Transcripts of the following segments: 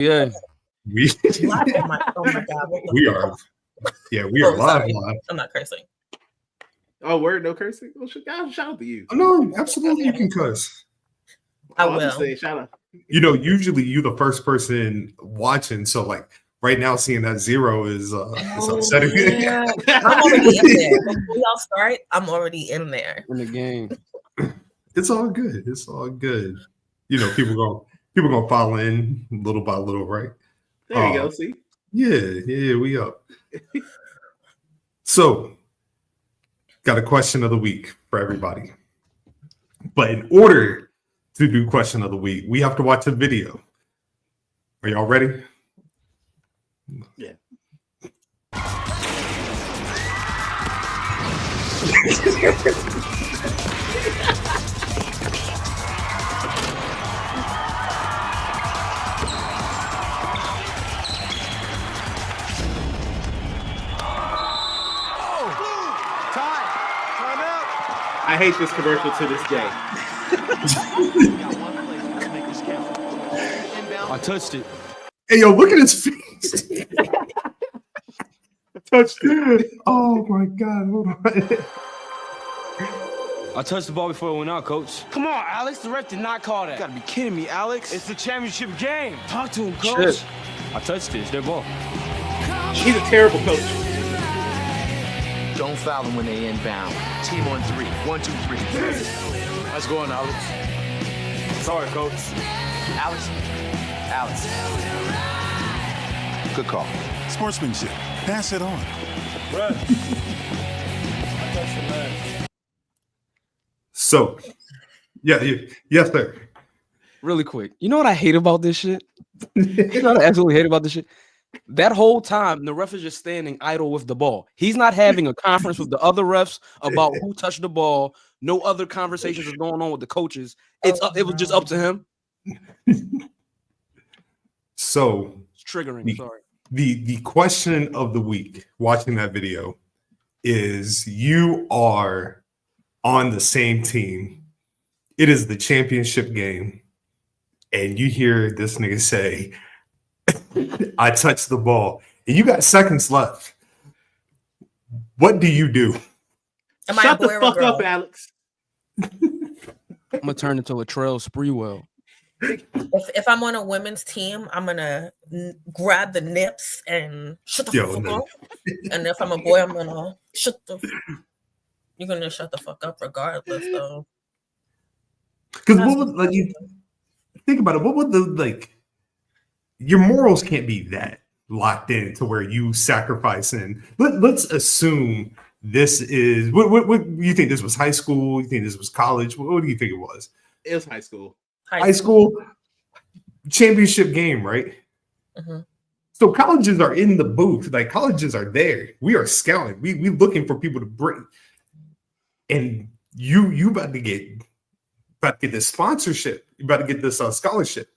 Yeah. We oh my God. We are. Yeah, we are live. I'm not cursing. Oh, word, no cursing. Well, shout out to you. Oh, no, absolutely, you can cuss. I will. Just say, shout out. You know, usually you the first person watching, so like right now, seeing that 0 is upsetting. Yeah. I'm already in there. Before y'all start, I'm already in there in the game. It's all good. It's all good. You know, people gonna follow in little by little, right? There you go. See? Yeah, we up. So, got a question of the week for everybody. But in order to do question of the week, we have to watch a video. Are y'all ready? Yeah. I hate this commercial to this day. I touched it. Hey, yo, look at his face. I touched it. Oh, my God. Hold on. I touched the ball before it went out, coach. Come on, Alex. The ref did not call that. You gotta be kidding me, Alex. It's the championship game. Talk to him, coach. Shit. I touched it. It's their ball. He's a terrible coach. Don't foul them when they inbound. Team on 3. 1, 2, 3. How's it going, Alex? Sorry, coach. Alex. Good call. Sportsmanship. Pass it on. Right. So, yes, sir. Really quick. You know what I hate about this shit? You know what I absolutely hate about this shit? That whole time, the ref is just standing idle with the ball. He's not having a conference with the other refs about who touched the ball. No other conversations are going on with the coaches. It was just up to him. So it's triggering. Sorry. The question of the week, watching that video, is you are on the same team. It is the championship game, and you hear this nigga say, I touched the ball, and you got seconds left. What do you do? Shut the fuck up, Alex. I'm gonna turn into a Trail Sprewell. If I'm on a women's team, I'm gonna grab the nips and shut the fuck up. And if I'm a boy, I'm gonna You're gonna shut the fuck up regardless, though. Because what would, like, you think about it? What would your morals can't be that locked in to where you sacrifice in. Let's assume this is what you think this was high school? You think this was college? What do you think it was? It was high school. High school championship game, right? Mm-hmm. So colleges are in the booth. Like, colleges are there. We are scouting. We looking for people to bring. And you about to get this sponsorship. You about to get this scholarship.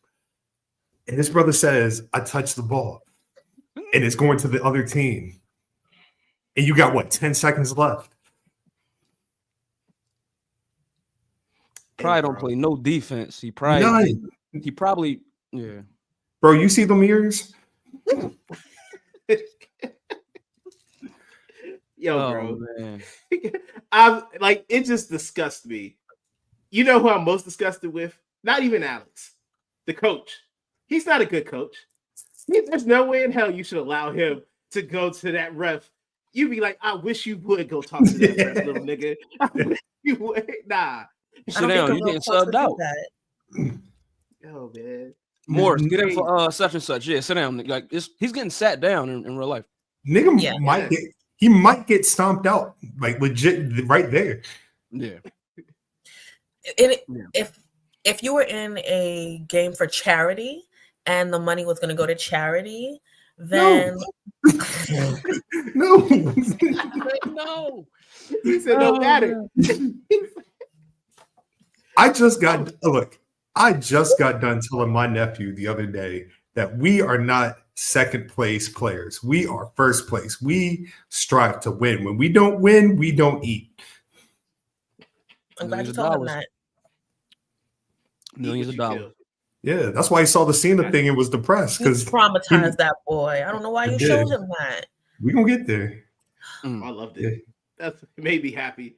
And this brother says, I touched the ball. And it's going to the other team. And you got, 10 seconds left? Probably don't play no defense. He probably, yeah. Bro, you see them ears? Yo, bro. Man. It just disgusts me. You know who I'm most disgusted with? Not even Alex, the coach. He's not a good coach. There's no way in hell you should allow him to go to that ref. You'd be like, I wish you would go talk to that ref, little nigga. You would. Nah. Sit down. You getting subbed out. Yo, man. Morris, get in for such and such. Yeah, sit down. Like, he's getting sat down in real life. Nigga might get stomped out, like, legit right there. Yeah. If you were in a game for charity and the money was going to go to charity, then no. No. He said no matter. I just got done telling my nephew the other day that we are not second place players. We are first place. We strive to win. When we don't win, we don't eat. I'm glad you told him that. Millions of dollars. Yeah, that's why he saw the Cena thing and was depressed because traumatized that boy. I don't know why you showed him that. We gonna get there. I loved it. That made me happy.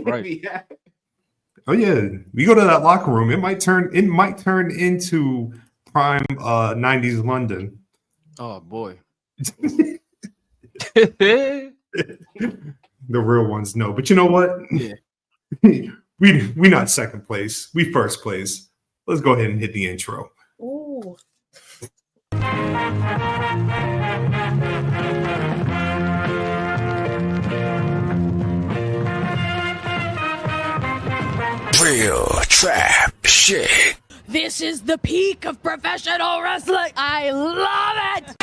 Happy. Oh yeah, we go to that locker room. It might turn into prime 90s London. Oh boy. The real ones know, but you know what? Yeah. we not second place. We first place. Let's go ahead and hit the intro. Ooh. Real trap shit. This is the peak of professional wrestling. I love it.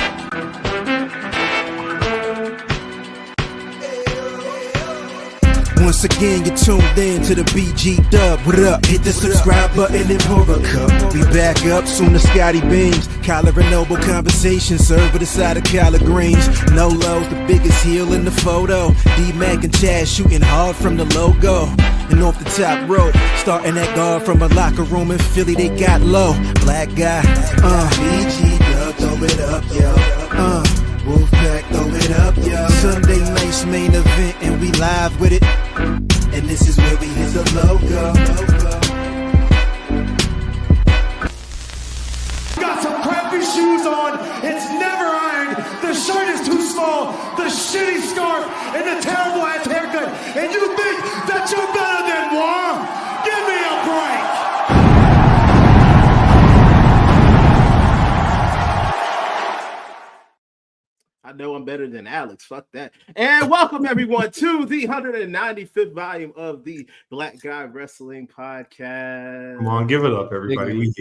Once again, you're tuned in to the BG Dub. What up? Hit the subscribe button and pour a cup. We back up soon as Scotty beams. Collar and Noble conversation served with a side of collard greens. Nolo's the biggest heel in the photo. D-Mac and Chaz shooting hard from the logo. And off the top rope, starting that guard from a locker room in Philly, they got low. Black guy, BG Dub, throw it up, yo. Wolfpack, throw it up, yo. Sunday night's main event, and we live with it. And this is where we hit the logo. Got some crappy shoes on. It's never ironed. The shirt is too small. The shitty scarf and the terrible ass haircut. And you think that you're better than War? Give me a break. I know I'm better than Alex. Fuck that. And welcome everyone to the 195th volume of the Black Guy Wrestling Podcast. Come on, give it up, everybody. We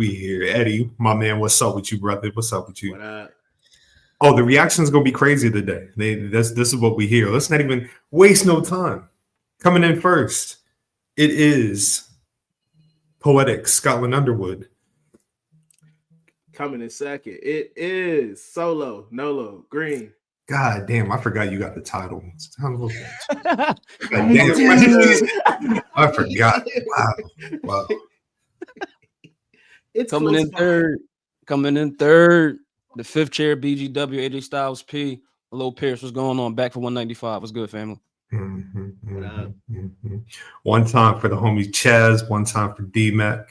here. Eddie, my man, what's up with you, brother? What's up with you? What up? Oh, the reaction's gonna be crazy today. This is what we hear. Let's not even waste no time. Coming in first, it is Poetic Scotland Underwood. Coming in second, it is Solo Nolo Green. God damn, I forgot you got the title. I forgot. Wow. It's Coming in third. The fifth chair, BGW, AJ Styles P. Hello, Pierce. What's going on? Back for 195. What's good, family? One time for the homie Chaz, one time for DMac.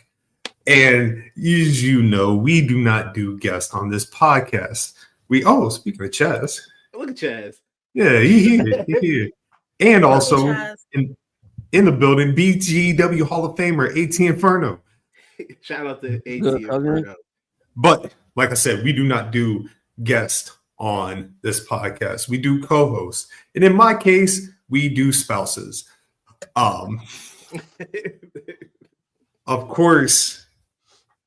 And as you know, we do not do guests on this podcast. Speaking of Chaz. Look at Chaz. Yeah, he here. And also in the building, BGW Hall of Famer, AT Inferno. Shout out to AT Inferno. But like I said, we do not do guests on this podcast. We do co-hosts. And in my case, we do spouses. Of course,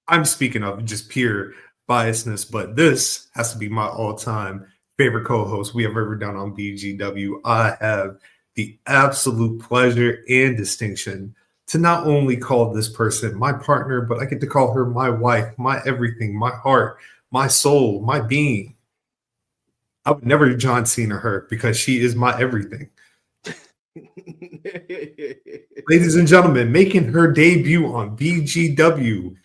I'm speaking of just pure biasness, but this has to be my all-time favorite co-host we have ever done on BGW. I have the absolute pleasure and distinction to not only call this person my partner, but I get to call her my wife, my everything, my heart, my soul, my being. I would never John Cena her because she is my everything. Ladies and gentlemen, making her debut on BGW,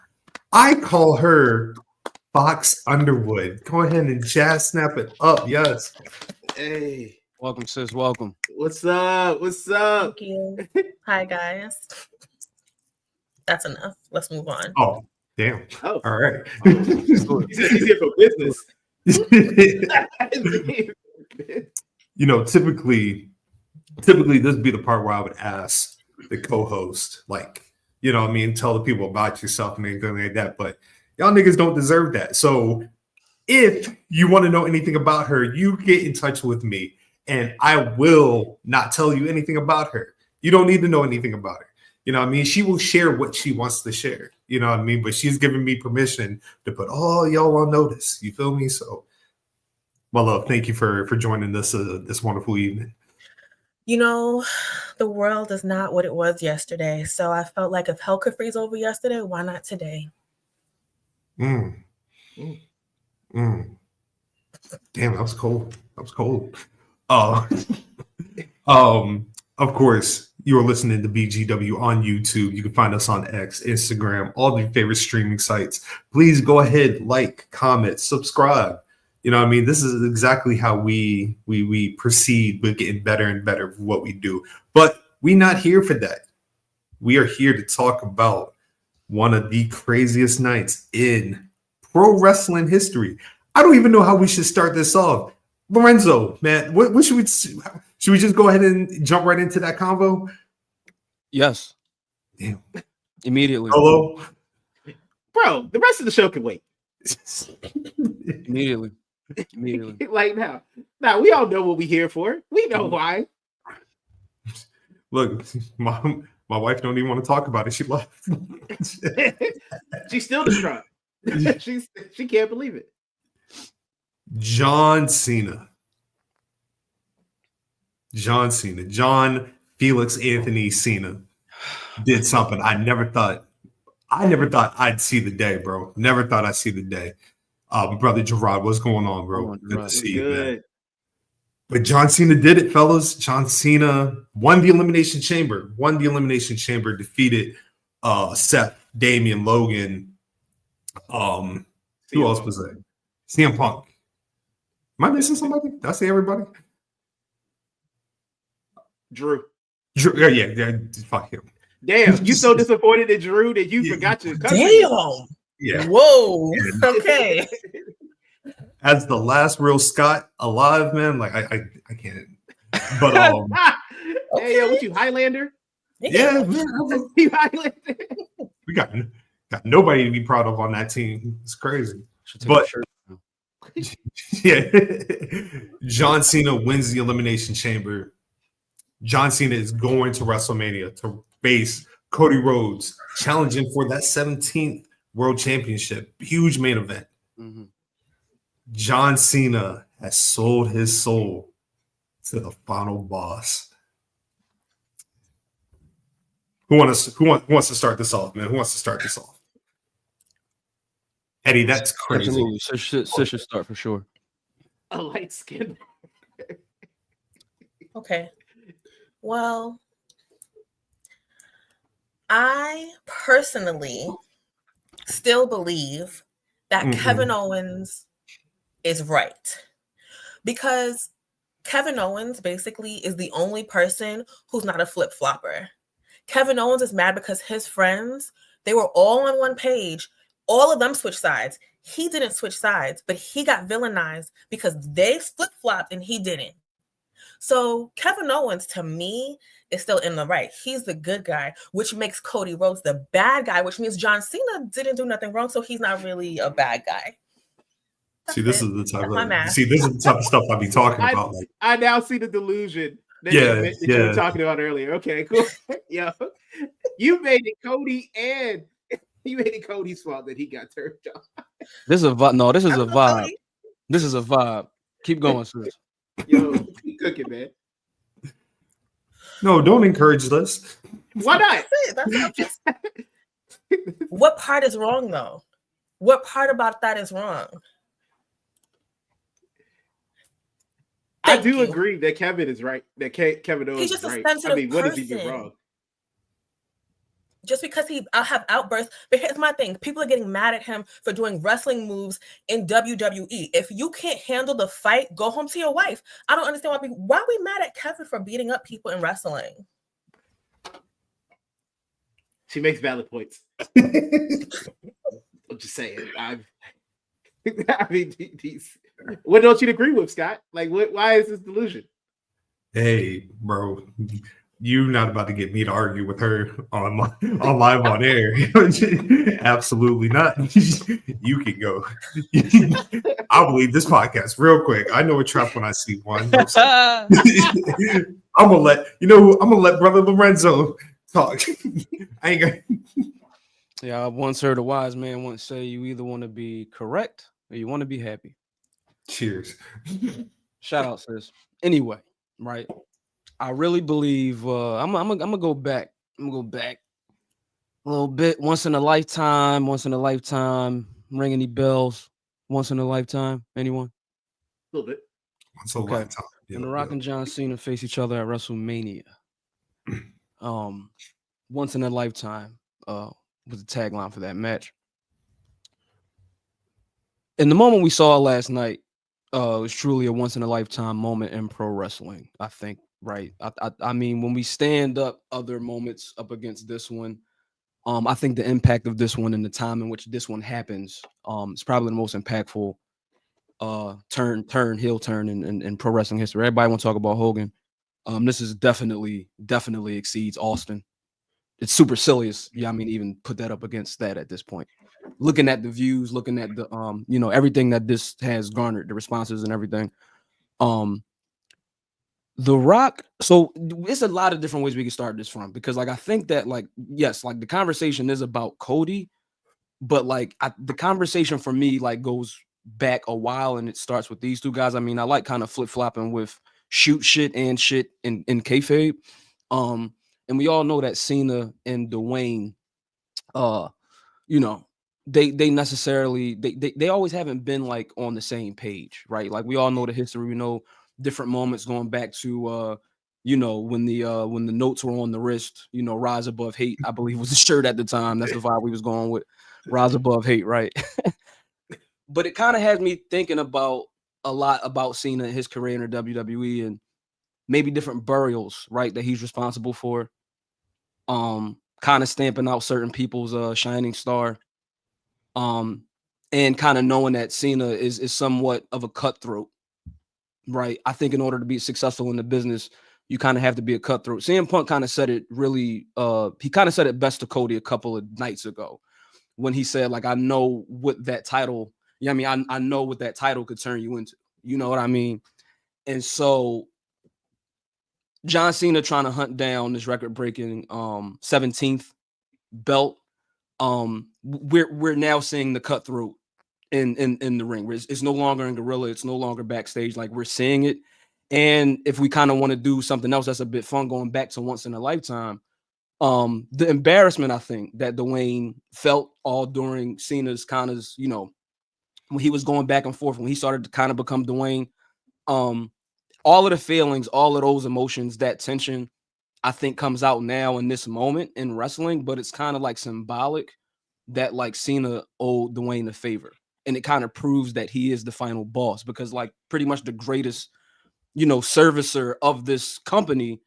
I call her Fox Underwood. Go ahead and jazz snap it up. Yes. Hey. Welcome, sis. Welcome. What's up? What's up? Thank you. Hi, guys. That's enough. Let's move on. Oh, damn. Oh. All right. He's here for business. You know, typically this would be the part where I would ask the co-host, like, you know what I mean, tell the people about yourself and anything like that. But y'all niggas don't deserve that. So if you want to know anything about her, you get in touch with me and I will not tell you anything about her. You don't need to know anything about her. You know what I mean? She will share what she wants to share. You know what I mean? But she's giving me permission to put all y'all on notice. You feel me? So, my love, thank you for joining this this wonderful evening. You know, the world is not what it was yesterday. So I felt like if hell could freeze over yesterday, why not today? Damn, that was cold. Of course, You are listening to BGW on YouTube. You can find us on X, Instagram, all your favorite streaming sites. Please go ahead, like, comment, subscribe. You know what I mean? This is exactly how we proceed with getting better and better at what we do. But we're not here for that. We are here to talk about one of the craziest nights in pro wrestling history. I don't even know how we should start this off. Lorenzo, man, what should we just go ahead and jump right into that convo? Yes. Damn. Immediately. Hello? Bro, the rest of the show can wait. Immediately. Like now, we all know what we're here for. We know why. Look, my wife don't even want to talk about it. She left. She's still distraught. She can't believe it. John Cena. John Felix Anthony Cena did something I never thought I'd see the day, bro. Never thought I'd see the day. Brother Gerard, what's going on, bro? Good to see you, man. But John Cena did it, fellas. John Cena won the Elimination Chamber. Defeated Seth, Damian, Logan. Who else was there? CM Punk. Am I missing somebody? Did I say everybody? Drew. Yeah. Fuck him. Damn, you so disappointed in Drew that you forgot your cousin. Damn. Yeah. Whoa. Okay. As the last real Scot alive, man, like I can't. But Hey, what you Highlander? Yeah, man, You Highlander. we got nobody to be proud of on that team. It's crazy. But yeah, John Cena wins the Elimination Chamber. John Cena is going to WrestleMania to face Cody Rhodes, challenging for that 17th World Championship. Huge main event. Mm-hmm. John Cena has sold his soul to the final boss. Who wants to start this off, man? Who wants to start this off? Eddie, that's crazy. Absolutely. Sis should start for sure. A light skin. Okay. Well, I personally still believe that Kevin Owens is right, because Kevin Owens basically is the only person who's not a flip-flopper. Kevin Owens is mad because his friends, they were all on one page. All of them switched sides. He didn't switch sides, but he got villainized because they flip-flopped and he didn't. So Kevin Owens, to me, is still in the right. He's the good guy, which makes Cody Rhodes the bad guy, which means John Cena didn't do nothing wrong, so he's not really a bad guy. This is the type of stuff I be talking about. Like, I now see the delusion that you were talking about earlier. Okay, cool. Yo, you made it Cody's fault that he got turned on. This is a vibe. No, this is a vibe. This is a vibe. Keep going, sis. Yo, keep cooking, man. No, don't encourage this. Why not? What part is wrong, though? What part about that is wrong? I do agree that Kevin is right. That Kevin Owens is right. I mean, what has he been wrong? Just because I'll have outbursts. But here's my thing. People are getting mad at him for doing wrestling moves in WWE. If you can't handle the fight, go home to your wife. I don't understand why are we mad at Kevin for beating up people in wrestling? She makes valid points. I'm just saying. I mean, what don't you agree with, Scott? Like, why is this delusion? Hey, bro. You're not about to get me to argue with her on live on air. Absolutely not. You can go. I'll believe this podcast real quick. I know a trap when I see one. I'm gonna let Brother Lorenzo talk. I ain't gonna. Yeah, I once heard a wise man once say, "You either want to be correct or you want to be happy." Cheers. Shout out, sis. Anyway, right. I really believe I'm gonna go back. I'm gonna go back a little bit. Once in a lifetime. Ring any bells? Once in a lifetime. Anyone? A little bit. Once in a lifetime. When The Rock and John Cena face each other at WrestleMania. Once in a lifetime was the tagline for that match. And the moment we saw last night was truly a once in a lifetime moment in pro wrestling, I think, right? I mean, when we stand up other moments up against this one, I think the impact of this one and the time in which this one happens is probably the most impactful heel turn in pro wrestling history. Everybody want to talk about Hogan. This is definitely exceeds Austin. It's supercilious. Yeah, I mean, even put that up against that at this point. Looking at the views, looking at the everything that this has garnered, the responses and everything. The Rock. So it's a lot of different ways we can start this from, because like I think that like yes, like the conversation is about Cody, but like the conversation for me like goes back a while and it starts with these two guys. I mean, I like kind of flip flopping with shoot shit and shit in kayfabe. And we all know that Cena and Dwayne, they necessarily they always haven't been like on the same page, right? Like we all know the history. We know different moments going back to when the notes were on the wrist. Rise Above Hate, I believe was the shirt at the time. That's the vibe we was going with. Rise Above Hate, right? But it kind of has me thinking about a lot about Cena and his career in the WWE and maybe different burials, right, that he's responsible for. Kind of stamping out certain people's shining star. And kind of knowing that Cena is somewhat of a cutthroat, right? I think in order to be successful in the business, you kind of have to be a cutthroat. CM Punk kind of said it really, he kind of said it best to Cody a couple of nights ago when he said, like, I know what that title, I know what that title could turn you into. You know what I mean? And so John Cena trying to hunt down this record-breaking 17th belt. We're now seeing the cutthroat in the ring. It's no longer in Gorilla. It's no longer backstage. Like we're seeing it. And if we kind of want to do something else that's a bit fun, going back to once in a lifetime, the embarrassment I think that Dwayne felt all during Cena's kind of when he was going back and forth, when he started to kind of become Dwayne, all of the feelings, all of those emotions, that tension, I think comes out now in this moment in wrestling, but it's kind of like symbolic that like Cena owed Dwayne a favor. And it kind of proves that he is the final boss, because like pretty much the greatest, servicer of this company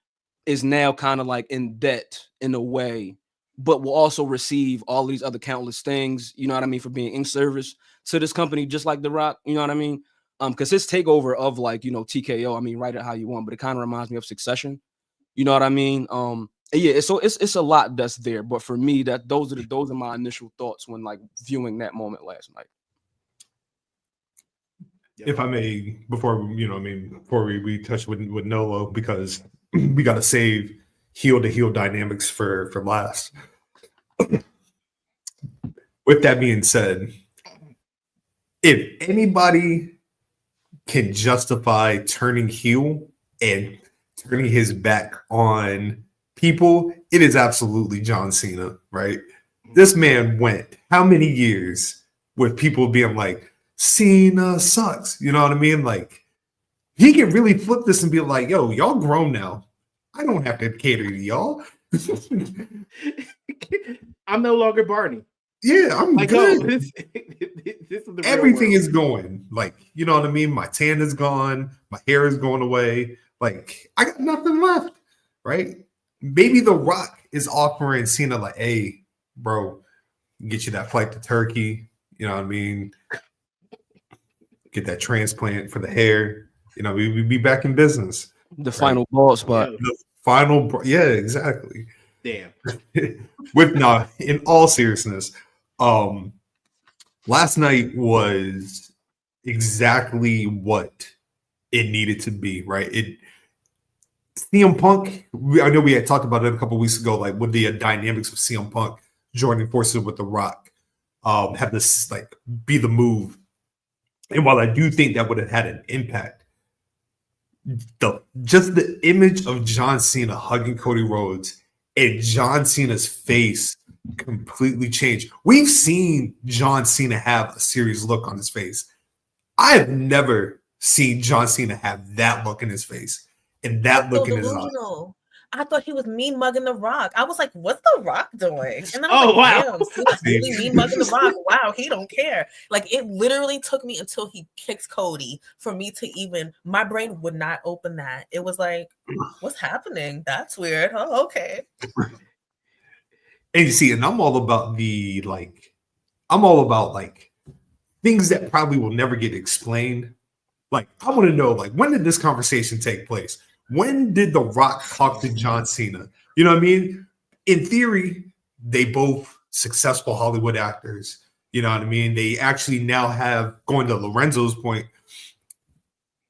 is now kind of like in debt in a way, but will also receive all these other countless things, you know what I mean, for being in service to this company, just like The Rock, you know what I mean? Because his takeover of like, TKO, I mean, write it how you want, but it kind of reminds me of Succession. You know what I mean? Yeah, so it's a lot that's there, but for me, those are my initial thoughts when like viewing that moment last night. If I may, before we touch with Nolo, because we got to save heel to heel dynamics for last. With that being said, if anybody can justify turning heel and turning his back on people, it is absolutely John Cena, right? This man went how many years with people being like, Cena sucks, you know what I mean? Like, he can really flip this and be like, yo, y'all grown now. I don't have to cater to y'all. I'm no longer Barney. Yeah, I'm like, good. Oh, this is the everything is going. Like, you know what I mean? My tan is gone. My hair is going away. Like, I got nothing left, right? Maybe The Rock is offering Cena like, hey, bro, get you that flight to Turkey. You know what I mean? Get that transplant for the hair. We be back in business. The final ball spot. The final, yeah, exactly. Damn. In all seriousness, last night was exactly what it needed to be, right? CM Punk, I know we had talked about it a couple weeks ago, like with the dynamics of CM Punk joining forces with The Rock, have this like be the move. And while I do think that would have had an impact, just the image of John Cena hugging Cody Rhodes and John Cena's face completely changed. We've seen John Cena have a serious look on his face. I have never seen John Cena have that look in his face and that look in his eyes. I thought he was mean mugging The Rock. I was like, what's The Rock doing? And then I was wow. damn, Cena's really mean mugging The Rock. Wow, he don't care. Like, it literally took me until he kicks Cody for me to even, my brain would not open that. It was like, what's happening? That's weird. Oh, okay. And you see, and I'm all about things that probably will never get explained. Like, I want to know, like, when did this conversation take place? When did The Rock talk to John Cena? You know what I mean? In theory, they both successful Hollywood actors. You know what I mean? They actually now have, going to Lorenzo's point,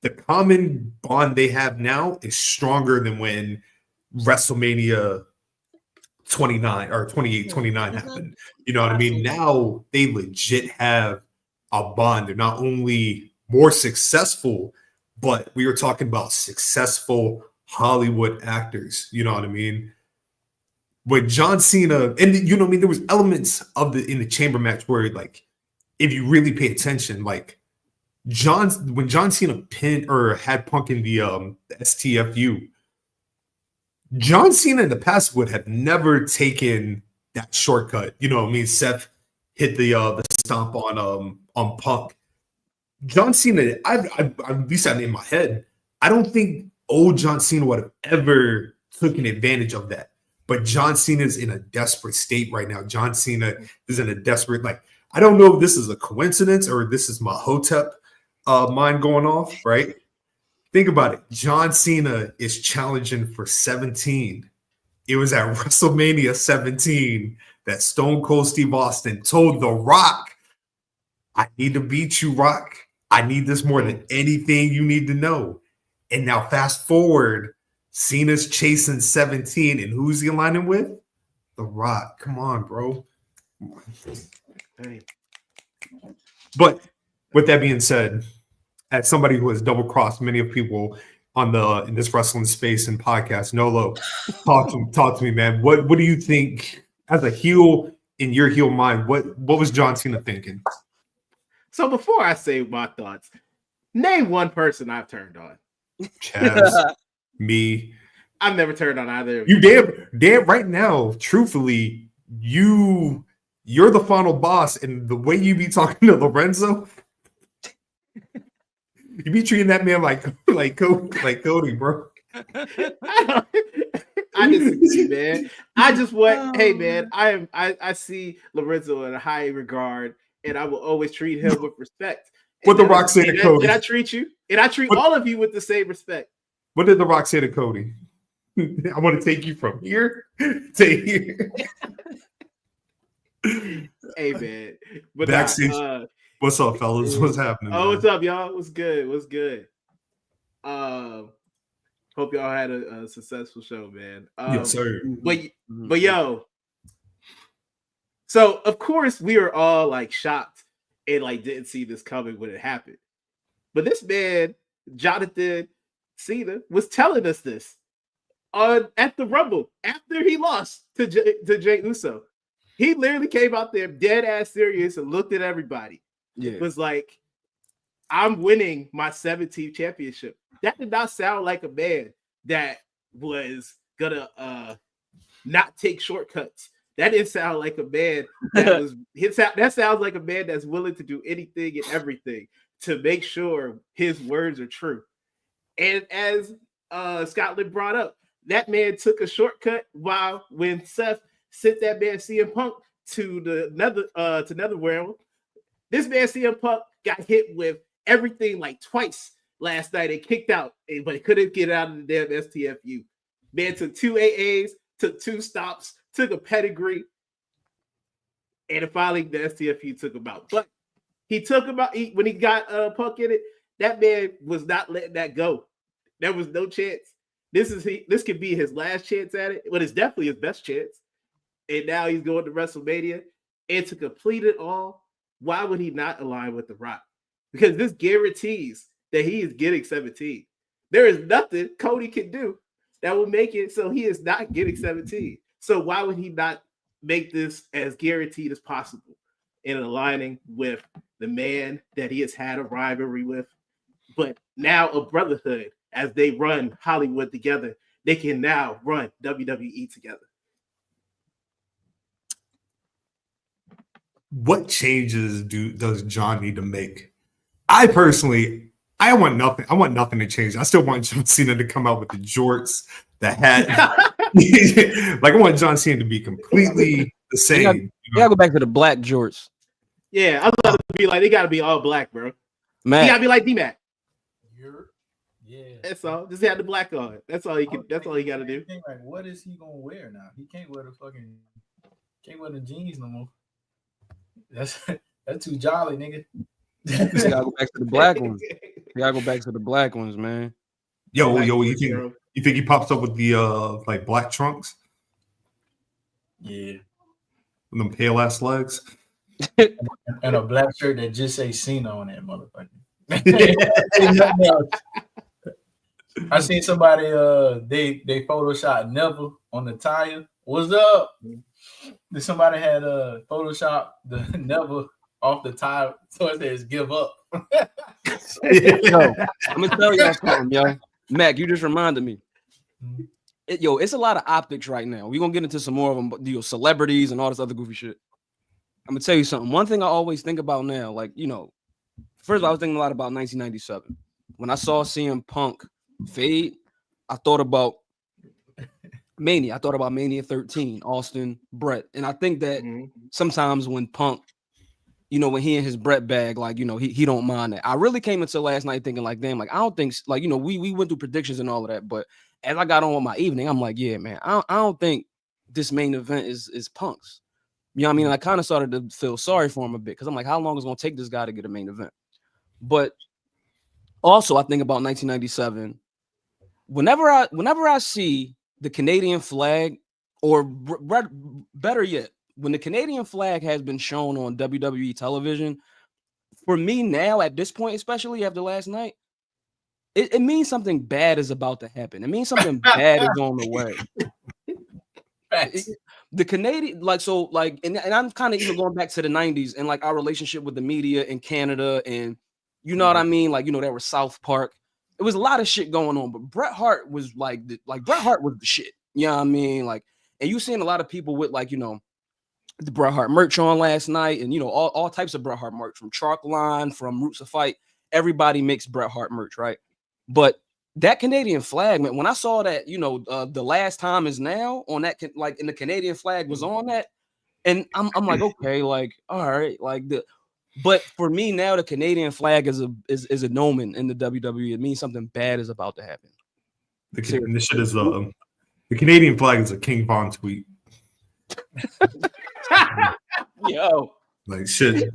the common bond they have now is stronger than when WrestleMania 29 or 28, 29 happened. You know what I mean? Now they legit have a bond. They're not only more successful, but we were talking about successful Hollywood actors. You know what I mean? With John Cena, and you know what I mean, there was elements of in the chamber match where, like, if you really pay attention, like when John Cena pinned or had Punk in the STFU, John Cena in the past would have never taken that shortcut. You know what I mean? Seth hit the stomp on Punk. John Cena, at least in my head, I don't think old John Cena would have ever taken advantage of that. But John Cena is in a desperate state right now. John Cena is in a desperate, like, I don't know if this is a coincidence or this is my Hotep mind going off, right? Think about it. John Cena is challenging for 17. It was at WrestleMania 17 that Stone Cold Steve Austin told The Rock, I need to beat you, Rock. I need this more than anything you need to know. And now fast forward, Cena's chasing 17, and who's he aligning with? The Rock. Come on, bro. But with that being said, as somebody who has double-crossed many of people in this wrestling space and podcast, Nolo, talk to me, man. What do you think as a heel in your heel mind? What was John Cena thinking? So before I say my thoughts, name one person I've turned on. Chaz, me. I've never turned on either of you. Damn right now, truthfully, you're the final boss, and the way you be talking to Lorenzo, you be treating that man like Cody, bro. I disagree, man. I just want, hey, man, I see Lorenzo in a high regard, and I will always treat him with respect. What The Rock say to Cody? And I treat you, and I treat all of you with the same respect. What did The Rock say to Cody? I want to take you from here to here. Hey, man. But backstage. What's up, fellas? What's happening? Oh, man? What's up, y'all? What's good? What's good? Hope y'all had a successful show, man. Yes, sir. But yo, so of course we were all like shocked and like didn't see this coming when it happened. But this man, Jonathan Cena, was telling us this at the Rumble after he lost to Jey Uso. He literally came out there dead ass serious and looked at everybody. Yeah. It was like, I'm winning my 17th championship. That did not sound like a man that was gonna not take shortcuts. That didn't sound like a man that was. That sounds like a man that's willing to do anything and everything to make sure his words are true. And as Scotland brought up, that man took a shortcut when Seth sent that man CM Punk to the nether world. This man CM Punk got hit with everything like twice last night and kicked out, but he couldn't get out of the damn STFU. Man took 2 AAs, took 2 stops, took a pedigree, and finally the STFU took him out. But he took him out when he got Punk in it. That man was not letting that go. There was no chance. This could be his last chance at it, but it's definitely his best chance. And now he's going to WrestleMania, and to complete it all, why would he not align with The Rock? Because this guarantees that he is getting 17. There is nothing Cody can do that will make it so he is not getting 17. So why would he not make this as guaranteed as possible in aligning with the man that he has had a rivalry with, but now a brotherhood as they run Hollywood together? they can now run WWE together. What changes does John need to make? I personally, I want nothing. I want nothing to change. I still want John Cena to come out with the jorts, the hat. Like, I want John Cena to be completely the same. You gotta go back to the black jorts. Yeah, I thought it'd be like they gotta be all black, bro. Man, He gotta be like D-Mac. Yeah. That's all. Just have the black on. That's all he can. That's all he got to do. Like, what is he gonna wear now? He can't wear the jeans no more. That's too jolly, nigga. you gotta go back to the black ones. You gotta go back to the black ones, man. Yo, you think he pops up with the like black trunks? Yeah. With them pale ass legs. And a black shirt that just say Cena on that motherfucker. I seen somebody they photoshopped Neville on the tire. What's up? Then somebody had Photoshop the Neville off the tire, so it says give up. Yo, I'm gonna tell y'all something, yo. Mac, you just reminded me. It's a lot of optics right now. We're gonna get into some more of them, but celebrities and all this other goofy shit. I'm gonna tell you something. One thing I always think about now, like, first of all, I was thinking a lot about 1997. When I saw CM Punk fade, I thought about Mania. I thought about Mania 13, Austin, Brett. And I think that sometimes when Punk, when he in his Brett bag, like, he don't mind that. I really came into last night thinking like, damn, like, I don't think, like, we went through predictions and all of that. But as I got on with my evening, I'm like, yeah, man, I don't think this main event is Punk's. You know what I mean? And I kind of started to feel sorry for him a bit because I'm like, how long is it going to take this guy to get a main event? But also, I think about 1997. Whenever I see the Canadian flag, or better yet, when the Canadian flag has been shown on WWE television, for me now at this point, especially after last night, it means something bad is about to happen. It means something bad is on the way. The Canadian, and I'm kind of even going back to the 90s and like our relationship with the media in Canada, and you know what I mean? Like, there was South Park. It was a lot of shit going on, but Bret Hart was Bret Hart was the shit. You know what I mean? Like, and you seeing a lot of people with the Bret Hart merch on last night, and all types of Bret Hart merch, from Chalk Line, from Roots of Fight. Everybody makes Bret Hart merch, right? But that Canadian flag, man, when I saw that, the last time is now on that, like, and the Canadian flag was on that, and I'm like, okay, like, all right, like but for me now, the Canadian flag is a omen in the WWE. It means something bad is about to happen. The shit is the Canadian flag is a King Von tweet. Yo, like shit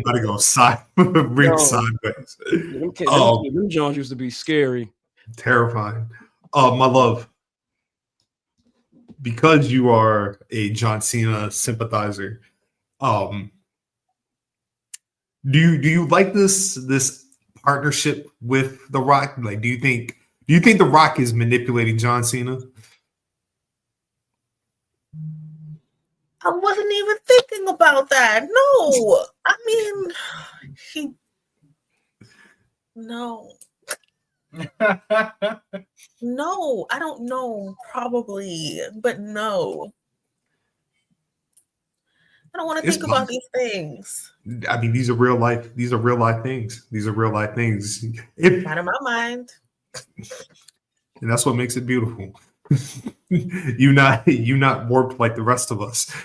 better go ring sideways. Them Jones used to be scary. Terrifying. My love, because you are a John Cena sympathizer, do you like this partnership with The Rock? Like, do you think The Rock is manipulating John Cena? I wasn't even thinking about that. No, I mean, no. No, I don't know. Probably, but no. I don't want to think about these things. I mean, these are real life things. Out of my mind. And that's what makes it beautiful. you not warped like the rest of us.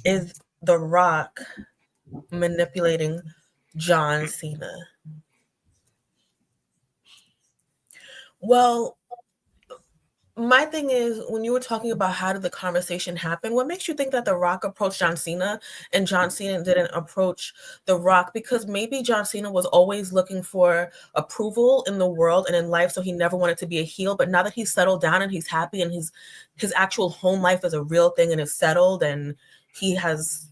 Is The Rock manipulating John Cena? Well, my thing is, when you were talking about how did the conversation happen, what makes you think that The Rock approached John Cena and John Cena didn't approach The Rock? Because maybe John Cena was always looking for approval in the world and in life, so he never wanted to be a heel. But now that he's settled down and he's happy and his actual home life is a real thing and is settled, and he has,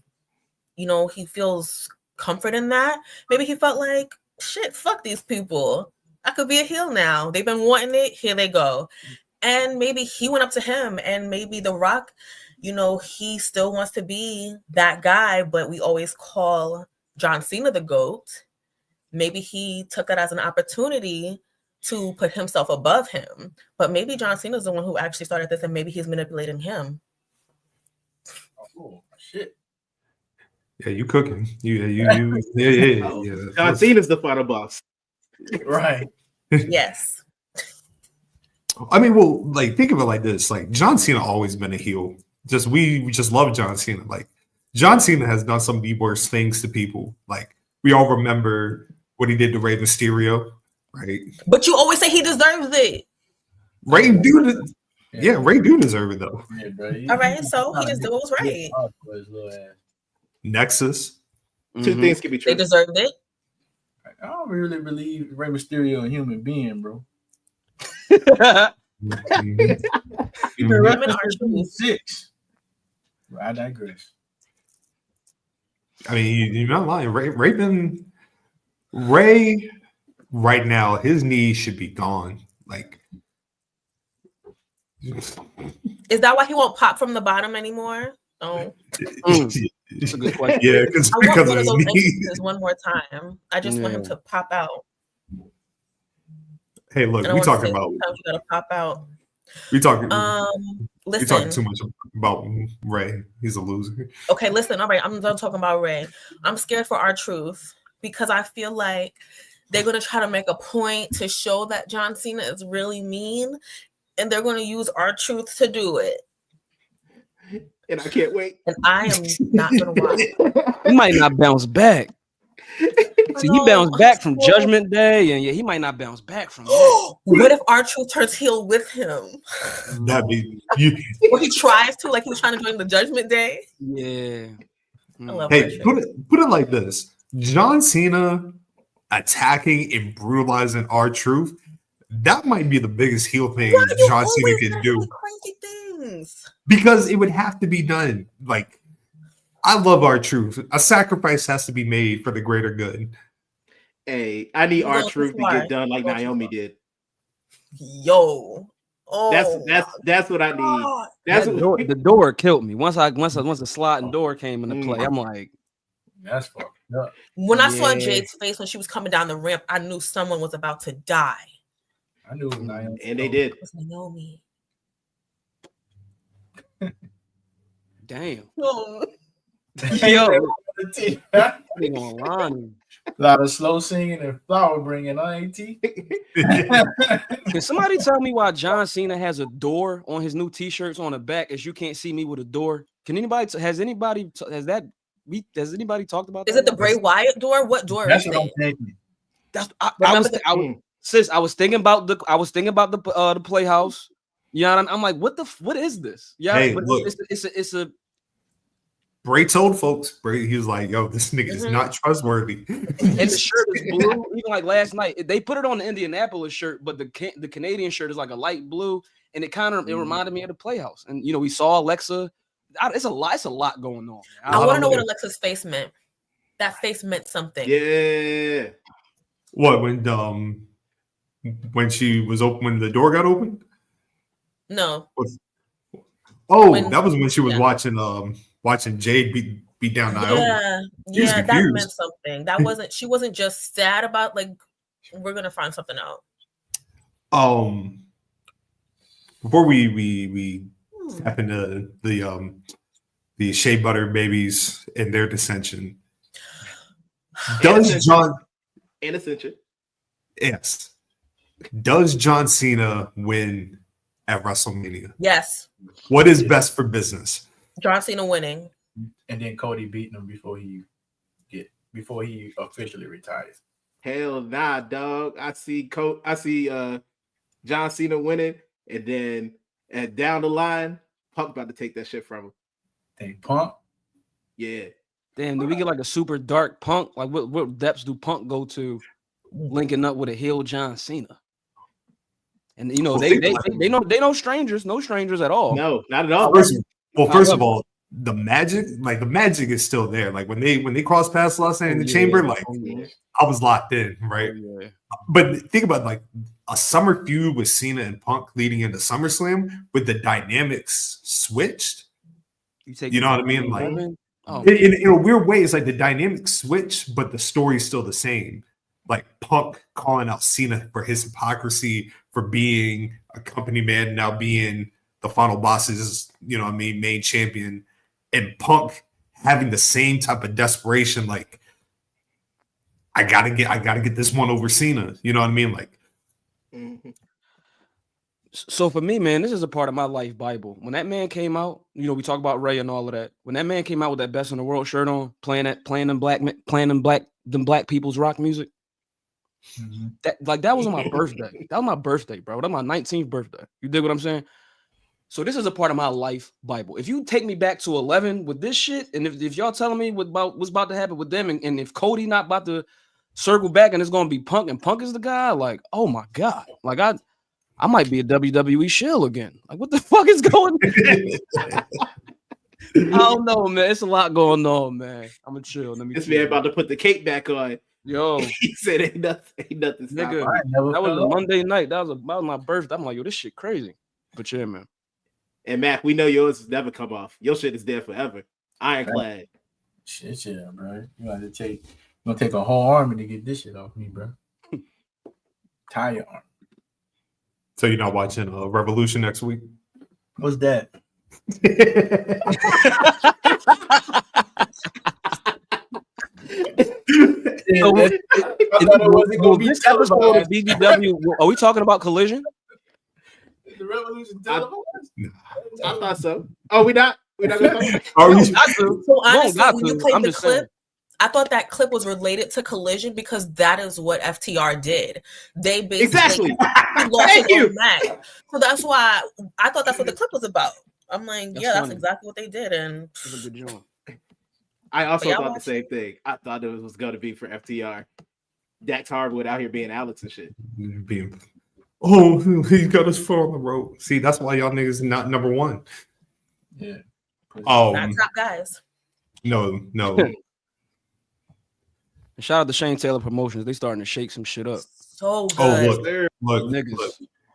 he feels comfort in that, maybe he felt like, shit, fuck these people. I could be a heel now. They've been wanting it. Here they go. And maybe he went up to him, and maybe The Rock, he still wants to be that guy, but we always call John Cena the GOAT. Maybe he took that as an opportunity to put himself above him. But maybe John Cena's the one who actually started this, and maybe he's manipulating him. Oh shit! Yeah, you cooking? Yeah. John Cena's the final boss, right? Yes. I mean, well, like think of it like this: like John Cena always been a heel. We just love John Cena. Like John Cena has done some of the worst things to people. Like we all remember what he did to Rey Mysterio, right? But you always say he deserves it. Ray do deserve it though. Yeah, bro. All right, so he just did what was right. Nexus. Two things can be true. They deserved it. I don't really believe Rey Mysterio a human being, bro. Women are true. 6. I digress. I mean, you're not lying. Ray right now, his knees should be gone. Like, is that why he won't pop from the bottom anymore? Oh, that's a good question. Yeah, I want one of those entrances one more time. I just want him to pop out. Hey, look, we talking about. You gotta pop out. We talking. Listen. We talking too much about Ray. He's a loser. Okay, listen. All right, I'm done talking about Ray. I'm scared for R-Truth because I feel like they're gonna try to make a point to show that John Cena is really mean, and they're gonna use R-Truth to do it. And I can't wait. And I am not gonna watch. He might not bounce back. See, he bounced back from Judgment Day, and he might not bounce back from that. What if R-Truth turns heel with him? That'd be Or he tries to, like he was trying to join the Judgment Day. Yeah. I love Hey, put it like this: John Cena attacking and brutalizing R-Truth. That might be the biggest heel thing John Cena can do. Crazy things. Because it would have to be done. Like, I love R-Truth. A sacrifice has to be made for the greater good. Hey, I need R-Truth to get done like Naomi did. Yo. Oh, that's what I need. That's the door killed me. Once the sliding door came into play, I'm like, that's fucked up. When I saw Jade's face when she was coming down the ramp, I knew someone was about to die. I knew it was Naomi. And they did. It was Naomi. Damn. Oh. Yo, a lot of slow singing and flower bringing, AT. Can somebody tell me why John Cena has a door on his new T-shirts on the back? As you can't see me with a door. Can anybody? Has anybody talked about? Is it the Bray Wyatt door? What door is it? That's I was thinking about the Playhouse. Yeah, I'm like, what is this? Yeah, hey, but look, it's a. Bray told folks, he was like, yo, this nigga is not trustworthy. And the shirt is blue. Even like last night, they put it on the Indianapolis shirt, but the Canadian shirt is like a light blue, and it reminded me of the Playhouse. And we saw Alexa. It's a lot going on. I want to know what Alexa's face meant. That face meant something. Yeah. What when she was open, when the door got opened? No. That was when she was watching Jade beat down Naomi. Yeah, that meant something. She wasn't just sad about like we're gonna find something out. Before we tap into the Shea Butter babies and their dissension. Does John Cena win at WrestleMania? Yes. What is best for business? John Cena winning. And then Cody beating him before he officially retires. Hell nah, dog. I see John Cena winning, and then down the line, Punk about to take that shit from him. Think Punk? Yeah. Damn, do we get like a super dark Punk? Like what depths do Punk go to linking up with a heel John Cena? And they know strangers, no strangers at all. No, not at all. First of all, the magic is still there. Like when they cross past last night in the chamber, I was locked in, right? Yeah. But think about like a summer feud with Cena and Punk leading into SummerSlam with the dynamics switched. You know what I mean? Like in a weird way, it's like the dynamics switch, but the story's still the same. like Punk calling out Cena for his hypocrisy, for being a company man, now being the final boss's, main champion, and Punk having the same type of desperation, like I gotta get this one over Cena. You know what I mean? Like, so for me, man, this is a part of my life Bible. When that man came out, we talk about Ray and all of that. When that man came out with that Best in the World shirt on, playing them black people's rock music, that was on my birthday. That was my birthday, bro. That was my 19th birthday. You dig what I'm saying? So this is a part of my life Bible. If you take me back to 11 with this shit, and if y'all telling me what's about to happen with them, and if Cody not about to circle back and it's gonna be Punk, and Punk is the guy, like, oh my God, like I might be a WWE shill again. Like, what the fuck is going on? I don't know, man. It's a lot going on, man. I'm gonna chill. This man about to put the cake back on. Yo, he said ain't nothing. Nigga, that was a Monday night. That was my birthday. I'm like, yo, this shit crazy. But yeah, man. And Mac, we know yours has never come off. Your shit is there forever. Ironclad. Shit, yeah, bro. You gonna take a whole army to get this shit off me, bro. Tire arm. So you're not watching Revolution next week? What's that? This episode of BBW, are we talking about Collision? The Revolution televised? I thought so. Oh, we not gonna talk about it? So honestly, when you played the clip, I thought that clip was related to Collision because that is what FTR did. They basically Thank you. Mac. So that's why I thought that's what the clip was about. I'm like, that's funny. exactly what they did, and It was a good job. I also thought the same thing. I thought it was going to be for FTR. Dax Harwood out here being Alex and shit. He got his foot on the road. See, that's why y'all niggas not number one. Yeah. not top guys. No. Shout out to Shane Taylor Promotions. They starting to shake some shit up. So good. Look,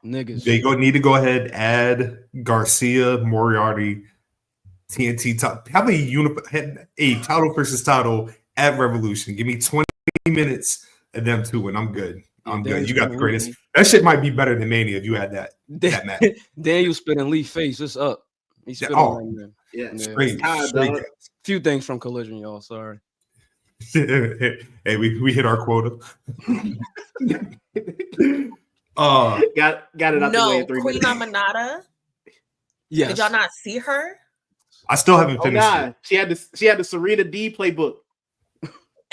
niggas. They need to go ahead, add Garcia, Moriarty, TNT top. Have a title versus title at Revolution. Give me 20 minutes of them two, and I'm good. I'm good. You got the greatest. That shit might be better than Mania if you had that match. Daniel spinning Lee face. It's up. He's spinning straight. Few things from Collision, y'all. Sorry. Hey, we hit our quota. Got it out the way in 3 Queen minutes. Amanada. Yes. Did y'all not see her? I still haven't finished. God. She had the Serena D playbook.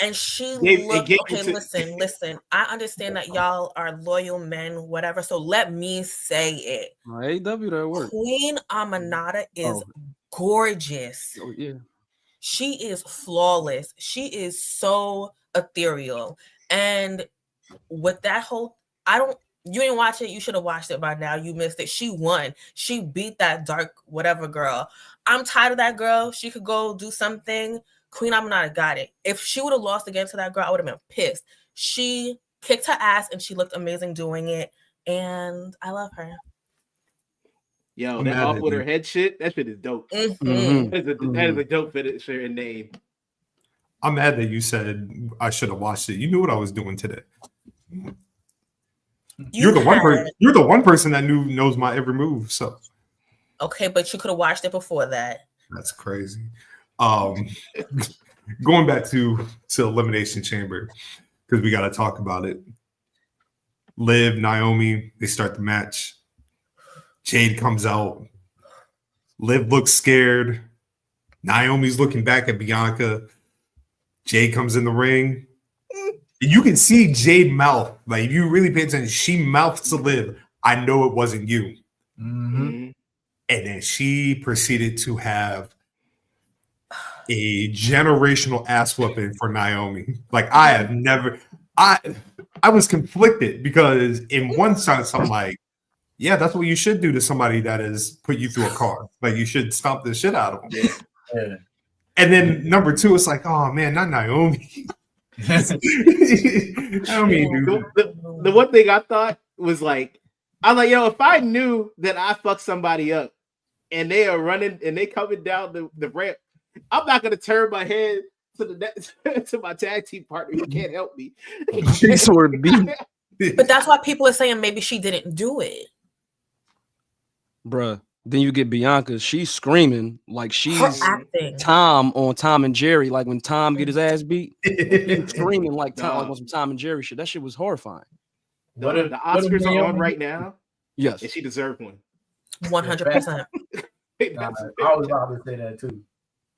And she looked okay. Listen. I understand that y'all are loyal men, whatever. So let me say it. AEW that work. Queen Amanada is gorgeous. Oh yeah. She is flawless. She is so ethereal. And with that whole, you didn't watch it. You should have watched it by now. You missed it. She won. She beat that dark whatever girl. I'm tired of that girl. She could go do something. Queen Amanada got it. If she would have lost again to that girl, I would have been pissed. She kicked her ass and she looked amazing doing it. And I love her. Yo, that off with her head shit, that shit is dope. Mm-hmm. That is a dope finisher and name. I'm mad that you said I should have watched it. You knew what I was doing today. You're the one person that knows my every move. So okay, but you could have watched it before that. That's crazy. Going back to Elimination Chamber, because we got to talk about it. Liv, Naomi, they start the match. Jade comes out. Liv looks scared. Naomi's looking back at Bianca. Jade comes in the ring. You can see Jade mouth. Like, if you really pay attention, she mouths to Liv, I know it wasn't you. Mm-hmm. And then she proceeded to have a generational ass whooping for Naomi. Like, I was conflicted because in one sense, I'm like, yeah, that's what you should do to somebody that has put you through a car. Like, you should stomp the shit out of them. Yeah. And then number two, it's like, oh man, not Naomi. The one thing I thought was like, I'm like, yo, if I knew that I fucked somebody up and they are running and they coming down the ramp, I'm not gonna turn my head to my tag team partner who can't help me. But that's why people are saying maybe she didn't do it. Bruh. Then you get Bianca. She's screaming like she's acting. Tom on Tom and Jerry. Like when Tom get his ass beat, she's screaming like Tom, like on some Tom and Jerry shit. That shit was horrifying. The Oscars are on right now. Yes, and she deserved one. 100%. I was about to say that too.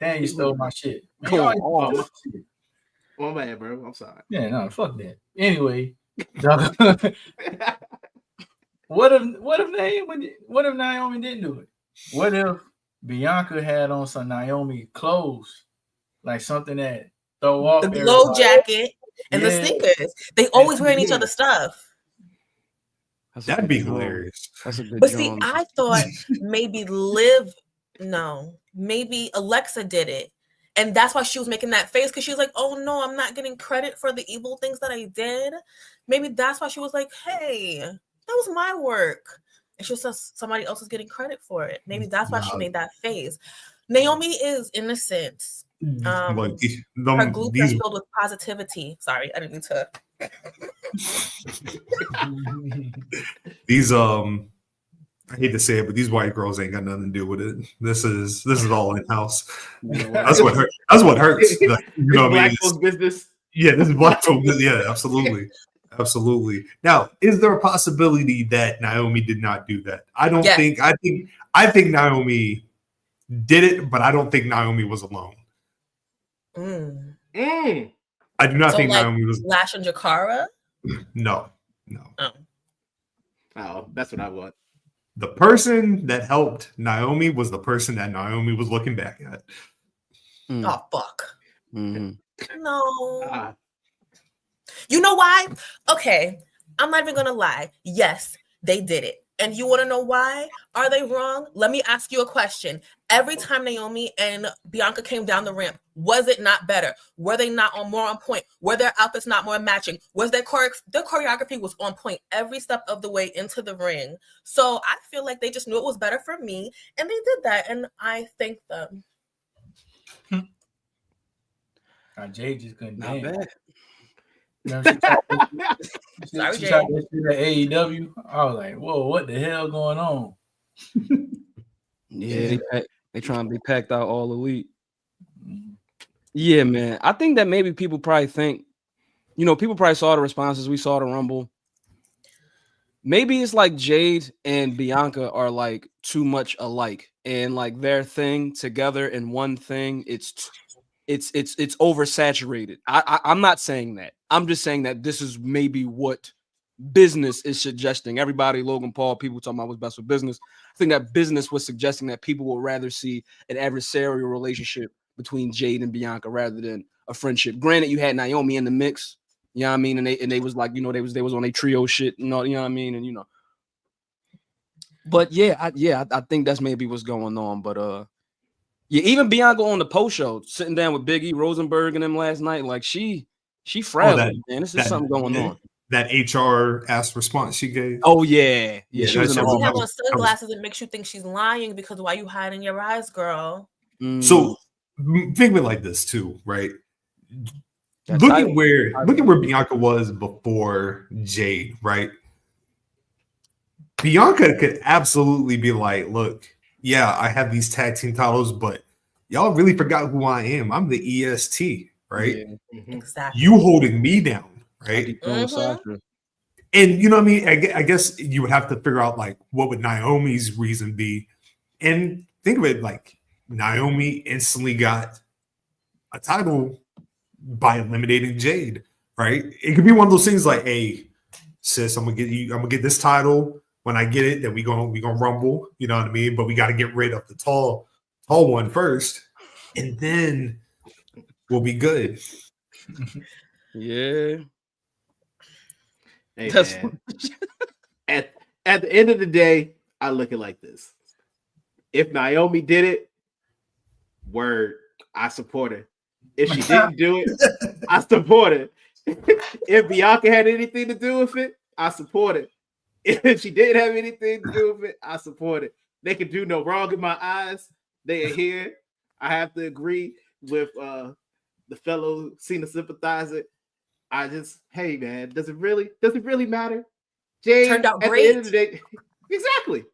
Damn, you stole my shit. Man, Oh man, bro. I'm sorry. Yeah, no, fuck that. Anyway, what if Naomi didn't do it? What if Bianca had on some Naomi clothes, like something that throw off the glow jacket and the Yeah. sneakers? They always wearing each other's stuff. That'd be hilarious. That's a good But see, I thought maybe maybe Alexa did it. And that's why she was making that face, because she was like, oh no, I'm not getting credit for the evil things that I did. Maybe that's why she was like, hey, that was my work. And she was somebody else is getting credit for it. Maybe that's why she made that face. Naomi is innocent. Her glutes are filled with positivity. Sorry, I didn't mean to. These I hate to say it, but these white girls ain't got nothing to do with it. This is all in house. That's what hurts. That's what hurts. You know what I mean? Folks' business. Yeah, this is black folk. Yeah, absolutely. Absolutely. Now, is there a possibility that Naomi did not do that? I don't think. I think Naomi did it, but I don't think Naomi was alone. I do not think Naomi was. Lash and Jakara? No. Oh, that's what I want. The person that helped Naomi was the person that Naomi was looking back at. Oh, fuck. Mm-hmm. No. You know why? Okay, I'm not even gonna lie. Yes, they did it. And you want to know why? Are they wrong? Let me ask you a question. Every time Naomi and Bianca came down the ramp, was it not better? Were they not more on point? Were their outfits not more matching? Was their choreography was on point every step of the way into the ring? So I feel like they just knew it was better for me, and they did that, and I thank them. Jade just couldn't Not dance. bad. You know, she tried that shit at AEW. I was like, whoa, what the hell going on? Yeah, they trying to be packed out all elite. Yeah, man. I think that maybe people probably think, people probably saw the responses. We saw the Rumble. Maybe it's like Jade and Bianca are like too much alike, and like their thing together in one thing, it's oversaturated. I'm not saying that. I'm just saying that this is maybe what business is suggesting. Everybody, Logan Paul, people talking about what's best for business. I think that business was suggesting that people would rather see an adversarial relationship between Jade and Bianca rather than a friendship. Granted, you had Naomi in the mix, you know what I mean, and they was like, they was on a trio shit, you know what I mean, and But I think that's maybe what's going on. But yeah, even Bianca on the post show, sitting down with Big E Rosenberg and them last night, like she frazzled, man. This is something going on. That HR ass response she gave. Oh yeah. She was in have on sunglasses and makes you think she's lying because why you hiding your eyes, girl? So think of it like this too, right? Look at where Bianca was before Jade, right? Bianca could absolutely be like, look, yeah, I have these tag team titles, but y'all really forgot who I am. I'm the EST, right? Yeah. Exactly. You holding me down, right? And you know what I mean? I guess you would have to figure out like what would Naomi's reason be. And think of it like Naomi instantly got a title by eliminating Jade, right? It could be one of those things like, hey, sis, I'm gonna get this title. When I get it, then we gonna rumble, you know what I mean? But we got to get rid of the tall one first, and then we'll be good. Yeah. Hey, man. At the end of the day, I look at it like this. If Naomi did it, word, I support her. If she didn't do it, I support her. If Bianca had anything to do with it, I support it. If she didn't have anything to do with it, I support it. They can do no wrong in my eyes. They are here. I have to agree with the fellow Cena sympathizer. Hey man, does it really matter? Jade Turned out at great. the end of the day, exactly.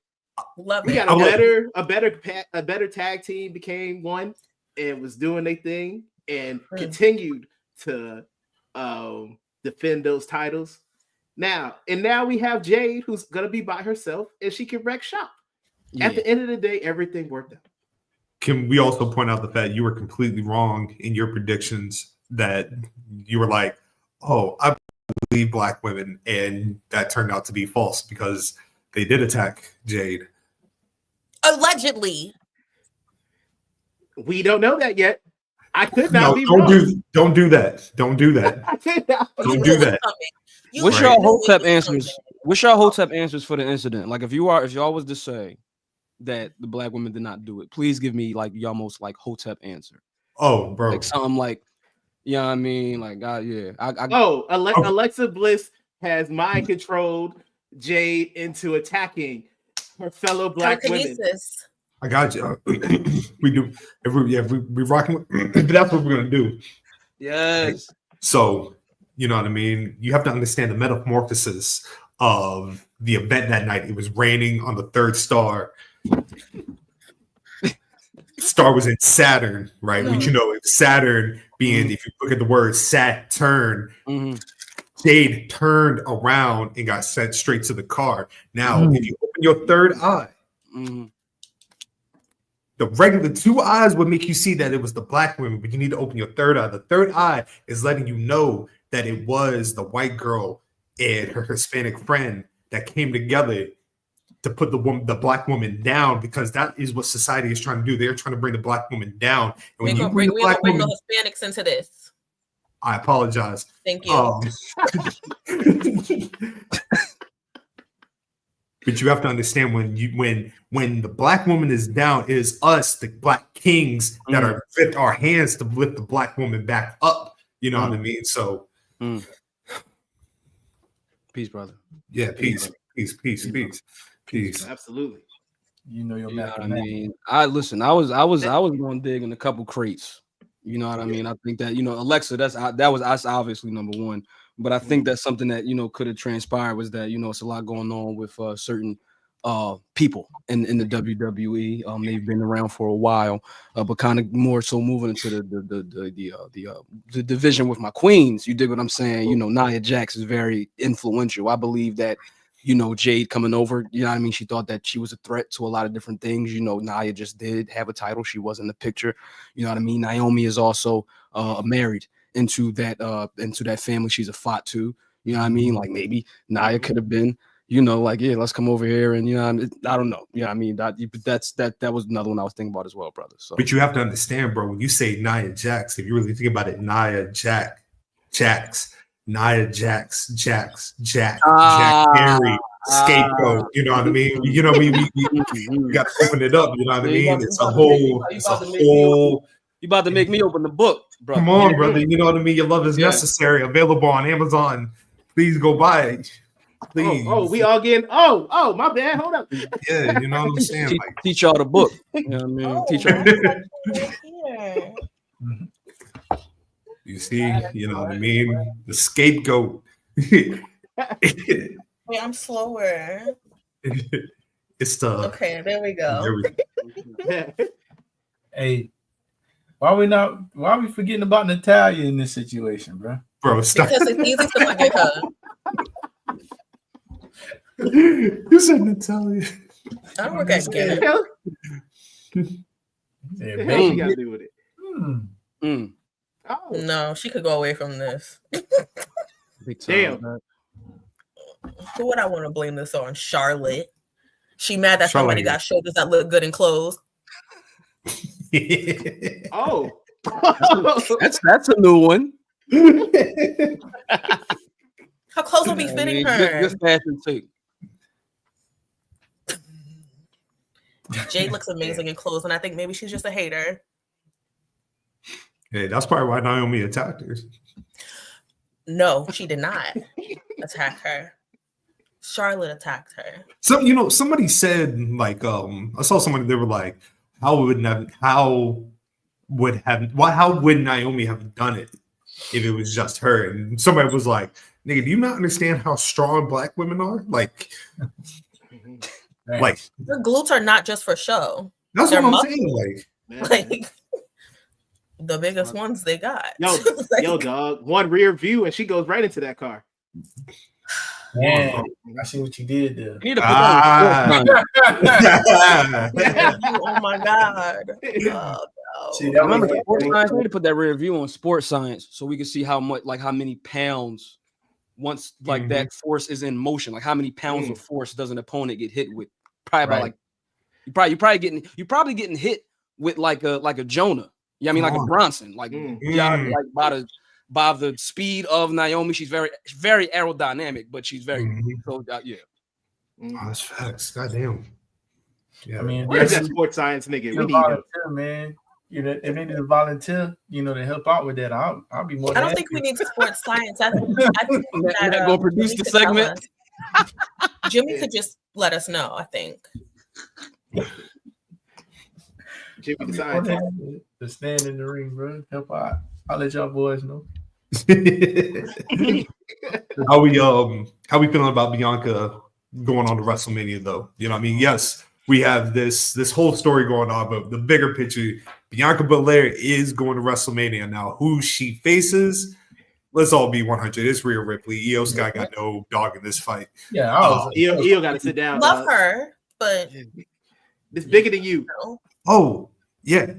Love We it. got a better tag team became one and was doing their thing and continued to defend those titles. Now we have Jade who's gonna be by herself and she can wreck shop. At the end of the day, everything worked out. Can we also point out the fact you were completely wrong in your predictions that you were like, oh, I believe black women, and that turned out to be false because they did attack Jade. Allegedly. We don't know that yet. I could not be don't wrong. Don't do that. Don't do that. Don't do that. What's your Hotep answers? What's your Hotep answers for the incident? Like if y'all was to say that the black women did not do it, please give me like your most like Hotep answer. Oh, bro. Like something like, you know what I mean? Like yeah. Alexa Bliss has mind controlled Jade into attacking her fellow black women. I got you. We do. If we rocking with, that's what we're gonna do. Yes. So you know what I mean. You have to understand the metamorphosis of the event that night. It was raining on the third star. Star was in Saturn, right? No. Which Saturn being, if you look at the word Saturn, Jade turned around and got sent straight to the car. Now, if you open your third eye. The regular two eyes would make you see that it was the black women, but you need to open your third eye. The third eye is letting you know that it was the white girl and her Hispanic friend that came together to put the black woman down, because that is what society is trying to do. They're trying to bring the black woman down. And when you bring the black woman, no Hispanics into this. I apologize. Thank you. But you have to understand when the black woman is down, it is us, the black kings, that are lift our hands to lift the black woman back up. You know what I mean? So, peace, brother. Yeah, peace. Absolutely. You know your map. I mean, I was going to dig in a couple crates. You know what I mean? I think that Alexa, that was us obviously number one. But I think that's something that could have transpired was that it's a lot going on with certain people in the WWE. They've been around for a while, but kind of more so moving into the division with my queens. You dig what I'm saying? Nia Jax is very influential. I believe that Jade coming over. You know what I mean? She thought that she was a threat to a lot of different things. Nia just did have a title. She was in the picture. You know what I mean? Naomi is also married into that family. She's a Fatu. You know what I mean? Like maybe Nia could have been, let's come over here and I don't know. You know what I mean? That was another one I was thinking about as well, brother. So, but you have to understand, bro, when you say Nia Jax, if you really think about it, Nia Jax, Jack Harry, scapegoat. You know what I mean? We got to open it up. You know what I mean? It's a whole. You about to make me open the book, bro. Come on, brother. You know what I mean? Your love is necessary. Available on Amazon. Please go buy it. Please. Oh, we all getting. Oh, my bad. Hold up. Yeah, you know what I'm saying? Teach y'all the book. You know what I mean? Teach y'all. You see, you know what I mean? The scapegoat. Wait, I'm slower. It's the okay. There we go. Hey, why are we forgetting about Natalia in this situation, bro? Bro, stop. Because it's easy to forget her. You said Natalia. I don't work at Gannett. Yeah, what you got to do with it? Oh. No, she could go away from this. Damn. Who would I want to blame this on? Charlotte. She mad that somebody got shoulders that look good in clothes. Oh. That's a new one. Her clothes will be fitting her. Good fashion take. Jade looks amazing in clothes, and I think maybe she's just a hater. Hey, that's probably why Naomi attacked her. No, she did not attack her. Charlotte attacked her. So somebody said like I saw somebody, they were like, how would have. Well, how would Naomi have done it if it was just her? And somebody was like, "Nigga, do you not understand how strong black women are? Like, their glutes are not just for show. That's They're what I'm muscles. saying. Like the biggest ones they got. Yo, dog. One rear view, and she goes right into that car. Man, I see what you did there. You need to put that Oh my god. See, I remember sports science. We need to put that review on sports science so we can see how much, like how many pounds once like that force is in motion, like how many pounds of force does an opponent get hit with? Probably about like you're probably getting hit with like a Jonah. Yeah, I mean like a Bronson, like by the speed of Naomi. She's very aerodynamic, but she's very Oh, that's facts. Goddamn. Yeah, I mean, where's that sports science nigga? We need him, man. You know, if they need to volunteer, to help out with that, I'll be more. I don't think we need sports science. I think that go produce the segment. Jimmy could just let us know. I think. Jimmy science to stand in the ring, bro. Help out. I'll let y'all boys know. How we feeling about Bianca going on to WrestleMania though? You know what I mean? Yes, we have this whole story going on, but the bigger picture, Bianca Belair is going to WrestleMania. Now, who she faces, let's all be 100. It's Rhea Ripley. Io Sky got no dog in this fight. Yeah, Io got to sit down. Love her, but it's bigger than you. Oh, yeah.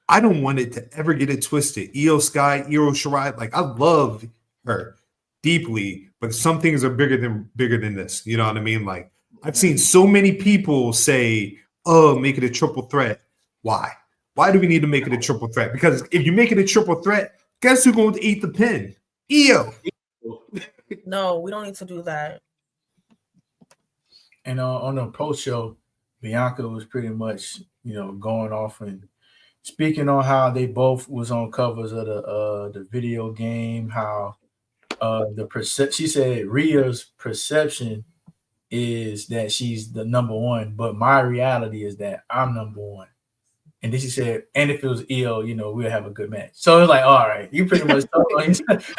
I don't want it to ever get it twisted. Io Sky, Io Shirai, like I love her deeply, but some things are bigger than this. You know what I mean? Like I've seen so many people say, "Oh, make it a triple threat." Why? Why do we need to make it a triple threat? Because if you make it a triple threat, guess who's going to eat the pin? Io. No, we don't need to do that. And on the post show, Bianca was pretty much, going off and speaking on how they both was on covers of the video game, how she said Rhea's perception is that she's the number one, but my reality is that I'm number one. And then she said, and if it was Io, we'll have a good match. So it's like, all right, you pretty much told on yourself.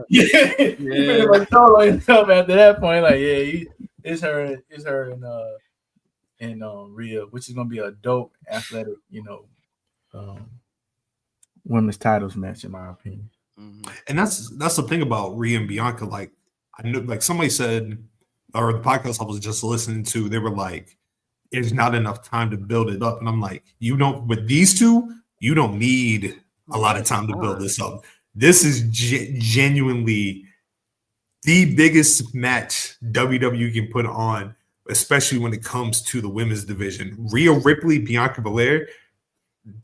You pretty much told on yourself after that point. Like, it's her and Rhea, which is gonna be a dope athletic, women's titles match, in my opinion. And that's the thing about Rhea and Bianca. Like I knew, like somebody said, or the podcast I was just listening to, they were like, "There's not enough time to build it up," and I'm like, with these two, you don't need a lot of time to build this up. This is genuinely the biggest match WWE can put on, especially when it comes to the women's division. Rhea Ripley, Bianca Belair.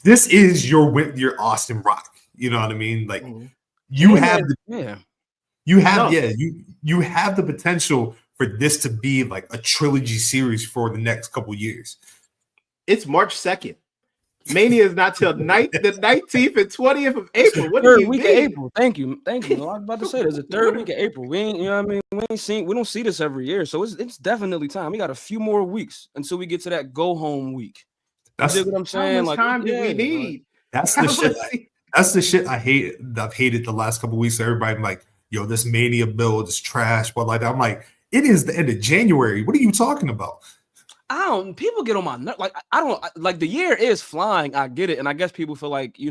This is your Austin Rock. You know what I mean? Like you have the potential for this to be like a trilogy series for the next couple years. It's March 2nd. Mania is not till the 19th and 20th of April. What third week of April. Thank you. I was about to say there's a third week of April. We ain't, we don't see this every year, so it's definitely time. We got a few more weeks until we get to that go home week. That's what I'm saying. How much time do we need? That's the shit. That's the shit I hate. I've hated the last couple of weeks. Everybody like, yo, this Mania build is trash. But like, I'm like, it is the end of January. What are you talking about? People get on my nerves. Like, I don't like the year is flying. I get it, and I guess people feel like, I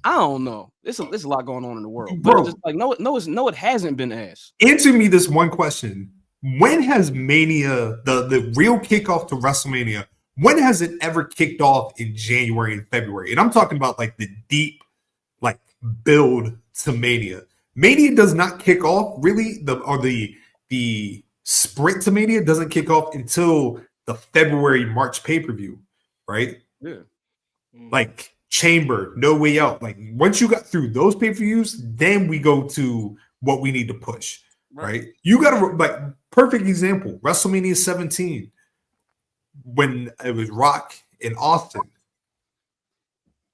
don't know. There's a lot going on in the world, but it's just like no, it hasn't been asked. Answer me this one question: when has Mania, the real kickoff to WrestleMania? When has it ever kicked off in January and February? And I'm talking about like the deep, like build to Mania. Mania does not kick off really. The sprint to Mania doesn't kick off until the February March pay-per-view, right? Yeah. Like Chamber, No Way Out. Like once you got through those pay-per-views, then we go to what we need to push, right? You got to like perfect example, WrestleMania 17. When it was Rock in Austin,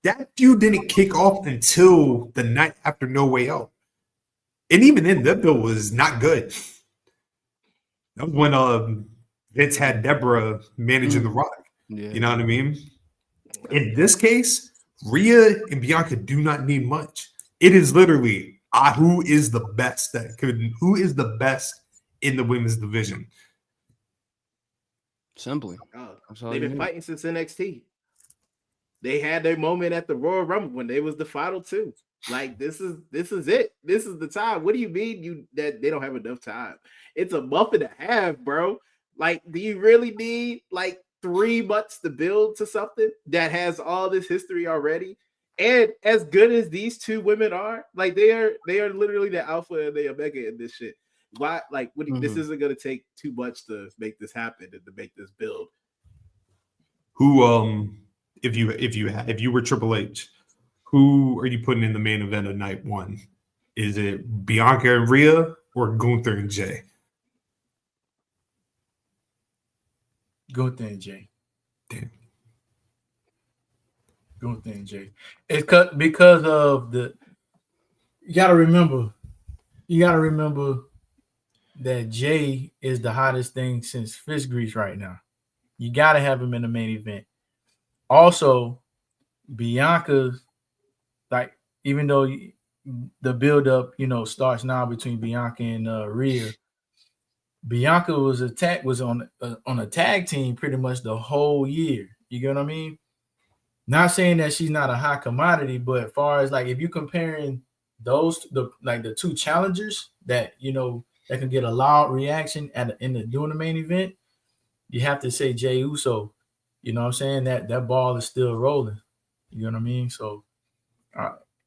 that feud didn't kick off until the night after No Way Out. And even then, that bill was not good. That was when Vince had Deborah managing The Rock. Yeah. You know what I mean? In this case, Rhea and Bianca do not need much. It is literally who is the best who is the best in the women's division. Simply. They've been fighting since NXT. They had their moment at the Royal Rumble when they was the final two. Like this is it. This is the time. What do you mean that they don't have enough time? It's a month and a half, bro. Like, do you really need like 3 months to build to something that has all this history already? And as good as these two women are, like they are literally the alpha and the omega in this shit. Why? Like, this isn't gonna take too much to make this happen and to make this build. Who if you were Triple H, who are you putting in the main event of night one? Is it Bianca and Rhea or Gunther and Jay? Gunther and Jay. Damn. Gunther and Jay. It's because of the. You gotta remember that Jay is the hottest thing since fish grease right now. You gotta have him in the main event. Also, Bianca, like, even though the build-up, starts now between Bianca and Rhea, Bianca was on a tag team pretty much the whole year. You get what I mean? Not saying that she's not a high commodity, but as far as like if you're comparing the two challengers that that can get a loud reaction during the main event, you have to say Jey Uso. You know what I'm saying? That ball is still rolling. You know what I mean? So,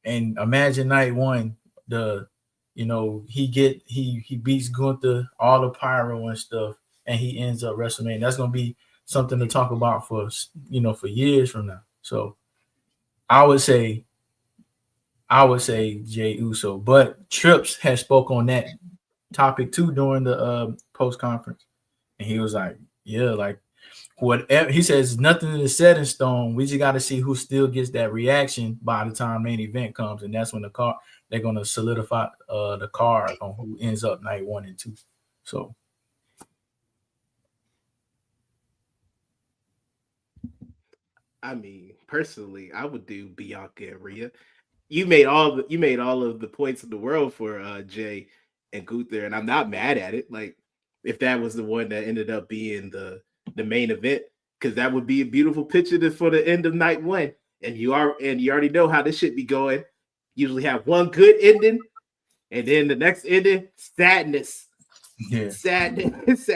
and imagine night one, he beats Gunther, all the pyro and stuff, and he ends up WrestleMania. That's gonna be something to talk about for years from now. So, I would say Jey Uso, but Trips has spoke on that topic too during the post conference, and he was like, "Yeah, like." Whatever he says, nothing is set in stone. We just got to see who still gets that reaction by the time main event comes, and that's when they're going to solidify the card on who ends up night 1 and 2. So, I mean, personally, I would do Bianca and Rhea. You made all of the points in the world for Jay and Gunther, and I'm not mad at it. Like, if that was the one that ended up being the main event, because that would be a beautiful picture for the end of night 1. And you already know how this shit be going. Usually have one good ending, and then the next ending, sadness. Yeah. Sadness.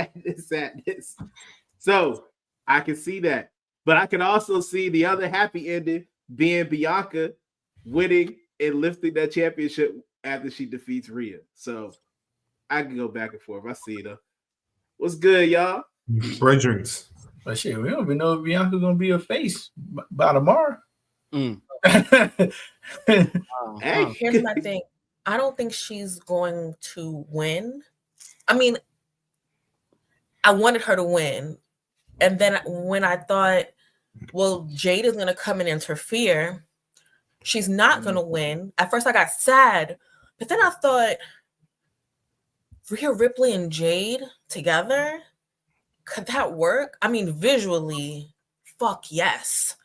So I can see that. But I can also see the other happy ending being Bianca winning and lifting that championship after she defeats Rhea. So I can go back and forth. I see it. What's good, y'all? Brethrens. But shit, we don't even know if Bianca's gonna be a face by tomorrow. Here's my thing. I don't think she's going to win. I mean, I wanted her to win. And then when I thought, well, Jade is going to come and interfere, she's not going to win. At first I got sad, but then I thought, Rhea Ripley and Jade together, could that work? I mean, visually, fuck yes.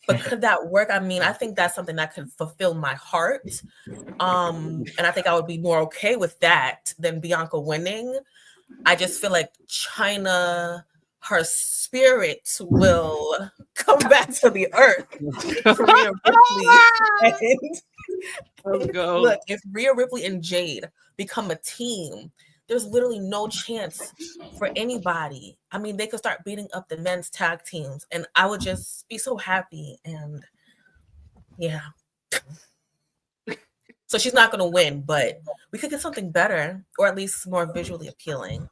But could that work? I mean, I think that's something that could fulfill my heart. And I think I would be more okay with that than Bianca winning. I just feel like China, her spirit will come back to the earth. Rhea Ripley look, if Rhea Ripley and Jade become a team, there's literally no chance for anybody. I mean, they could start beating up the men's tag teams, and I would just be so happy. And yeah. So she's not going to win, but we could get something better, or at least more visually appealing.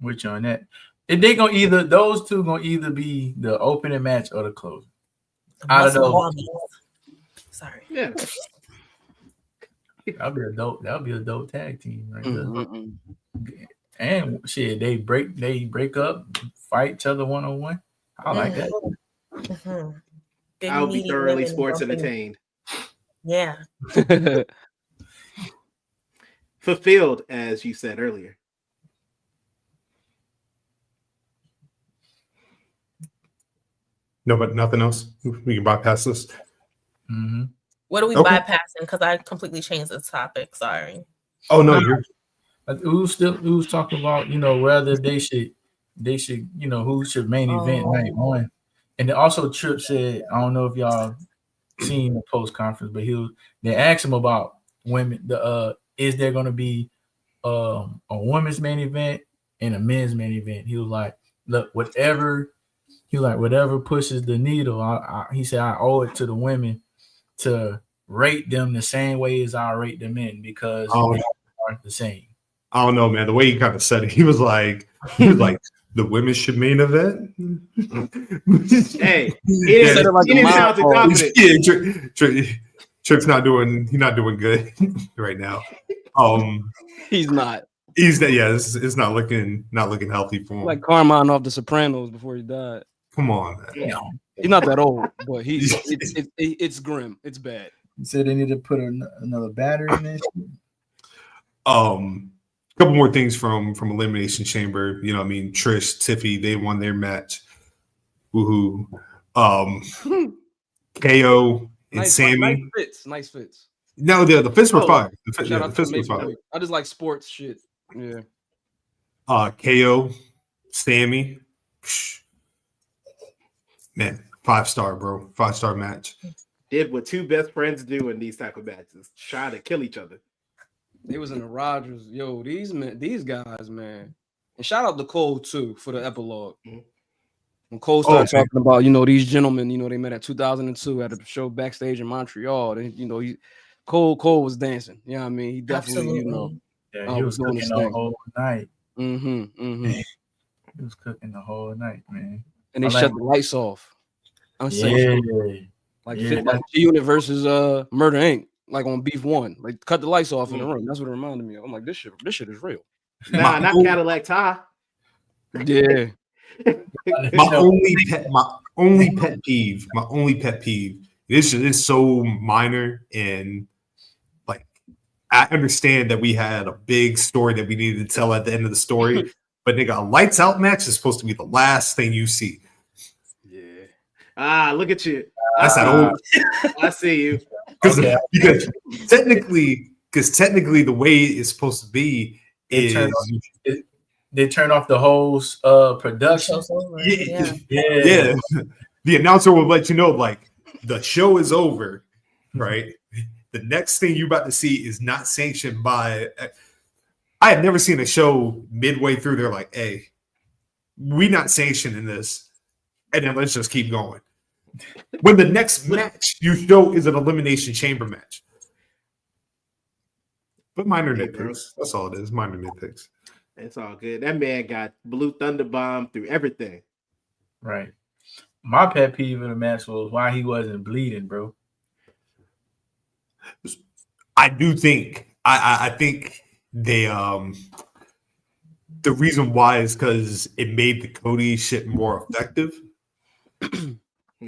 Which on that? If they gonna those two gonna either be the opening match or the closing. I don't know. Sorry. Yeah. That'll be a dope tag team right there. And shit, they break up, fight each other one-on-one. I like that. I'll be thoroughly sports entertained. Yeah. Fulfilled, as you said earlier. No, but nothing else. We can bypass this. Mm-hmm. What are we bypassing? Because I completely changed the topic. Sorry. Oh no, you're. We was talking about whether they should who should main event night one, and then also Trip said I don't know if y'all seen the post conference, but they asked him about women. Is there going to be a women's main event and a men's main event? He was like, look, whatever pushes the needle. He said I owe it to the women to rate them the same way as I rate the men because they aren't the same. I don't know, man. The way he kind of said it, he was like, the women should main event. Hey, he didn't sound too confident. Yeah, Trip's not doing good right now. He's not. It's not looking healthy for him. Like Carmine off The Sopranos before he died. Come on, man. Yeah. He's not that old, but it's grim. It's bad. He said they need to put another battery in this. Couple more things from Elimination Chamber. You know what I mean? Trish, Tiffy, they won their match. Woohoo. KO and Sammy. Nice fits. No, the fits were fire. The fits were fire. I just like sports shit. Yeah. KO, Sammy. Man, 5-star, bro. 5-star match. Did what two best friends do in these type of matches. Try to kill each other. They was in the Rogers. Yo, these guys, man. And shout out to Cole, too, for the epilogue. When Cole started talking about, these gentlemen, they met at 2002 at a show backstage in Montreal. They, Cole was dancing. You know what I mean? He definitely, he was cooking the whole night. He was cooking the whole night, man. And they shut the lights off. Like G-Unit versus Murder Inc. Like on Beef 1. Like cut the lights off in the room. That's what it reminded me of. I'm like, this shit is real. Nah, not Cadillac Ty. Yeah. My only pet peeve. This is so minor, and like I understand that we had a big story that we needed to tell at the end of the story, but nigga, a lights out match is supposed to be the last thing you see. Yeah. Look at you. That's that old. I see you. Because technically, the way it's supposed to be is they turn off the whole production. Yeah. The announcer will let you know, like, the show is over, right? The next thing you're about to see is not sanctioned by. I have never seen a show midway through. They're like, "Hey, we not sanctioning this," and then let's just keep going. When the next match you show is an Elimination Chamber match. But minor nitpicks. That's all it is. Minor nitpicks. It's all good. That man got Blue Thunder Bomb through everything. Right. My pet peeve in the match was why he wasn't bleeding, bro. I do think I think they the reason why is because it made the Cody shit more effective.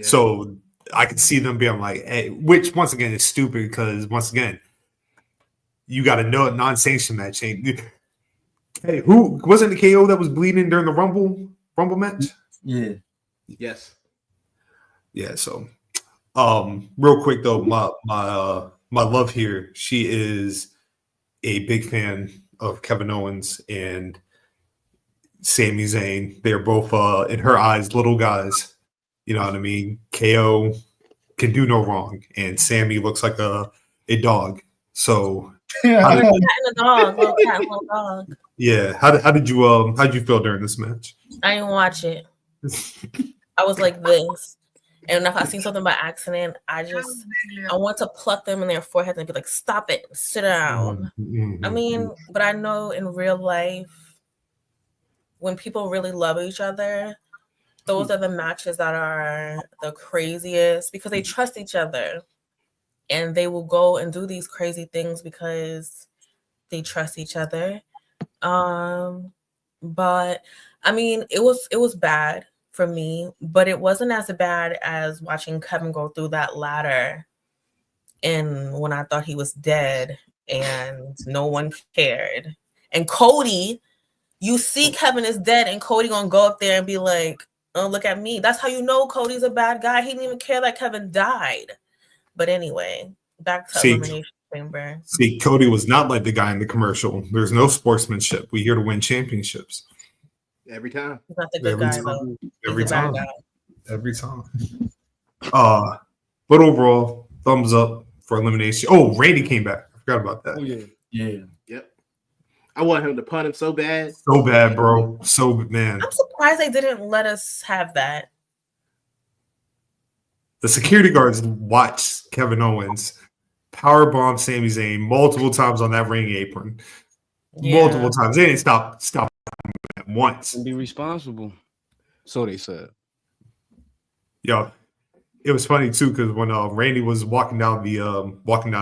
So I could see them being like, hey, which once again is stupid because once again, you got to know a non-sanction match. Hey, who wasn't the KO that was bleeding during the Rumble match? Yeah. Yes. Yeah. So, real quick though, my love here, she is a big fan of Kevin Owens and Sami Zayn. They're both in her eyes little guys. You know what I mean? KO can do no wrong, and Sammy looks like a dog. So, little dog. Yeah. How did you feel during this match? I didn't watch it. I was like this, and if I seen something by accident, I want to pluck them in their foreheads and be like, "Stop it, sit down." I mean, but I know in real life, when people really love each other, those are the matches that are the craziest because they trust each other and they will go and do these crazy things because they trust each other. But I mean, it was bad for me, but it wasn't as bad as watching Kevin go through that ladder and when I thought he was dead and no one cared. And Cody, you see Kevin is dead and Cody gonna go up there and be like, Oh, look at me. That's how you know Cody's a bad guy. He didn't even care that Kevin died. But anyway, back to Elimination Chamber. See, Cody was not like the guy in the commercial. There's no sportsmanship. We're here to win championships. Every time. He's not the good guy, though. Every time. Every time. But overall, thumbs up for elimination. Oh, Randy came back. I forgot about that. Oh, yeah. Yep. I want him to punt him so bad. So bad, bro. So, man. I'm surprised they didn't let us have that. The security guards watched Kevin Owens powerbomb Sami Zayn multiple times on that ring apron. Yeah. Multiple times. They didn't stop at once. And be responsible. So they said. Yo, it was funny too because when Randy was walking down the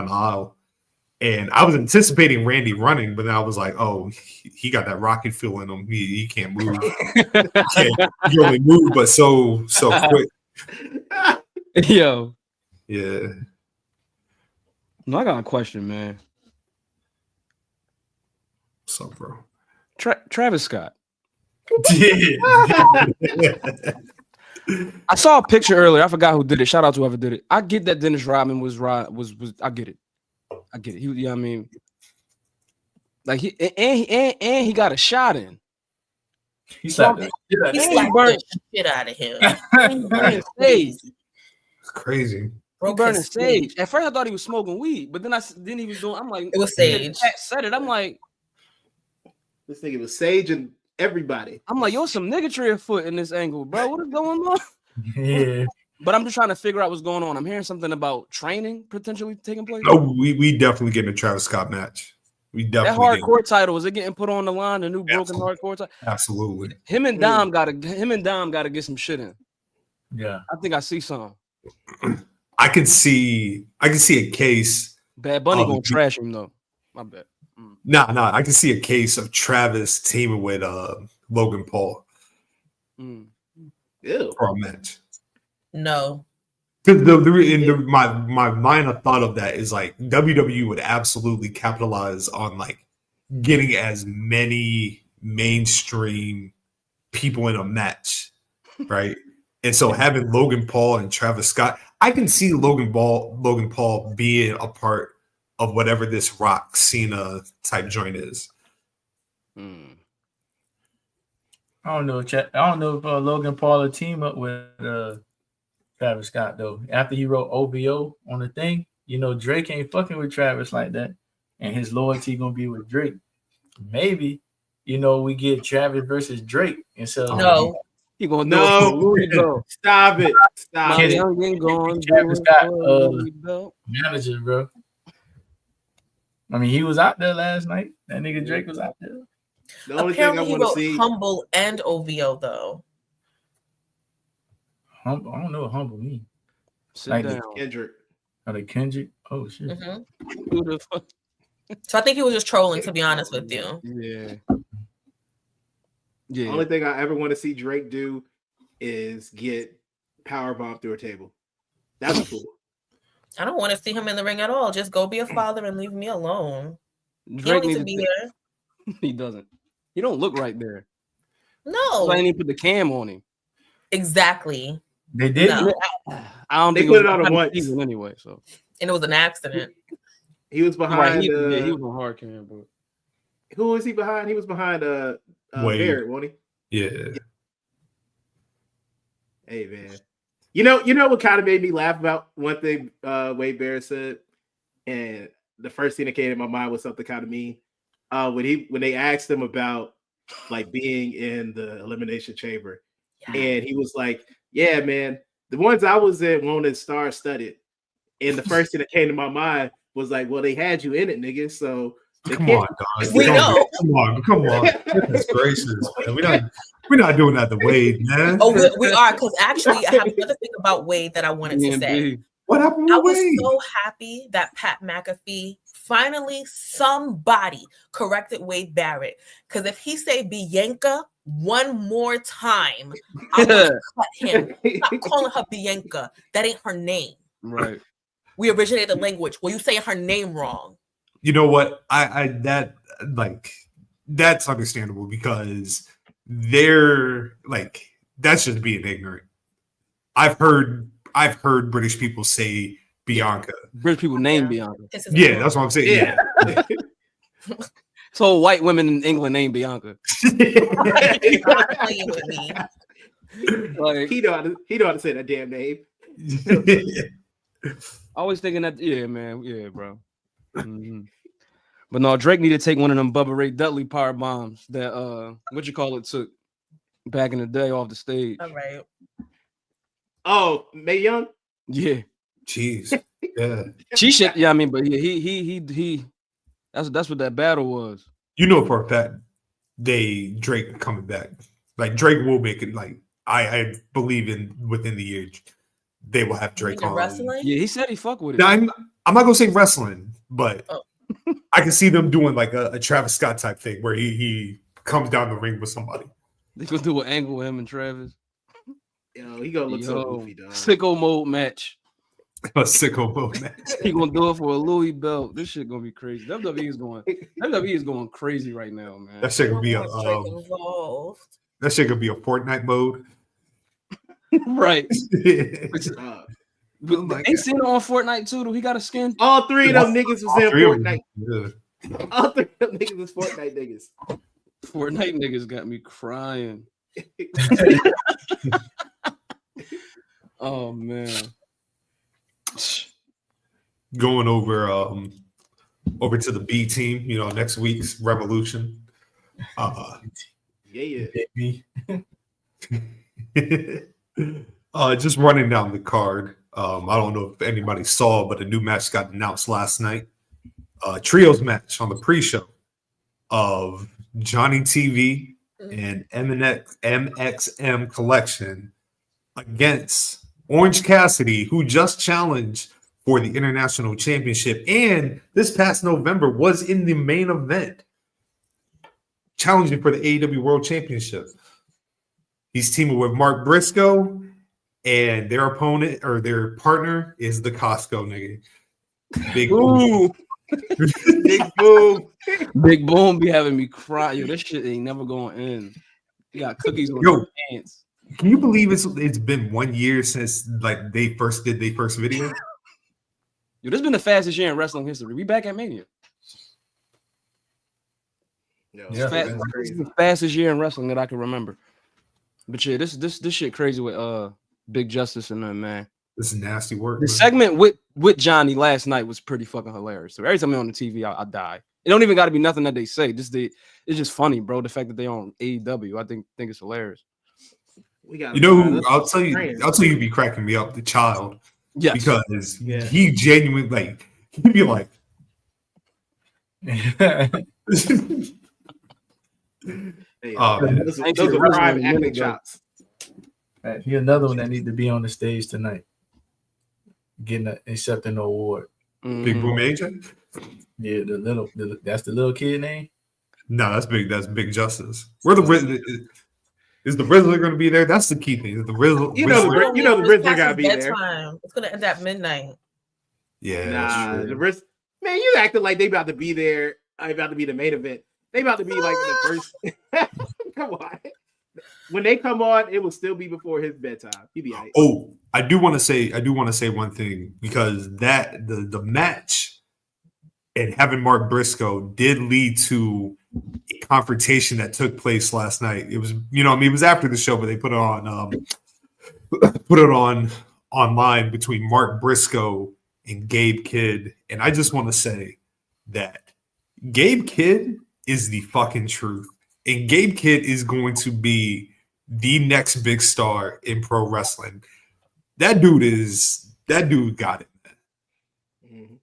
aisle, and I was anticipating Randy running, but then I was like, oh, he got that rocket fuel in him. He can't move. He only move, but so quick. Yo. Yeah. No, I got a question, man. What's up, bro? Travis Scott. Yeah. I saw a picture earlier. I forgot who did it. Shout out to whoever did it. I get that Dennis Rodman was I get it. I get it. He, you know what I mean? Like he got a shot in. He slapped the shit out of him. It's crazy. He burning sage. At first I thought he was smoking weed, but then he was doing. I'm like, it was sage. Said it. I'm like, this nigga was sage and everybody. I'm like, yo, some niggatry afoot in this angle, bro. What is going on? Yeah. But I'm just trying to figure out what's going on. I'm hearing something about training potentially taking place. Oh, we definitely getting a Travis Scott match. We definitely that hardcore title, is it getting put on the line? The new broken hardcore title? Absolutely. Him and Dom gotta get some shit in. Yeah. I think I see some. I can see a case. Bad Bunny gonna trash him though. My bad. No, I can see a case of Travis teaming with Logan Paul for a match. No. Because my line of thought of that is like WWE would absolutely capitalize on like getting as many mainstream people in a match, right? And so having Logan Paul and Travis Scott, I can see Logan Paul being a part of whatever this Rock Cena type joint is. I don't know if Logan Paul will team up with Travis Scott though. After he wrote OVO on the thing, you know Drake ain't fucking with Travis like that, and his loyalty gonna be with Drake. Maybe, we get Travis versus Drake instead of no. He gonna no. Stop it. Stop it. Travis Scott manager, bro. I mean, he was out there last night. That nigga Drake was out there. The only Apparently thing I want to see, Humble and OVO though. Humble, I don't know what humble means. Sit down. Kendrick. Like Kendrick? Oh shit. Mm-hmm. So I think he was just trolling, to be honest with you. Yeah. The only thing I ever want to see Drake do is get powerbomb through a table. That's cool. I don't want to see him in the ring at all. Just go be a father and leave me alone. Drake needs to be there. He doesn't. He don't look right there. No. So I didn't put the cam on him. Exactly. They did. No. I don't They think put it on him once anyway. So and it was an accident. He was behind. He was on hard cam, but who was he behind? He was behind Barrett, wasn't he? Yeah. Hey man, you know what kind of made me laugh about one thing Wade Barrett said, and the first thing that came to my mind was something kind of mean. When they asked him about like being in the Elimination Chamber, and he was like, "Yeah, man, the ones I was in weren't star-studded," and the first thing that came to my mind was like, "Well, they had you in it, nigga." So come on, dog. We know. Come on. Goodness gracious, man. We're not doing that to Wade, man. Oh, we are, because actually I have another thing about Wade that I wanted to say. What happened with Wade? I was so happy that Pat McAfee finally somebody corrected Wade Barrett. Because if he say Bianca one more time, I'm gonna cut him. Stop calling her Bianca. That ain't her name. Right. We originated the language. Well, you say her name wrong. You know what? That's understandable because they're like that's just being ignorant. I've heard British people say Bianca. British people name Bianca. Yeah, that's what I'm saying. Yeah. So white women in England name Bianca. Like, he know how to say that damn name. Always thinking that, yeah, man, yeah, bro. Mm-hmm. But no, Drake need to take one of them Bubba Ray Dudley power bombs that took back in the day off the stage. All right. Oh, Mae Young? Yeah. Jeez. Yeah. She shit, yeah, I mean, but yeah, he that's what that battle was. You know for a fact Drake coming back. Like Drake will make it, like I believe within the year they will have Drake on. Wrestling? Yeah, he said he fuck with it. Now, I'm not gonna say wrestling, but I can see them doing like a Travis Scott type thing where he comes down the ring with somebody. They gonna do an angle with him and Travis. Yo, he gonna look so goofy, dog. Sicko mode match. A sicko mode match. He gonna do it for a Louis belt. This shit gonna be crazy. WWE is going crazy right now, man. That shit gonna be a that shit gonna be a Fortnite mode. Right. Oh Ain't Cena on Fortnite too? Do he got a skin? All three of them niggas was in Fortnite. Yeah. All three of them niggas was Fortnite niggas. Fortnite niggas got me crying. Oh man. Going over to the B team, next week's Revolution. Just running down the card. I don't know if anybody saw, but a new match got announced last night. Trios match on the pre-show of Johnny TV and MXM Collection against Orange Cassidy, who just challenged for the International Championship and this past November was in the main event, challenging for the AEW World Championship. He's teaming with Mark Briscoe, and their opponent or their partner is the Costco nigga. Big Boom. Big Boom. Big Boom be having me cry. Yo, this shit ain't never going in. You got cookies on your pants. Can you believe it's been 1 year since like they first did their first video? Yo, this has been the fastest year in wrestling history. We back at Mania. This is the fastest year in wrestling that I can remember. But yeah, this shit crazy with Big Justice and them, man. This is nasty work. The segment with Johnny last night was pretty fucking hilarious. So every time I'm on the TV, I die. It don't even got to be nothing that they say. It's just funny, bro. The fact that they on AEW, I think it's hilarious. Who I'll tell you be cracking me up, the Child. Yes. Because he genuinely like he'd be like those are prime acting shots. He another one that need to be on the stage tonight, accepting the award. Big Boom Agent. Yeah, that's the little kid name. No, that's Big Justice. Is the Rizzler going to be there? That's the key thing. Is the Rizzler? The Rizzler got to be there. It's going to end at midnight. Yeah, the Rizzler. Man, you acting like they about to be there. About to be the main event. They about to be like the first. Come on. When they come on, it will still be before his bedtime. He'll be all right. Oh, I do want to say one thing, because that the match and having Mark Briscoe did lead to a confrontation that took place last night. It was, it was after the show, but they put it on online between Mark Briscoe and Gabe Kidd. And I just want to say that Gabe Kidd is the fucking truth. And Gabe Kidd is going to be the next big star in pro wrestling. That dude got it, man. Mm-hmm.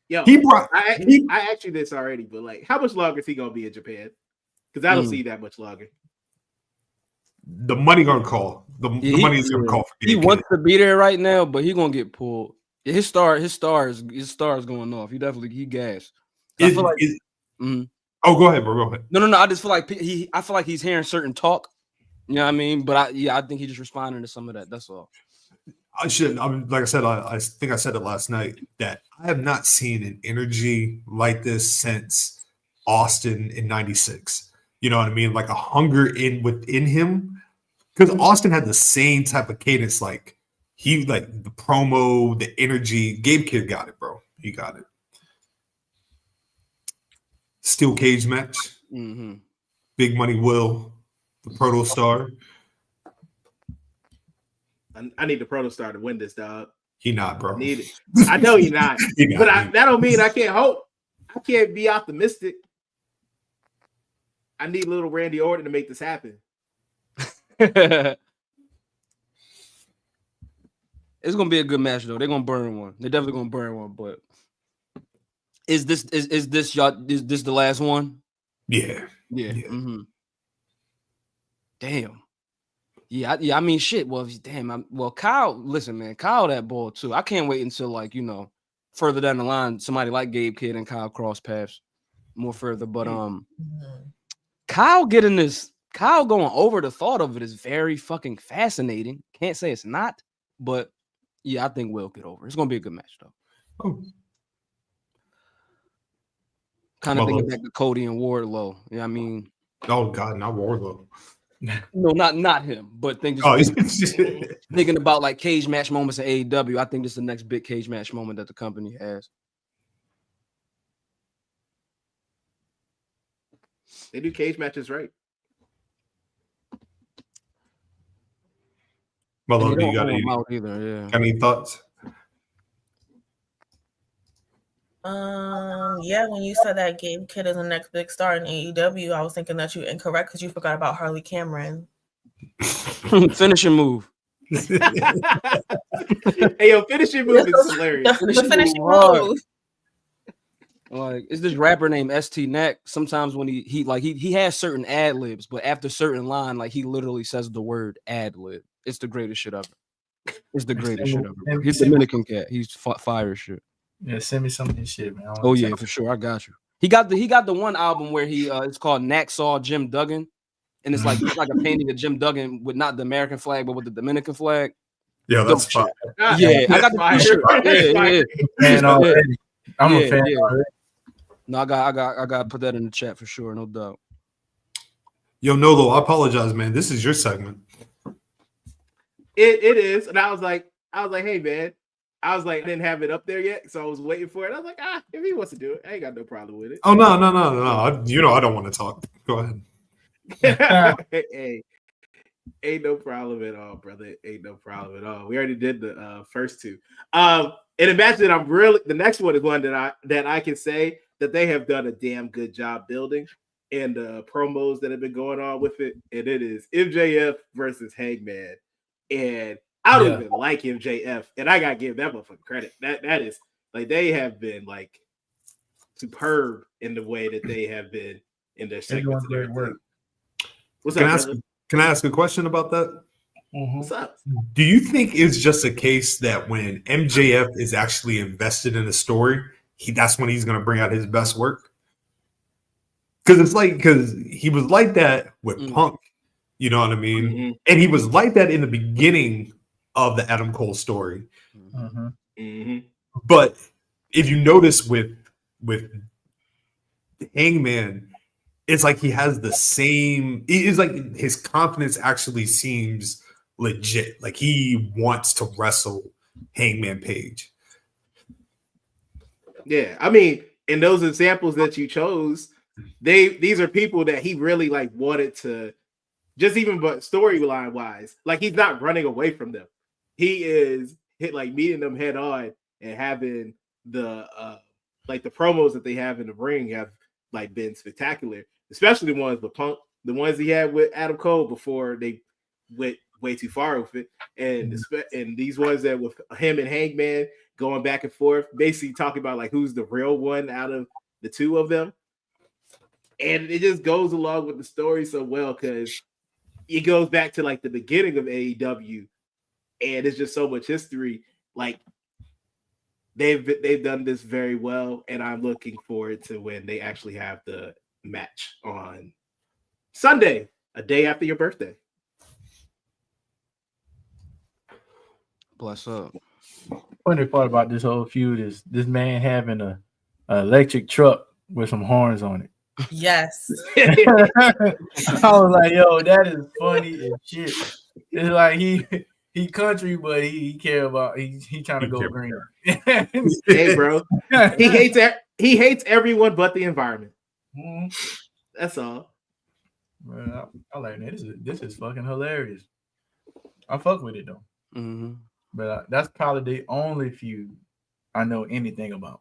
Yo, I asked you this already, but like, how much longer is he gonna be in Japan? Because I don't see that much longer. The money gonna call. The money is gonna call. He wants to be there right now, but he gonna get pulled. His star is going off. He gassed. I feel like. Oh, go ahead, bro. Go ahead. No. I just feel like I feel like he's hearing certain talk. You know what I mean? But I think he's just responding to some of that. That's all. Like I said, I think I said it last night that I have not seen an energy like this since Austin in '96. You know what I mean? Like a hunger within him Because Austin had the same type of cadence, like he like the promo, the energy. Gabe Kidd got it, bro. He got it. Steel cage match. Mm-hmm. Big Money Will, the Proto Star. I need the Proto Star to win this, dog. He not, bro. I need it. I know he not. But that don't mean I can't hope. I can't be optimistic. I need little Randy Orton to make this happen. It's gonna be a good match though. They're gonna burn one. They're definitely gonna burn one. But is this the last one? Yeah. Mm-hmm. Damn. Yeah. I mean, shit. Well, damn. Kyle. Listen, man. Kyle, that ball too. I can't wait until further down the line, somebody like Gabe Kidd and Kyle cross paths more further. But Kyle getting this. Kyle going over, the thought of it is very fucking fascinating. Can't say it's not, but yeah, I think we'll get over. It's gonna be a good match though. Oh. Kind of thinking back to Cody and Wardlow. Yeah, I mean, oh God, not Wardlow. No, not him. But thinking about like cage match moments in AEW. I think this is the next big cage match moment that the company has. They do cage matches right. Well, you got any thoughts? Yeah, when you said that Gabe Kidd is the next big star in AEW, I was thinking that you're incorrect because you forgot about Harley Cameron. Finishing move. Hey, yo, finishing move is hilarious. The finishing move. Like, it's this rapper named ST Neck. Sometimes when he has certain ad libs, but after certain line, like he literally says the word ad lib. It's the greatest shit ever. It's the greatest shit ever. Bro. He's Dominican cat. He's fire shit. Yeah, send me some of this shit, man. Oh yeah, for sure. I got you. He got the one album where he it's called Nacksaw Jim Duggan, and it's like a painting of Jim Duggan with not the American flag but with the Dominican flag. Yeah, that's fire. Yeah, I got the shirt. Yeah. Man, already. I'm a fan already. No, I got to put that in the chat for sure, no doubt. Yo, Nolo, I apologize, man. This is your segment. It is, and I was like, hey, man. I was like, I didn't have it up there yet, so I was waiting for it. I was like, if he wants to do it, I ain't got no problem with it. Oh no. I don't want to talk. Go ahead. Hey, ain't no problem at all, brother. Ain't no problem at all. We already did the first two. And imagine that the next one is one that I can say that they have done a damn good job building, and the promos that have been going on with it, and it is MJF versus Hangman, and I don't even like MJF, and I gotta give that motherfucking credit. That is like they have been like superb in the way that they have been in their segments. What's up? Can I ask a question about that? Mm-hmm. What's up? Do you think it's just a case that when MJF is actually invested in a story, that's when he's gonna bring out his best work? Because he was like that with Punk, you know what I mean? Mm-hmm. And he was like that in the beginning of the Adam Cole story. Mm-hmm. Mm-hmm. But if you notice with Hangman, it's like he has the same. It's like his confidence actually seems legit. Like he wants to wrestle Hangman Page. Yeah, I mean, in those examples that you chose, these are people that he really like wanted to, just even but storyline wise, like he's not running away from them. He is meeting them head on and having the like the promos that they have in the ring have like been spectacular, especially the ones with Punk, the ones he had with Adam Cole before they went way too far with it, and these ones that with him and Hangman going back and forth, basically talking about like who's the real one out of the two of them, and it just goes along with the story so well because it goes back to like the beginning of AEW. And it's just so much history. Like they've done this very well, and I'm looking forward to when they actually have the match on Sunday, a day after your birthday. Bless up. Funny part about this whole feud is this man having a electric truck with some horns on it. Yes. I was like, yo, that is funny as shit. It's like he country, but he care about he trying to go green. Hey, bro, he hates everyone but the environment. That's all. Well, I like that. This is fucking hilarious. I fuck with it though. Mm-hmm. But that's probably the only feud I know anything about.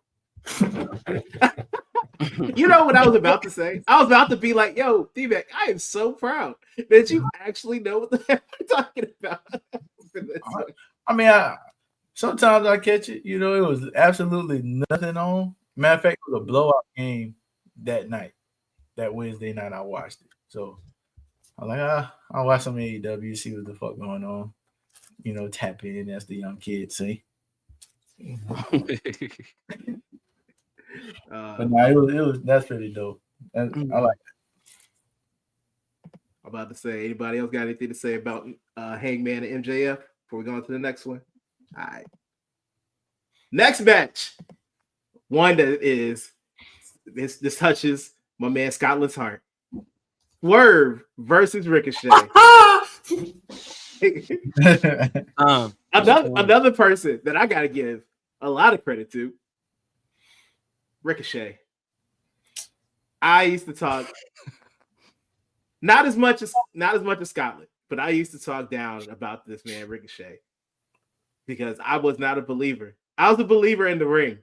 You know what I was about to say? I was about to be like, yo, D-Mac, I am so proud that you actually know what the heck we're talking about. I mean, sometimes I catch it. You know, it was absolutely nothing on. Matter of fact, it was a blowout game that night. That Wednesday night, I watched it. So I'm like, I'll watch some AEW, see what the fuck going on. You know, tap in, as the young kids say. But no, it was that's pretty dope. I like it. I'm about to say, anybody else got anything to say about Hangman and MJF before we go on to the next one? All right. Next match. One that is this touches my man Scotland's heart. Swerve versus Ricochet. Another person that I gotta give a lot of credit to. Ricochet. I used to talk not as much as Scotland, but I used to talk down about this man Ricochet because I was not a believer. I was a believer in the ring,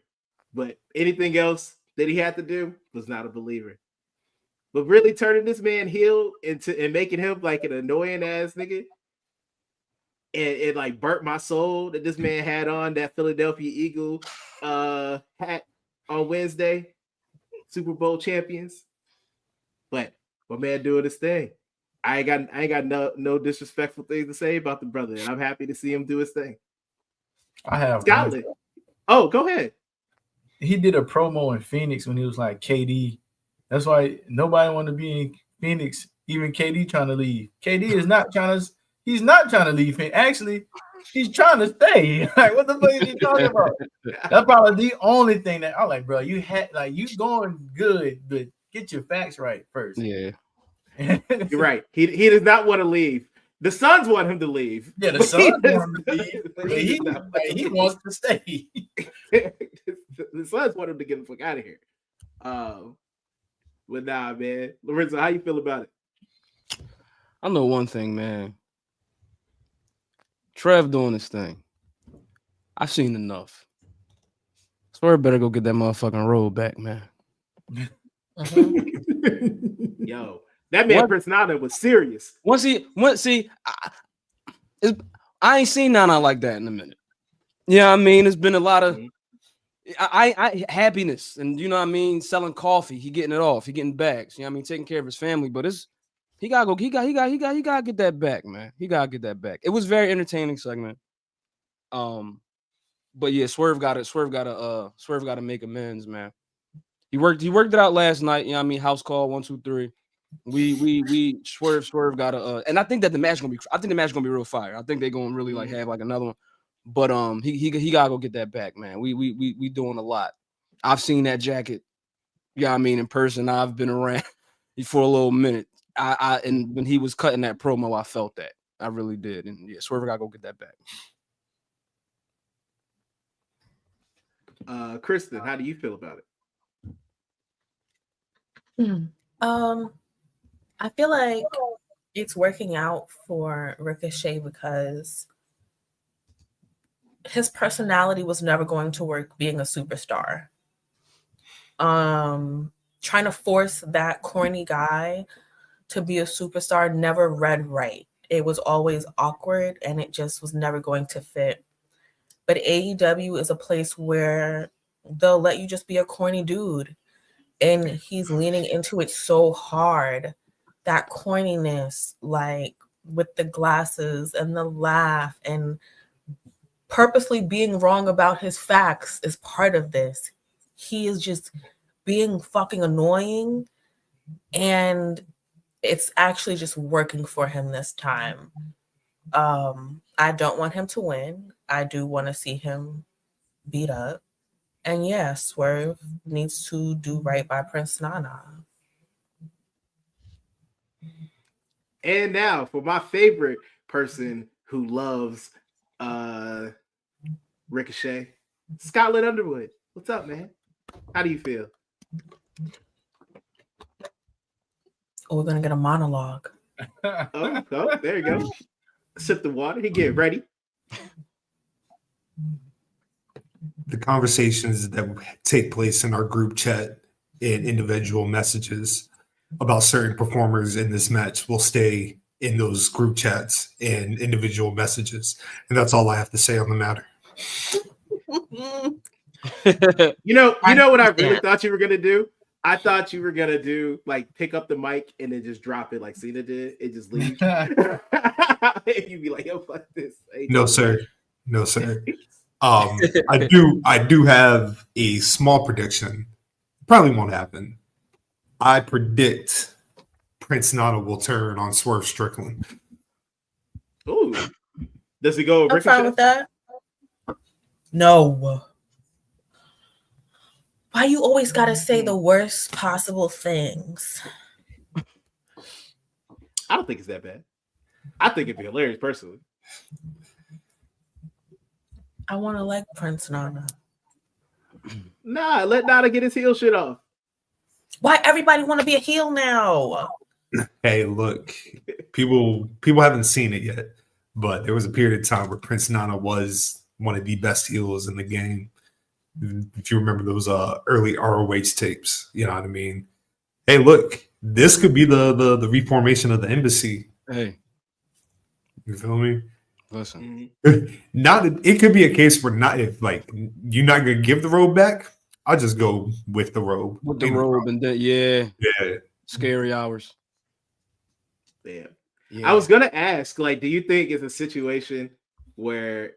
but anything else that he had to do was not a believer. But really turning this man heel and making him like an annoying ass nigga, and it like burnt my soul that this man had on that Philadelphia Eagle hat on Wednesday, Super Bowl champions. But my man doing his thing. I ain't got no disrespectful things to say about the brother, and I'm happy to see him do his thing. I have Scotland. Oh, go ahead. He did a promo in Phoenix when he was like KD. That's why nobody wanted to be in Phoenix. Even KD trying to leave. KD is not trying to. He's not trying to leave. Actually, he's trying to stay. Like, what the fuck is he talking about? That's probably the only thing that I'm like, bro. You had like you going good, but get your facts right first. Yeah, you're right. He does not want to leave. The Suns want him to leave. Yeah, the Suns want him to leave. He wants to stay. The Suns want him to get the fuck out of here. But nah, man. Lorenzo, how you feel about it? I know one thing, man. Trev doing his thing. I've seen enough. Swear better go get that motherfucking road back, man. Yo, that man Prince Nana was serious. I ain't seen Nana like that in a minute. Yeah, I mean, it's been a lot of I happiness, and you know what I mean, selling coffee, he getting it off, he getting bags, you know what I mean, taking care of his family, but he gotta get that back, man. He gotta get that back. It was very entertaining segment. But yeah, Swerve gotta make amends, man. He worked it out last night, you know what I mean, house call 1, 2, 3. We Swerve gotta and I think the match gonna be real fire. I think they're gonna really like have like another one. But he gotta go get that back, man. We doing a lot. I've seen that jacket, yeah, I mean, in person. I've been around for a little minute. And when he was cutting that promo, I felt that. I really did. And yeah, Swerve gotta go get that back. Kristen, how do you feel about it? I feel like it's working out for Ricochet because his personality was never going to work being a superstar. Trying to force that corny guy to be a superstar never read right. It was always awkward and it just was never going to fit. But AEW is a place where they'll let you just be a corny dude. And he's leaning into it so hard. That corniness, like with the glasses and the laugh and purposely being wrong about his facts is part of this. He is just being fucking annoying, and it's actually just working for him this time. I don't want him to win. I do want to see him beat up. And yeah, Swerve needs to do right by Prince Nana. And now for my favorite person who loves Ricochet. Scotland Underwood, what's up, man? How do you feel? Oh, we're gonna get a monologue. Oh, there you go. Sip the water. He get ready. The conversations that take place in our group chat and individual messages about certain performers in this match will stay in those group chats and individual messages. And that's all I have to say on the matter. You know what I really thought you were gonna do? I thought you were gonna do like pick up the mic and then just drop it like Cena did. It just leaves. You'd be like, yo, fuck this. No, sir. No, sir. I do have a small prediction. Probably won't happen. I predict Prince Nana will turn on Swerve Strickland. Ooh. Does he go I'm fine with that. No. Why you always gotta say the worst possible things? I don't think it's that bad. I think it'd be hilarious personally. I want to like Prince Nana. Nah, let Nana get his heel shit off. Why everybody want to be a heel now? Hey, look, people haven't seen it yet, but there was a period of time where Prince Nana was one of the best heels in the game. If you remember those early ROH tapes, you know what I mean? Hey, look, this could be the reformation of the embassy. Hey, you feel me? Listen, it could be a case where if you're not gonna give the robe back, I'll just go with the robe. With the robe and that, yeah, scary hours. Yeah. I was gonna ask, like, do you think it's a situation where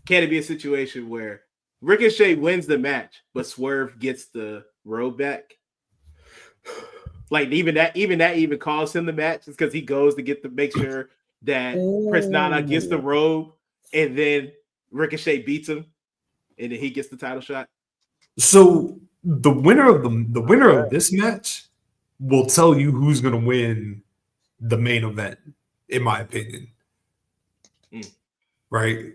can it be a situation where Ricochet wins the match, but Swerve gets the robe back? Like even that costs him the match because he goes to make sure that Prince Nana gets the robe, and then Ricochet beats him, and then he gets the title shot. So the winner of this match will tell you who's going to win the main event, in my opinion. Right?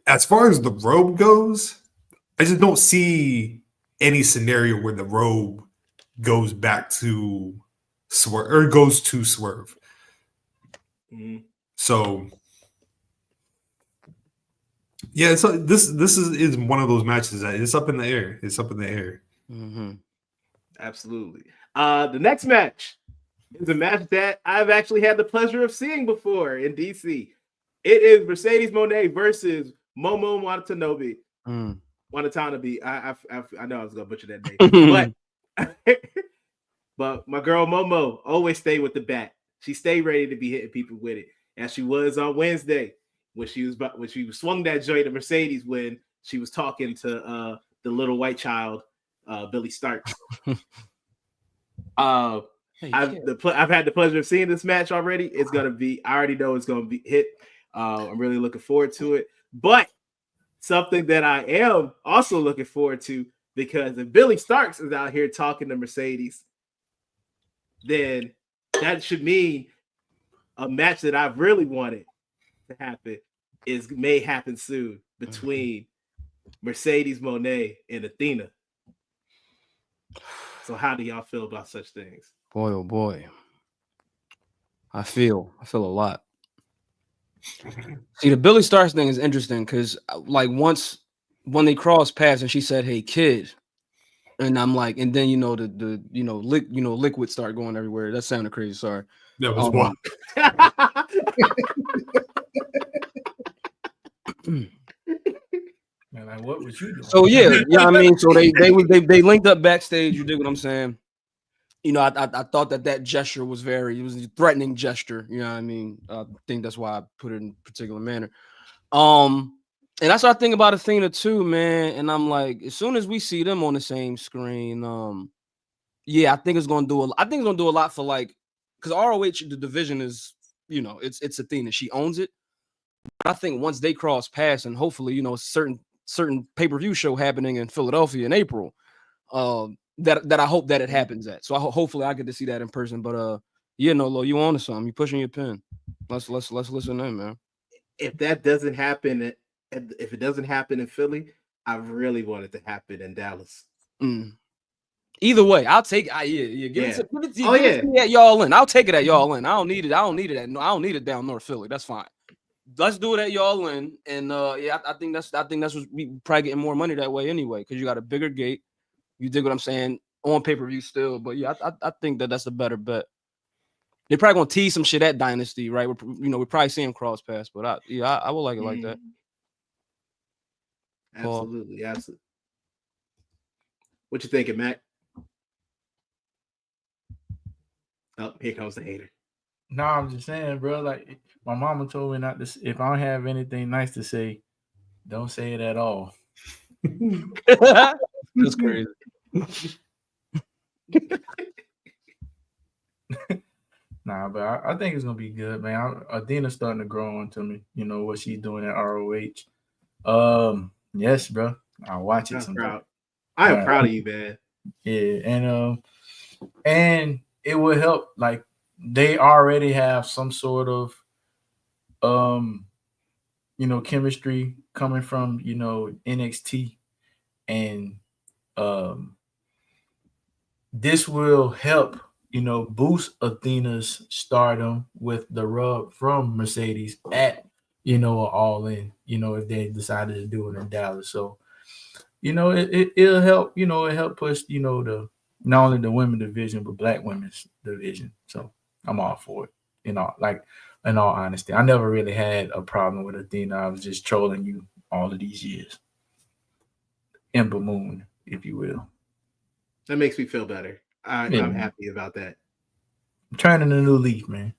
As far as the robe goes, I just don't see any scenario where the robe goes back to Swerve or goes to Swerve. So yeah, so this is one of those matches that it's up in the air. It's up in the air. Mm-hmm. Absolutely. The next match is a match that I've actually had the pleasure of seeing before in DC. It is Mercedes Moné versus Momo Watanabe. Watanabe. I know I was gonna butcher that name, but my girl Momo always stay with the bat. She stayed ready to be hitting people with it, as she was on Wednesday when she swung that joint to Mercedes when she was talking to the little white child, Billy Starks. I've had the pleasure of seeing this match already. I already know it's gonna be hit. I'm really looking forward to it. But something that I am also looking forward to, because if Billy Starks is out here talking to Mercedes, then that should mean a match that I've really wanted to happen may happen soon between Mercedes Moné and Athena. So how do y'all feel about such things? Boy, oh boy. I feel a lot. See, the Billy Starks thing is interesting because like when they crossed paths and she said, "Hey kid," and I'm like, and then liquid start going everywhere. That sounded crazy. Sorry. That was wild. Man, like, what was you doing? So yeah, I mean, so they linked up backstage. You dig what I'm saying? You know, I thought that gesture was it was a threatening gesture. You know what I mean? I think that's why I put it in a particular manner. And I started thinking about Athena too, man. And I'm like, as soon as we see them on the same screen, I think it's gonna do a lot for like, because ROH, the division is, it's Athena. She owns it. But I think once they cross paths and hopefully, certain pay-per-view show happening in Philadelphia in April, that I hope that it happens at. So hopefully I get to see that in person. But Nolo, you on to something? You pushing your pen? Let's listen in, man. If that doesn't happen, if it doesn't happen in Philly, I really want it to happen in Dallas. Either way, I'll take. Give it to me at y'all in. I'll take it at y'all in. I don't need it. I don't need it down North Philly. That's fine. Let's do it at y'all in, and I think that's what we probably getting more money that way anyway, because you got a bigger gate. You dig what I'm saying? On pay-per-view still, but yeah, I think that's a better bet. They're probably gonna tease some shit at Dynasty, right? We're probably seeing cross pass, but I would like it like that. Absolutely. What you thinking, Mac? Oh, here comes the hater. No, I'm just saying, bro. Like my mama told me not to. If I don't have anything nice to say, don't say it at all. That's crazy. Nah, but I think it's gonna be good, man. Athena's starting to grow on to me. You know what she's doing at ROH. Yes, bro. I'll watch it sometime. I am proud of you, man. Yeah, and it will help. Like they already have some sort of chemistry coming from NXT, and this will help boost Athena's stardom with the rub from Mercedes at All In, if they decided to do it in Dallas. So it'll help, it'll help push the not only the women division but Black women's division. So I'm all for it. In all honesty, I never really had a problem with Athena. I was just trolling you all of these years. Ember Moon, if you will. That makes me feel better. I'm happy about that. I'm turning a new leaf, man.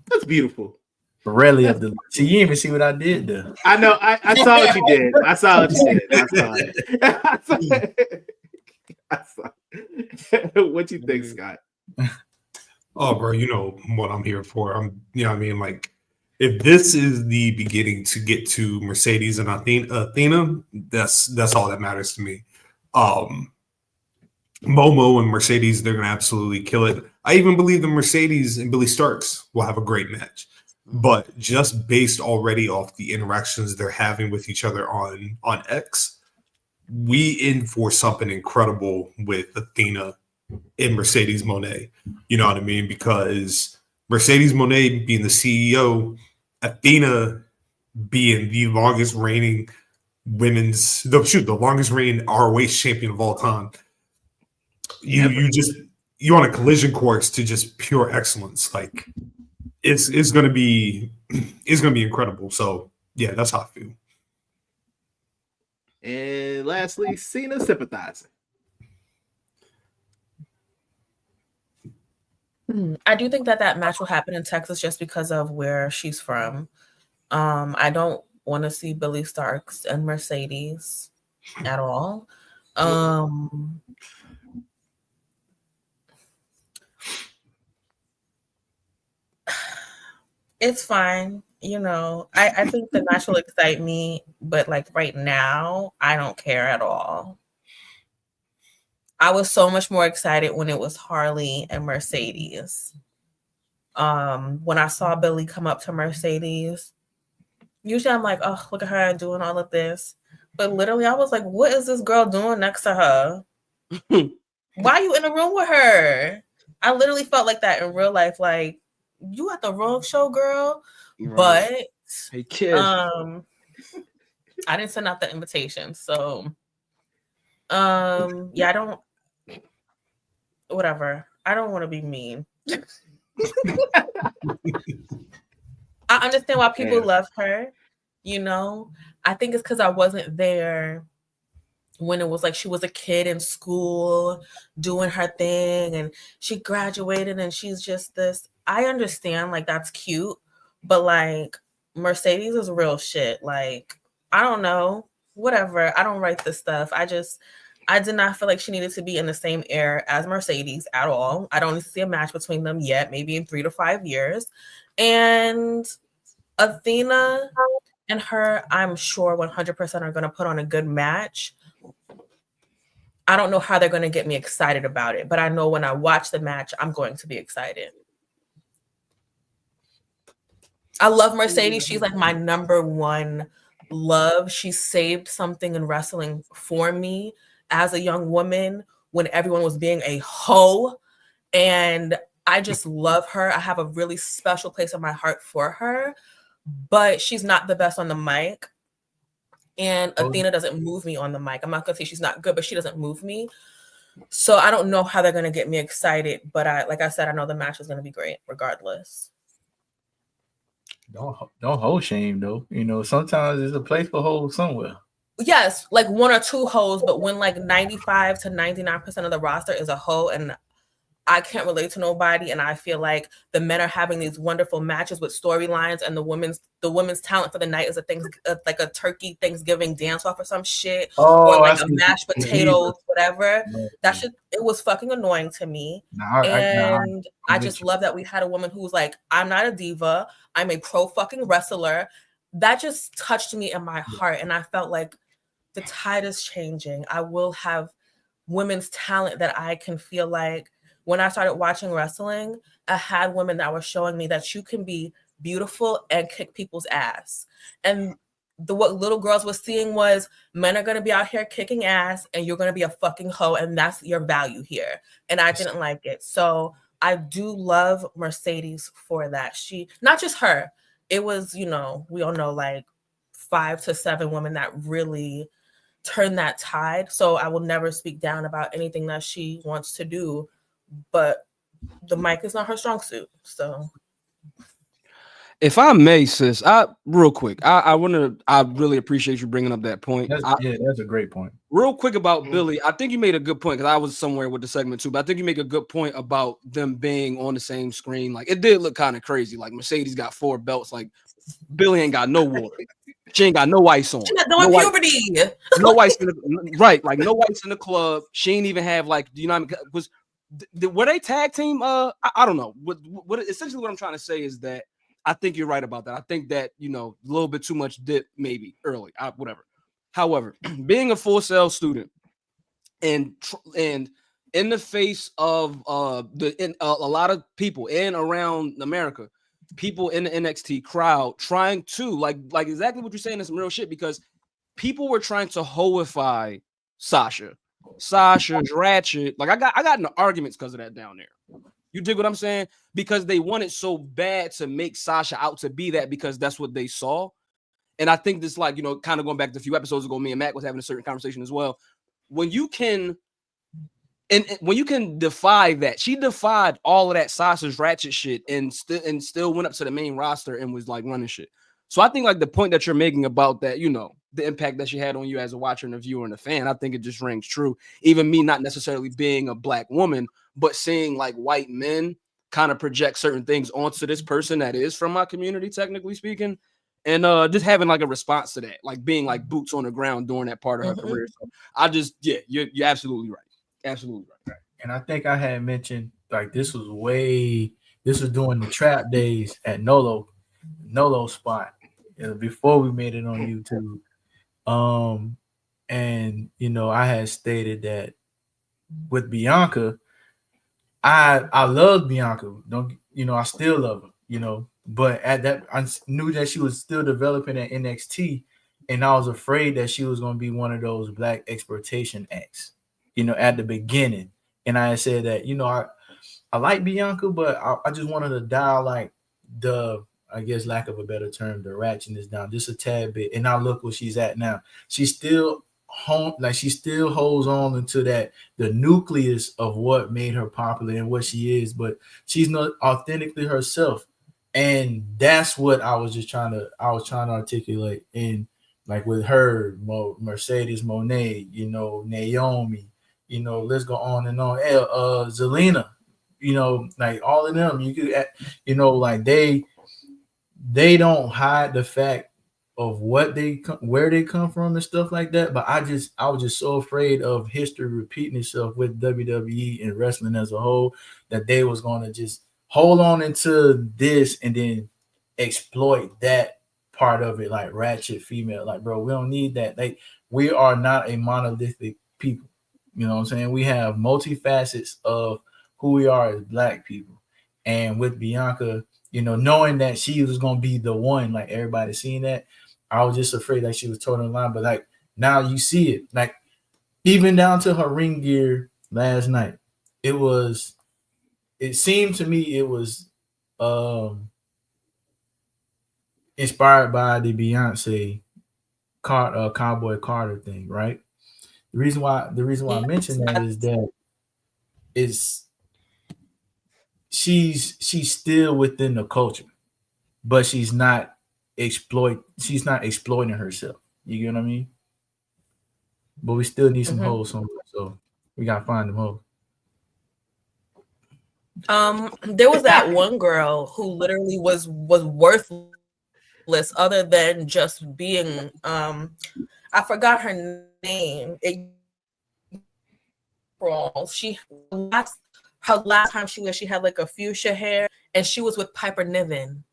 That's beautiful. Rally of the see, you didn't even see what I did there. I know. I saw what you did. I saw what you did. I saw it. What you think, Scott? Oh, bro, you know what I'm here for. Like, if this is the beginning to get to Mercedes and Athena, that's all that matters to me. Momo and Mercedes, they're going to absolutely kill it. I even believe the Mercedes and Billy Starks will have a great match. But just based already off the interactions they're having with each other on X, we in for something incredible with Athena and Mercedes Moné. You know what I mean? Because Mercedes Moné being the CEO, Athena being the longest reigning the longest reigning ROH champion of all time. You on a collision course to just pure excellence. Like it's gonna be incredible. So yeah, that's how I feel. And lastly, Cena sympathizing. I do think that match will happen in Texas just because of where she's from. I don't want to see Billy Starks and Mercedes at all. It's fine. I think the match will excite me, but like right now, I don't care at all. I was so much more excited when it was Harley and Mercedes. When I saw Billy come up to Mercedes, usually I'm like, oh, look at her doing all of this. But literally, I was like, what is this girl doing next to her? Why are you in the room with her? I literally felt like that in real life. Like, you at the wrong show, girl. Right. But hey, kid. I didn't send out the invitation. So yeah, I don't want to be mean. I understand why people love her, I think it's because I wasn't there when it was like she was a kid in school doing her thing and she graduated and she's just this. I understand, like, that's cute, but like Mercedes is real shit. Like, I don't know, whatever. I don't write this stuff. I did not feel like she needed to be in the same air as Mercedes at all. I don't need to see a match between them yet, maybe in 3 to 5 years. And Athena and her, I'm sure 100% are going to put on a good match. I don't know how they're going to get me excited about it, but I know when I watch the match, I'm going to be excited. I love Mercedes. She's like my number one love. She saved something in wrestling for me as a young woman when everyone was being a hoe. And I just love her. I have a really special place in my heart for her, but she's not the best on the mic. And Athena doesn't move me on the mic. I'm not gonna say she's not good, but she doesn't move me. So I don't know how they're gonna get me excited, but like I said, I know the match is gonna be great regardless. Don't hold shame though. You know, sometimes there's a place for hoes somewhere. Yes, like one or two hoes, but when like 95 to 99% of the roster is a hoe and I can't relate to nobody, and I feel like the men are having these wonderful matches with storylines, and the women's talent for the night is like a turkey Thanksgiving dance off or some shit, or like a mashed potatoes, whatever. That shit, it was fucking annoying to me. I just love that we had a woman who was like, I'm not a diva, I'm a pro fucking wrestler. That just touched me in my heart, and I felt like the tide is changing. I will have women's talent that I can feel like. When I started watching wrestling, I had women that were showing me that you can be beautiful and kick people's ass. And what little girls were seeing was men are going to be out here kicking ass and you're going to be a fucking hoe, and that's your value here. And I didn't like it. So I do love Mercedes for that. She, not just her, it was, you know, we all know like 5 to 7 women that really turned that tide. So I will never speak down about anything that she wants to do, but the mic is not her strong suit. So if I may, sis, real quick, I really appreciate you bringing up that point. That's a great point. Real quick about Billy, I think you made a good point, because I was somewhere with the segment too, but I think you make a good point about them being on the same screen. Like, it did look kind of crazy. Like, Mercedes got 4 belts. Like, Billy ain't got no water. She ain't got no ice on. She's not doing puberty. No ice in the, right? Like, no ice in the club. She ain't even have, like, you know what I mean? Were they tag team? I don't know. What essentially what I'm trying to say is that I think you're right about that. I think that, you know, a little bit too much dip maybe early, whatever. However, being a Full Sail student and in the face of a lot of people in around America, people in the NXT crowd trying to like exactly what you're saying is some real shit, because people were trying to hoify Sasha's ratchet. Like, I got into arguments because of that down there. You dig what I'm saying? Because they wanted so bad to make Sasha out to be that, because that's what they saw. And I think this, like, you know, kind of going back to a few episodes ago, me and Mac was having a certain conversation as well. When you can defy that, she defied all of that Sasha's ratchet shit and still went up to the main roster and was like running shit. So I think like the point that you're making about that, you know, the impact that she had on you as a watcher and a viewer and a fan, I think it just rings true. Even me not necessarily being a black woman, but seeing like white men kind of project certain things onto this person that is from my community, technically speaking, and just having like a response to that, like being like boots on the ground during that part of her career. So I just, you're absolutely right. Absolutely right. And I think I had mentioned like this was during the trap days at Nolo spot, before we made it on YouTube. And you know, I had stated that with Bianca, I love Bianca. I still love her, you know, but at that I knew that she was still developing at NXT, and I was afraid that she was going to be one of those black exploitation acts, you know, at the beginning. And I said that, you know, I like Bianca, but I just wanted to dial like I guess lack of a better term, the ratchetness down just a tad bit. And now look where she's at now. She's still she still holds on into that, the nucleus of what made her popular and what she is, but she's not authentically herself. And that's what I was trying to articulate in, like, with her, Mercedes Moné, you know, Naomi, you know, let's go on and on. Zelina, you know, like all of them, you could, you know, like they don't hide the fact of where they come from and stuff like that. But I was just so afraid of history repeating itself with WWE and wrestling as a whole, that they was going to just hold on into this and then exploit that part of it, like ratchet female. Like, bro, we don't need that. Like, we are not a monolithic people. You know what I'm saying? We have multifacets of who we are as black people. And with Bianca, you know, knowing that she was gonna be the one, like everybody seeing that, I was just afraid that she was totally line. But like now you see it, like even down to her ring gear last night, it seemed to me it was inspired by the Beyonce Cowboy Carter thing, right? The reason why I mention that is that she's still within the culture, but she's not exploiting herself. You get what I mean? But we still need some hoes somewhere, so we gotta find them hoes. There was that one girl who literally was worthless other than just being I forgot her name. Her last time she had like a fuchsia hair and she was with Piper Niven.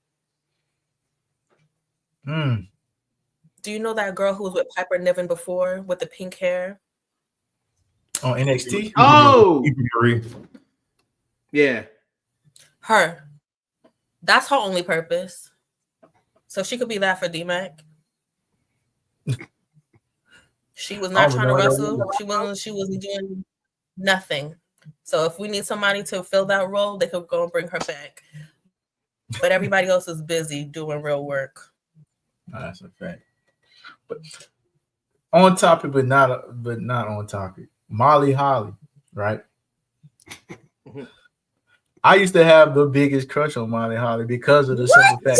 Do you know that girl who was with Piper Niven before with the pink hair? On NXT? Oh, yeah. Her. That's her only purpose. So she could be that for DMAC. She was not trying to wrestle. She wasn't doing nothing. So if we need somebody to fill that role, they could go and bring her back. But everybody else is busy doing real work. Oh, that's a fact. But on topic, but not on topic. Molly Holly, right? I used to have the biggest crush on Molly Holly because of the simple fact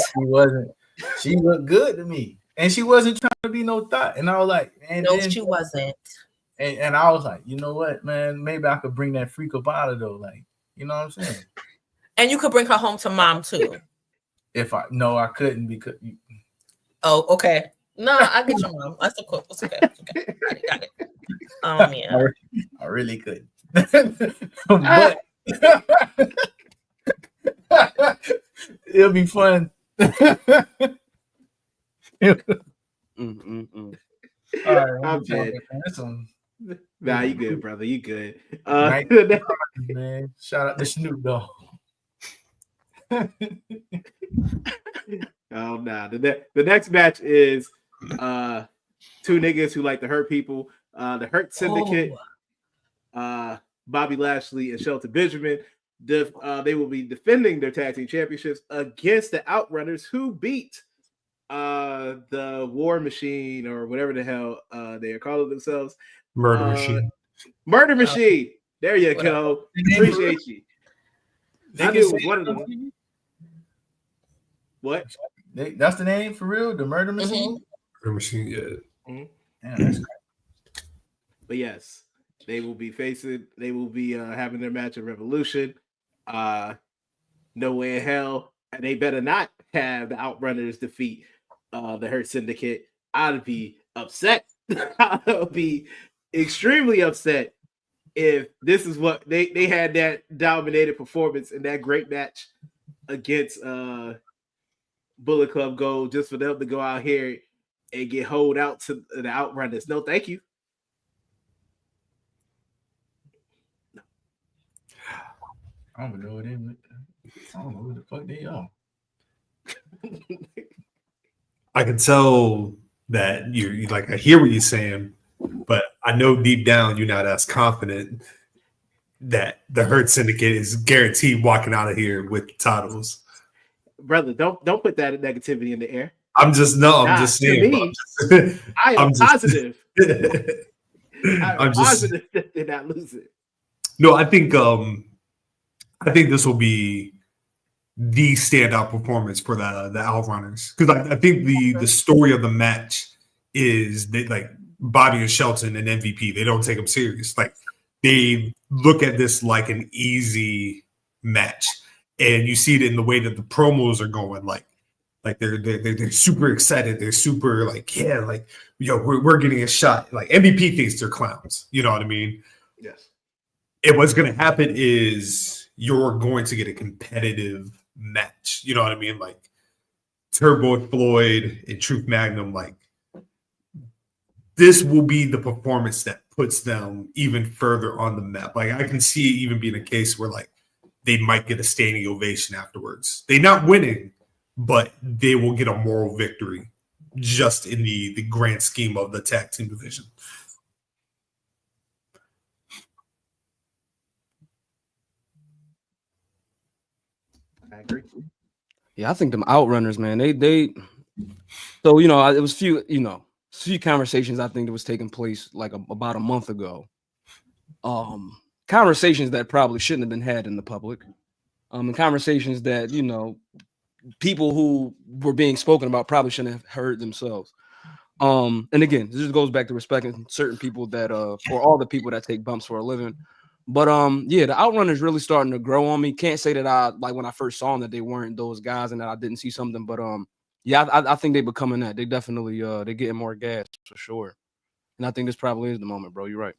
she looked good to me. And she wasn't trying to be no thought. And I was like, she wasn't. And I was like, you know what, man? Maybe I could bring that freak up out of though. Like, you know what I'm saying? And you could bring her home to mom too. I couldn't because oh, okay. No, I get your mom. That's cool. It's okay. Got it. Yeah. I really could. But it'll be fun. All right, I'm dead. Nah, you good, brother. You good. Man, shout out to Snoop Dogg. Oh, nah. The next match is two niggas who like to hurt people. The Hurt Syndicate, Bobby Lashley and Shelton Benjamin. They will be defending their tag team championships against the Outrunners, who beat the War Machine or whatever the hell they are calling themselves. Murder Machine. Murder Machine. There you go. Appreciate you. I knew it was one of them. What? That's the name for real? The Murder Machine? Murder Machine, yeah. Yeah, that's great. But yes, they will be having their match at Revolution. No way in hell. And they better not have the Outrunners defeat the Hurt Syndicate. I'd be upset. I'll be extremely upset if this is what they had, that dominated performance in that great match against Bullet Club Gold, just for them to go out here and get holed out to the Outrunners. No, thank you. No. I don't know who the fuck they are. I can tell that you like, I hear what you're saying, but I know deep down you're not as confident that the Hurt Syndicate is guaranteed walking out of here with titles. Brother, don't put that negativity in the air. I'm just saying. I am positive. I'm positive that they're not losing. No, I think this will be the standout performance for the Outrunners, because I think the story of the match is that, like, Bobby and Shelton and MVP, they don't take them serious. Like, they look at this like an easy match, and you see it in the way that the promos are going. Like they're super excited. They're super like, yeah, like, yo, we're getting a shot. Like, MVP thinks they're clowns. You know what I mean? Yes. And what's going to happen is you're going to get a competitive match. You know what I mean? Like Turbo Floyd and Truth Magnum. Like, this will be the performance that puts them even further on the map. Like, I can see it even being a case where, like, they might get a standing ovation afterwards. They're not winning, but they will get a moral victory just in the grand scheme of the tag team division. I agree. Yeah, I think them outrunners, man. They. So it was few conversations I think that was taking place like about a month ago. Conversations that probably shouldn't have been had in the public. And conversations that people who were being spoken about probably shouldn't have heard themselves. And again, this just goes back to respecting certain people that for all the people that take bumps for a living. But yeah, the outrunners really starting to grow on me. Can't say that I like when I first saw them that they weren't those guys and that I didn't see something, but yeah, I think they're becoming that. They definitely they're getting more gas for sure. And I think this probably is the moment, bro. You're right.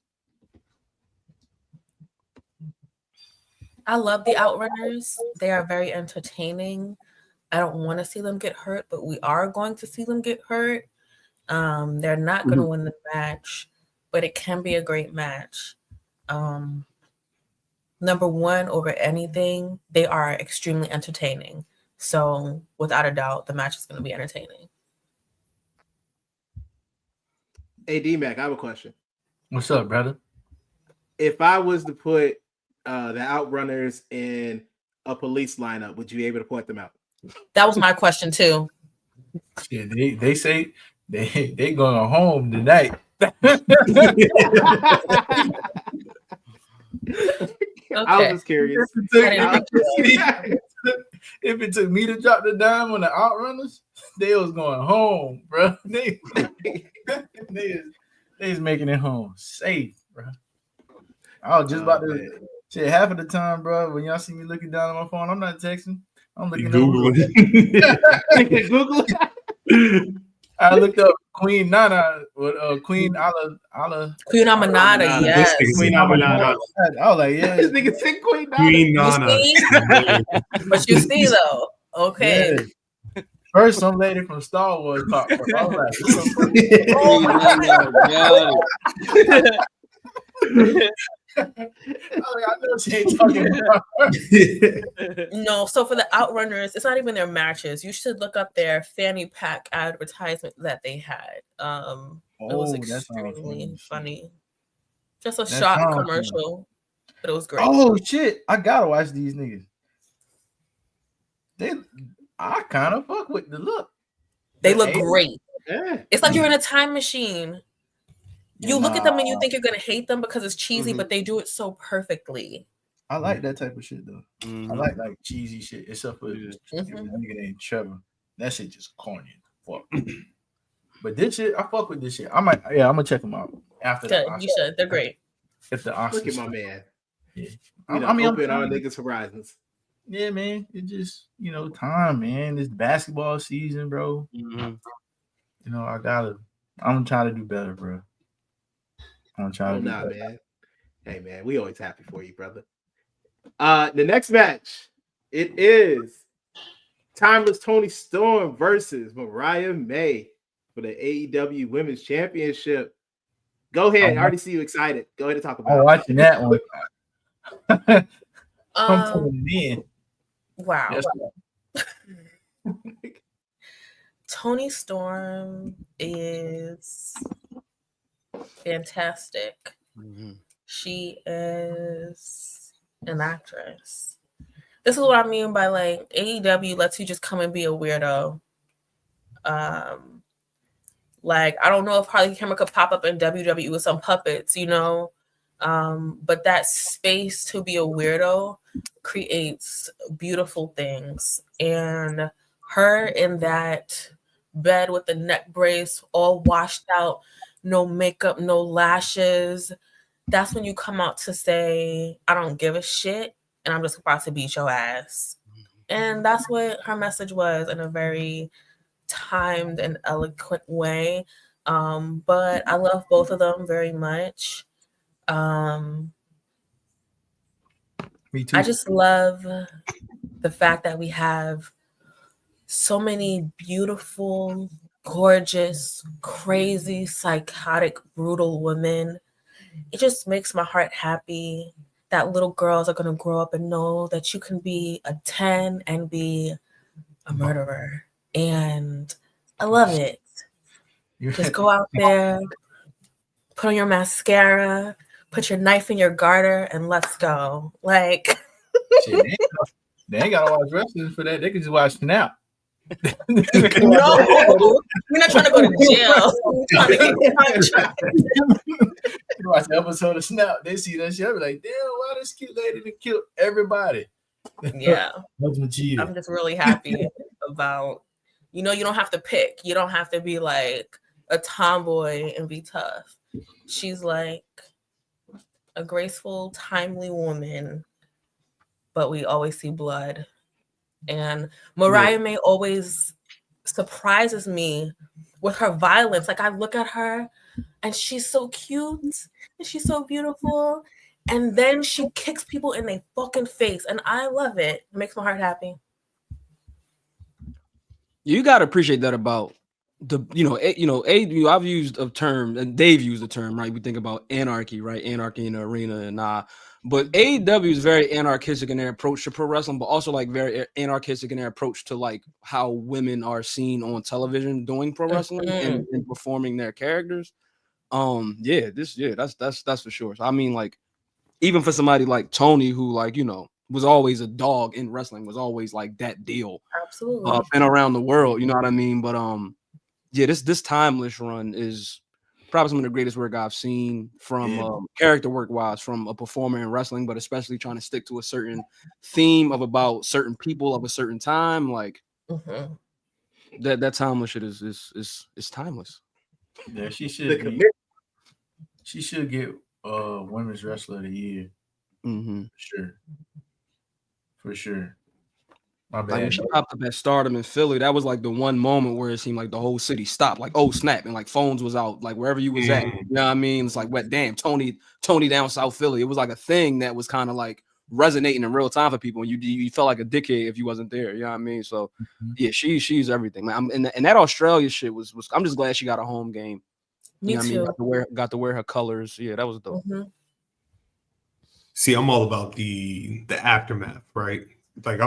I love the outrunners. They are very entertaining. I don't want to see them get hurt, but we are going to see them get hurt. They're not going to win the match, but it can be a great match. Number one, over anything, they are extremely entertaining. So without a doubt, the match is going to be entertaining. Hey, DMac, I have a question. What's up, brother? If I was to put the outrunners in a police lineup, would you be able to point them out? That was my question too. Yeah, they say they going home tonight. Okay. I was just curious. If it took me to drop the dime on the outrunners, they was going home, bro. They is making it home safe, bro. I was just about to shit half of the time, bro. When y'all see me looking down at my phone, I'm not texting. I'm looking Google. I looked up Queen Nana with Queen Ala. Queen Amanada, yes. Queen Amanada. I was like, yeah, This nigga said Queen Nana. Queen Nana. But you see though, okay. Yeah. First, some lady from Star Wars popped up. I was like, I know she ain't talking about her. No, so for the outrunners, it's not even their matches. You should look up their fanny pack advertisement that they had. It was extremely funny. Just a short commercial, but it was great. Oh shit! I gotta watch these niggas. I kind of fuck with the look. They look great. Yeah. It's like you're in a time machine. You look at them and you think you're gonna hate them because it's cheesy, but they do it so perfectly. I like that type of shit though. I like cheesy shit, except for the nigga named Trevor. That shit just corny as fuck. But this shit, I fuck with this shit. I'm gonna check them out after. Good, you should. They're great. If the Look at my man. Yeah. Open our niggas' horizons. Yeah, man. It's just time, man. It's basketball season, bro. I'm trying to do better, bro. I'm trying to do better. Man. Hey, man, we always happy for you, brother. The next match, it is Timeless Toni Storm versus Mariah May for the AEW Women's Championship. Go ahead. I already see you excited. Go ahead and talk about it. I'm watching that one. I'm tuning in. Wow. Yes, Toni Storm is fantastic. She is an actress. This is what I mean by like AEW lets you just come and be a weirdo. Like I don't know if Harley Cameron could pop up in WWE with some puppets, but that space to be a weirdo creates beautiful things. And her in that bed with the neck brace, all washed out, no makeup, no lashes. That's when you come out to say, I don't give a shit, and I'm just about to beat your ass. And that's what her message was in a very timed and eloquent way. But I love both of them very much. Me too. I just love the fact that we have so many beautiful, gorgeous, crazy, psychotic, brutal women. It just makes my heart happy that little girls are gonna grow up and know that you can be a 10 and be a murderer. And I love it. Just go out there, put on your mascara, put your knife in your garter, and let's go. Like, shit, they ain't gotta watch wrestling for that. They can just watch Snap. no, we're not trying to go to jail. We're trying to get the contract. You watch the episode of Snap, they see that shit, be like, damn, why this cute lady that killed everybody? Yeah. I'm just really happy about, you don't have to pick. You don't have to be like a tomboy and be tough. She's like a graceful, timely woman, but we always see blood. And Mariah May always surprises me with her violence. Like, I look at her and she's so cute and she's so beautiful. And then she kicks people in their fucking face. And I love it. It makes my heart happy. You got to appreciate that about I've used a term, and Dave used a term, right? We think about anarchy, right? Anarchy in the arena, and but AEW is very anarchistic in their approach to pro wrestling, but also like very anarchistic in their approach to like how women are seen on television doing pro wrestling and performing their characters. That's for sure. So I mean, like, even for somebody like Tony, who was always a dog in wrestling, was always like that deal. Absolutely. And around the world, you know what I mean? But this Timeless run is probably some of the greatest work I've seen from character work wise from a performer in wrestling, but especially trying to stick to a certain theme of about certain people of a certain time. Like that Timeless shit is timeless. Yeah, she should get Women's Wrestler of the Year. For sure. My bad. Like when she popped up at Stardom in Philly, that was like the one moment where it seemed like the whole city stopped. Like, oh snap, and like phones was out, like wherever you was at. You know what I mean? It's like, what? Damn, Tony down South Philly. It was like a thing that was kind of like resonating in real time for people. And you felt like a dickhead if you wasn't there. You know what I mean? So yeah, she's everything, man. And that Australia shit was. I'm just glad she got a home game. Me too. I mean? Got to wear her colors. Yeah, that was dope. See, I'm all about the aftermath, right? Like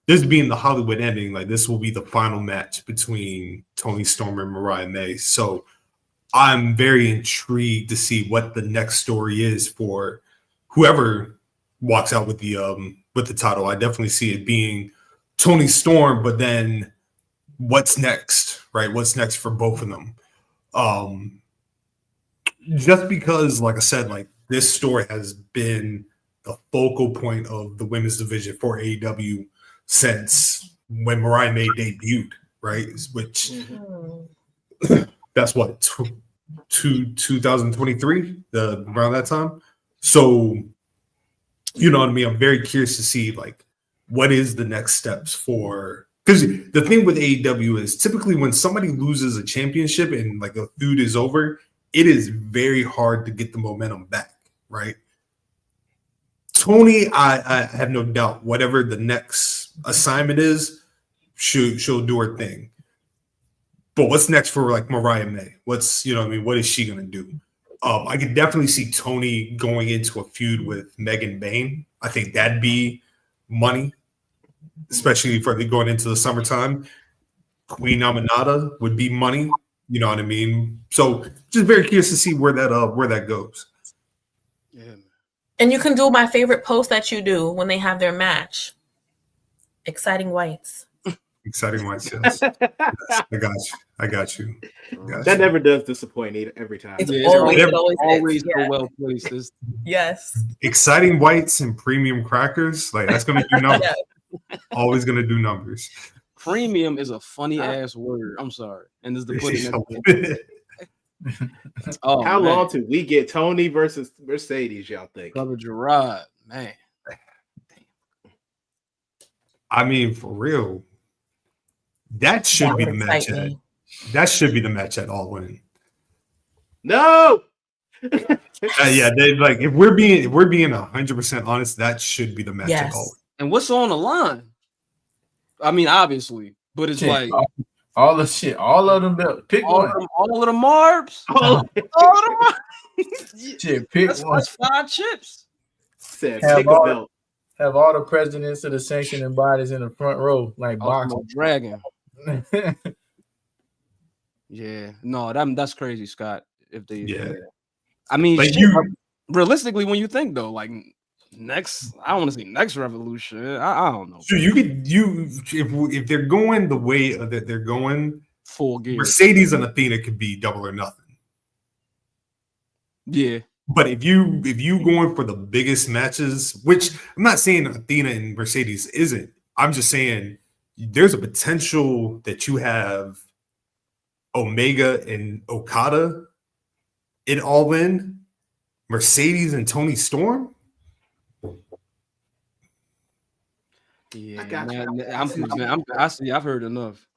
this being the Hollywood ending, like this will be the final match between Toni Storm and Mariah May. So I'm very intrigued to see what the next story is for whoever walks out with the title. I definitely see it being Toni Storm, but then what's next, right? What's next for both of them? Just because, like I said, like this story has been the focal point of the women's division for AEW since when Mariah May debuted, right? Which that's what 2023, around that time. So you know what I mean? I'm very curious to see like what is the next steps for, because the thing with AEW is typically when somebody loses a championship and like a feud is over, it is very hard to get the momentum back, right? Tony, I have no doubt, whatever the next assignment is, she'll do her thing. But what's next for like Mariah May? What's, you know what I mean? What is she going to do? I could definitely see Tony going into a feud with Megan Bain. I think that'd be money, especially for going into the summertime. Queen Aminata would be money. You know what I mean? So just very curious to see where that goes. Yeah. And you can do my favorite post that you do when they have their match. Exciting whites. Exciting whites, yes. Yes, I got you. That never does disappoint every time. It's always so well placed. Yes. Exciting whites and premium crackers, like that's gonna do numbers. Always gonna do numbers. Premium is a funny ass word. I'm sorry. And this is the pudding. How long till we get Tony versus Mercedes, y'all think? Brother Gerard, man. I mean, for real, that should be the match. That should be the match at All In. No. Yeah, they like if we're being 100% honest, that should be the match at All In. And what's on the line? I mean, obviously, but it's like all the shit, all of them. Pick all one. All of the marbs. All of the marbs. Shit, pick that's, one. That's 5 chips. Said Have pick a all, belt. have all the presidents of the sanctioning bodies in the front row, like Ultimate boxing. Dragon. Yeah, no, that's crazy, Scott. If they, I mean, Like shit, realistically, when you think though, like next, I want to see next Revolution. I don't know. So if they're going the way that they're going, full gear, Mercedes and Athena could be double or nothing. Yeah. But if you going for the biggest matches, which I'm not saying Athena and Mercedes isn't, I'm just saying there's a potential that you have Omega and Okada in All In, Mercedes and Tony Storm. Yeah, I got you. I've heard enough.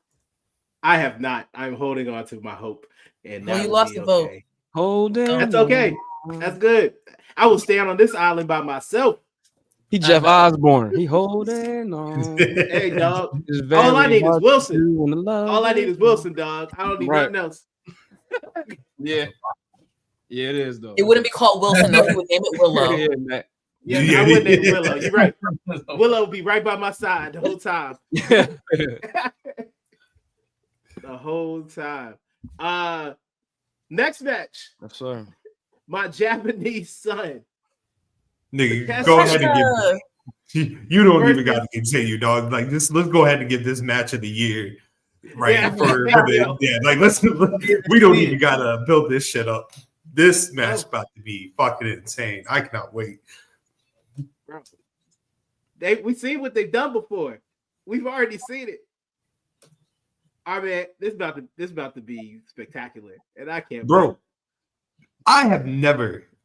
I have not. I'm holding on to my hope. And Well, you lost the vote. Holding. That's okay. That's good. I will stand on this island by myself. He Jeff Osborne. He holding on. Hey, dog. All I need is Wilson. All I need is Wilson, dog. I don't need nothing else. Yeah. Yeah, it is, though. It wouldn't be called Wilson, though. He would name it Willow. Yeah, man. Yeah, I wouldn't name it Willow. You're right. Willow will be right by my side the whole time. The whole time. Next match. Yes, sir. My Japanese son. Nigga, go ahead and give. You don't even got to continue, dog. Like, let's go ahead and give this match of the year, right? Yeah, like we don't even gotta build this shit up. This match about to be fucking insane. I cannot wait. Bro, we seen what they've done before. We've already seen it. I mean, this about to be spectacular, and I can't. Bro, wait.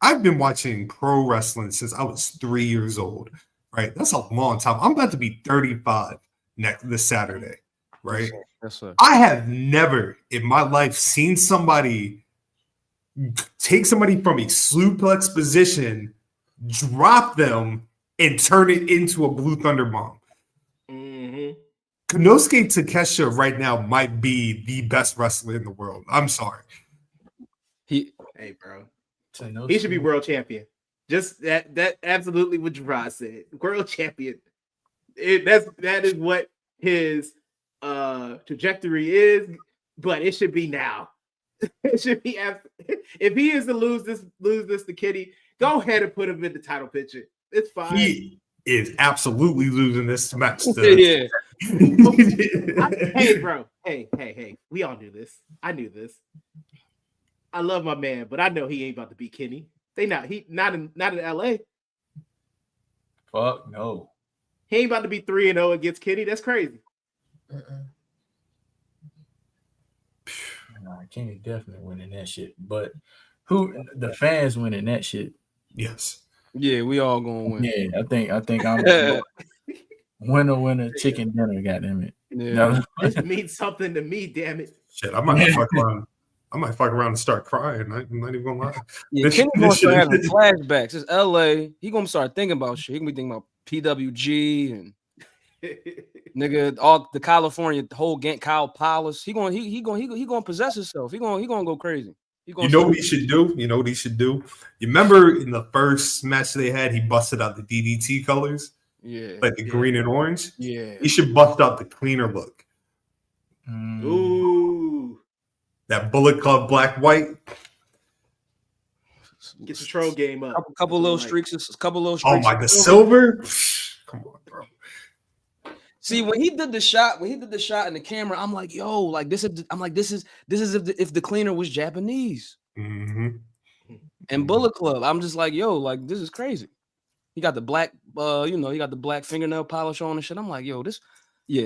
I've been watching pro wrestling since I was 3 years old, right? That's a long time. I'm about to be 35 this Saturday, right? Yes, sir. I have never in my life seen somebody take somebody from a suplex position, drop them, and turn it into a Blue Thunder Bomb. Mm-hmm. Konosuke Takeshita right now might be the best wrestler in the world. I'm sorry. Hey, bro. He should be world champion. Just that absolutely what Gerard said. World champion. That is what his trajectory is, but it should be now. It should be if he is to lose this to Kitty, go ahead and put him in the title picture. It's fine. He is absolutely losing this match. Yeah. Hey, bro. Hey. We all knew this. I knew this. I love my man, but I know he ain't about to beat Kenny. He not in LA. Fuck no. He ain't about to be 3-0 against Kenny. That's crazy. Nah, Kenny definitely winning that shit. But who the fans winning that shit? Yes. Yeah, we all gonna win. Yeah, I think I'm winner, chicken dinner, goddamn it. Yeah. No. This means something to me, damn it. Shit, I might fuck around. I might fuck around and start crying. I'm not even gonna lie. Yeah, Kenny's gonna start having flashbacks. It's LA. He gonna start thinking about shit. He gonna be thinking about PWG and nigga, all the California whole gang, Kyle Palace. He gonna possess himself. He gonna go crazy. You know what he should do? You remember in the first match they had, he busted out the DDT colors, like the green and orange. Yeah, he should bust out the cleaner look. Ooh, that Bullet Club black white. Get the troll game up. Couple little streaks. Oh my, the silver. Come on, bro. See, when he did the shot in the camera, I'm like, yo, like this is. I'm like, this is if the cleaner was Japanese. Mm-hmm. And Bullet Club, I'm just like, yo, like this is crazy. He got the black, he got the black fingernail polish on and shit. I'm like, yo,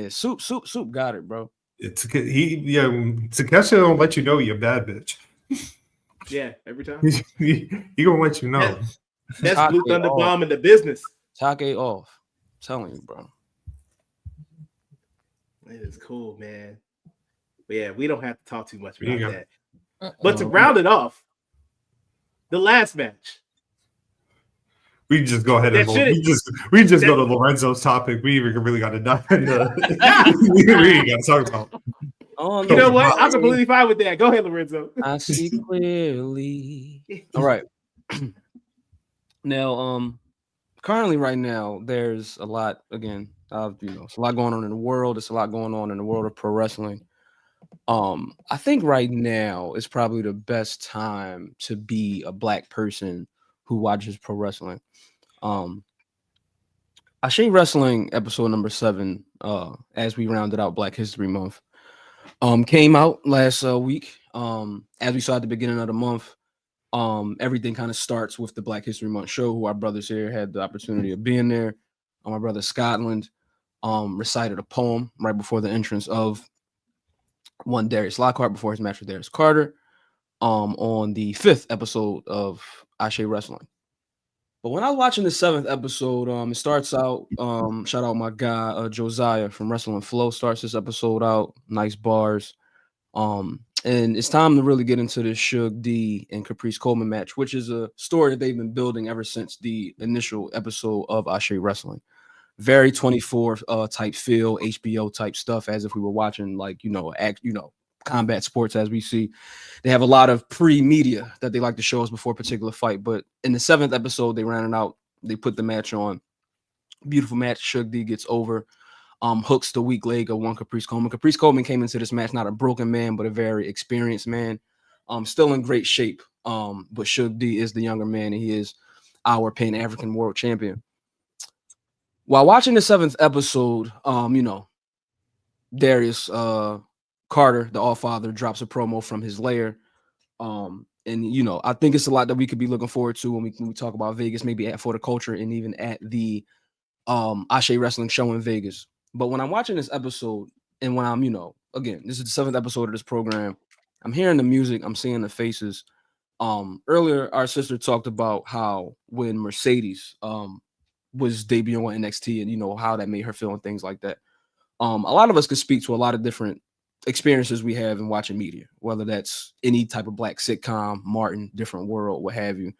Soup got it, bro. Takeshita don't let you know you're a bad bitch. Yeah, every time. he gonna let you know. That's Blue Thunder Bomb in the business. Take off. I'm telling you, bro. It is cool, man. But yeah, we don't have to talk too much about that. But to round it off, the last match. We just go ahead and we just go to Lorenzo's topic. We even really got to dive into. we ain't got to talk about. Oh, you know what? I'm completely fine with that. Go ahead, Lorenzo. I see clearly. All right. Now, currently right now, there's a lot. Again, it's a lot going on in the world. It's a lot going on in the world of pro wrestling. I think right now is probably the best time to be a Black person who watches pro wrestling. Ashe Wrestling episode number 7, as we rounded out Black History Month, came out last week. As we saw at the beginning of the month, everything kind of starts with the Black History Month show, who our brothers here had the opportunity of being there. My brother Scotland recited a poem right before the entrance of one Darius Lockhart before his match with Darius Carter on the 5th episode of Ashe Wrestling. But when I was watching the 7th episode, it starts out, shout out my guy Josiah from Wrestling Flow, starts this episode out, nice bars. And it's time to really get into this Suge D and Caprice Coleman match, which is a story that they've been building ever since the initial episode of Ashe Wrestling. Very 24 type feel, HBO type stuff, as if we were watching combat sports as we see. They have a lot of pre-media that they like to show us before a particular fight. But in the 7th episode, they ran it out. They put the match on. Beautiful match. Suge D gets over. Hooks the weak leg of one Caprice Coleman. Caprice Coleman came into this match not a broken man, but a very experienced man. Still in great shape. But Suge D is the younger man, and he is our Pan-African world champion. While watching the 7th episode, Darius Carter, the All-Father, drops a promo from his lair. And I think it's a lot that we could be looking forward to when we talk about Vegas, maybe for the culture and even at the Ashe Wrestling show in Vegas. But when I'm watching this episode, and when I'm, again, this is the 7th episode of this program, I'm hearing the music, I'm seeing the faces. Earlier, our sister talked about how when Mercedes was debuting on NXT and, how that made her feel and things like that. A lot of us could speak to a lot of different experiences we have in watching media, whether that's any type of Black sitcom, Martin, Different World, what have you.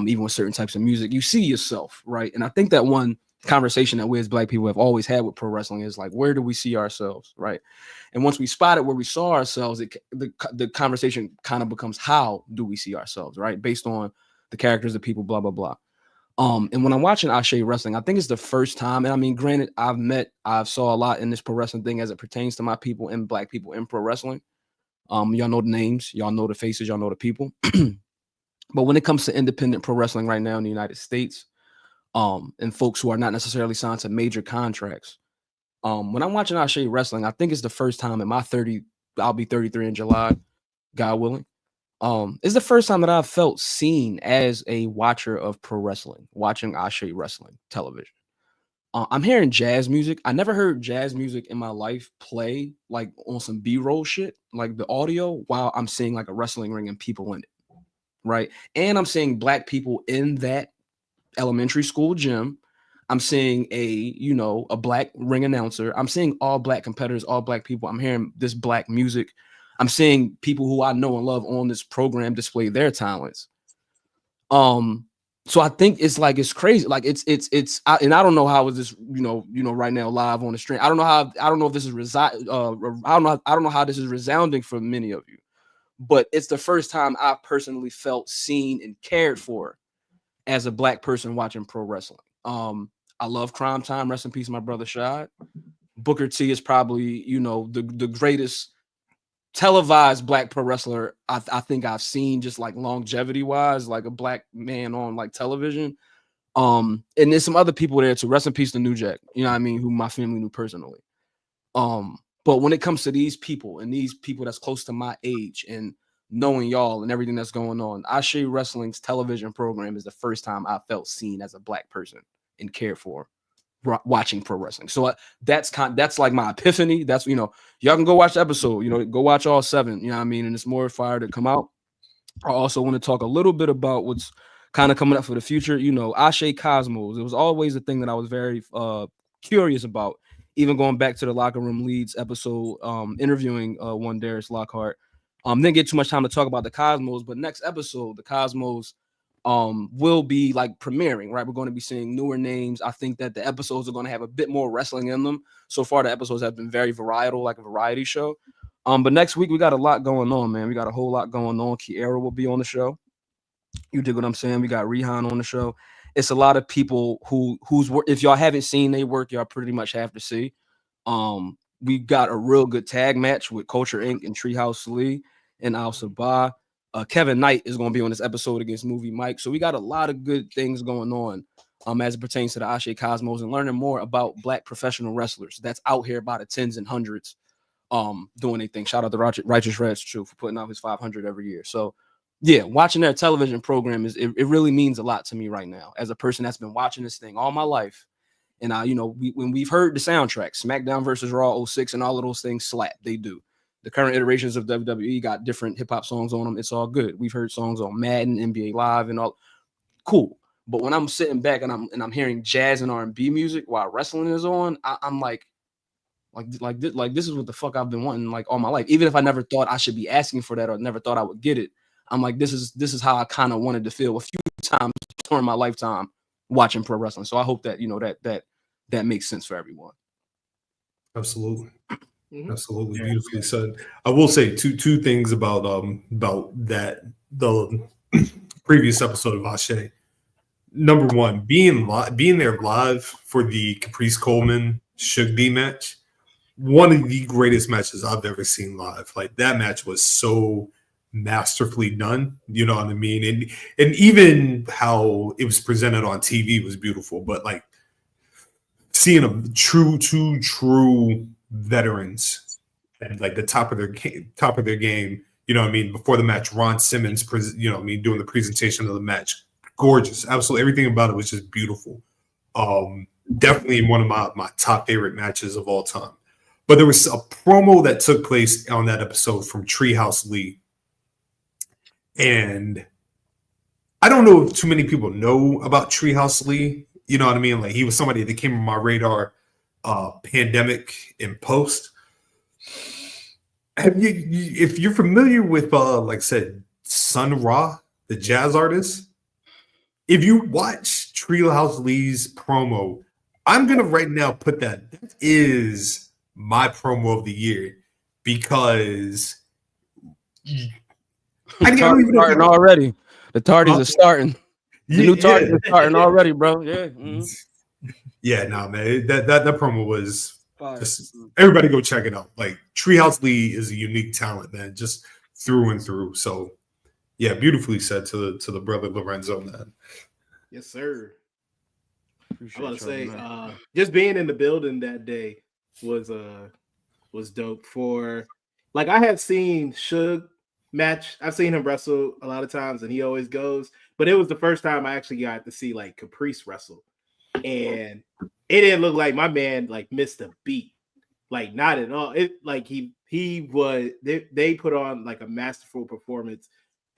Even with certain types of music, you see yourself, right? And I think that one conversation that we as Black people have always had with pro wrestling is like, where do we see ourselves, right? And once we spotted where we saw ourselves, the conversation kind of becomes, how do we see ourselves, right? Based on the characters, the people, blah, blah, blah. And when I'm watching Ashe Wrestling, I think it's the first time, and I mean, granted, I've saw a lot in this pro wrestling thing as it pertains to my people and Black people in pro wrestling. Y'all know the names, y'all know the faces, y'all know the people. But when it comes to independent pro wrestling right now in the United States, and folks who are not necessarily signed to major contracts, when I'm watching Ashe Wrestling, I think it's the first time in my 30, I'll be 33 in July, God willing. It's the first time that I've felt seen as a watcher of pro wrestling, watching Ashe Wrestling television. I'm hearing jazz music. I never heard jazz music in my life play like on some B-roll shit, like the audio, while I'm seeing like a wrestling ring and people in it, right? And I'm seeing Black people in that elementary school gym. I'm seeing a Black ring announcer. I'm seeing all Black competitors, all Black people. I'm hearing this Black music. I'm seeing people who I know and love on this program display their talents. So I think it's crazy. Like it's and I don't know how is this, right now live on the stream. I don't know if this is I don't know how this is resounding for many of you, but it's the first time I personally felt seen and cared for as a Black person watching pro wrestling. I love Crime Time. Rest in peace, my brother Chaz. Booker T is probably, the greatest televised Black pro wrestler I think I've seen, just like longevity wise, like a Black man on like television. And there's some other people there too. Rest in peace to New Jack, who my family knew personally. But when it comes to these people and these people that's close to my age and knowing y'all and everything that's going on, Ashe Wrestling's television program is the first time I felt seen as a Black person and cared for watching pro wrestling. So that's like my epiphany. That's, y'all can go watch the episode, go watch all 7, and it's more fire to come out. I also want to talk a little bit about what's kind of coming up for the future. Ashe Cosmos, it was always a thing that I was very curious about, even going back to the Locker Room Leads episode, interviewing one Darius Lockhart. Didn't get too much time to talk about the Cosmos, but next episode, the Cosmos will be like premiering, right? We're going to be seeing newer names. I think that the episodes are going to have a bit more wrestling in them. So far, the episodes have been very varietal, like a variety show. But next week, we got a lot going on, man. We got a whole lot going on. Kiera will be on the show. You dig what I'm saying? We got Rihan on the show. it's a lot of people whose work. If y'all haven't seen their work, y'all pretty much have to see. We got a real good tag match with Culture Inc. and Treehouse Lee and Al Sabah. Kevin Knight is going to be on this episode against Movie Mike. So we got a lot of good things going on as it pertains to the Ashe Cosmos and learning more about Black professional wrestlers that's out here by the tens and hundreds doing anything. Shout out to Righteous Reds True for putting out his 500 every year. So yeah, watching their television program it really means a lot to me right now as a person that's been watching this thing all my life. And when we've heard the soundtrack, SmackDown versus Raw 06 and all of those things slap, they do. The current iterations of WWE got different hip hop songs on them. It's all good. We've heard songs on Madden, NBA Live, and all cool. But when I'm sitting back and I'm hearing jazz and R&B music while wrestling is on, I'm like this is what the fuck I've been wanting like all my life. Even if I never thought I should be asking for that or never thought I would get it, I'm like this is how I kind of wanted to feel a few times during my lifetime watching pro wrestling. So I hope that that makes sense for everyone. Absolutely. Absolutely, beautifully said. I will say two things about that the previous episode of Ashe. Number one, being there live for the Caprice Coleman Suge D match, one of the greatest matches I've ever seen live. Like that match was so masterfully done. You know what I mean? And even how it was presented on TV was beautiful. But like seeing two true veterans and like the top of their game, you know what I mean, before the match, Ron Simmons doing the presentation of the match, gorgeous, absolutely everything about it was just beautiful. Definitely one of my top favorite matches of all time. But there was a promo that took place on that episode from Treehouse Lee, and I don't know if too many people know about Treehouse Lee. You know what I mean? Like he was somebody that came on my radar pandemic and post. If you're familiar with like I said, Sun Ra, the jazz artist, if you watch Treehouse Lee's promo, I'm gonna right now put that is my promo of the year because I don't even starting already. The tardies are starting. The new tardies are starting already, bro. Yeah. Mm-hmm. Yeah, nah, man. That promo was just, everybody go check it out. Like Treehouse Lee is a unique talent, man, just through and through. So yeah, beautifully said to the brother Lorenzo, man. Yes, sir. I want to say, just being in the building that day was dope. For like I have seen Suge match. I've seen him wrestle a lot of times, and he always goes. But it was the first time I actually got to see like Caprice wrestle, and it didn't look like my man like missed a beat, like not at all. It like he was. They put on like a masterful performance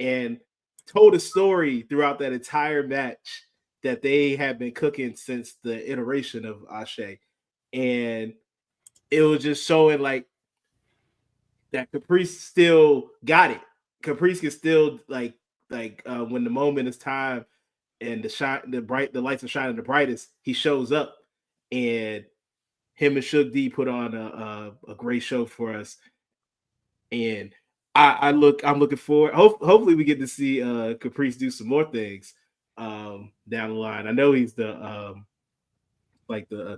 and told a story throughout that entire match that they have been cooking since the iteration of Ashe. And it was just showing like that Caprice still got it. Caprice can still like when the moment is time and the lights are shining the brightest, he shows up, and him and Suge D put on a great show for us. And I'm looking forward. Hopefully we get to see Caprice do some more things down the line. I know he's the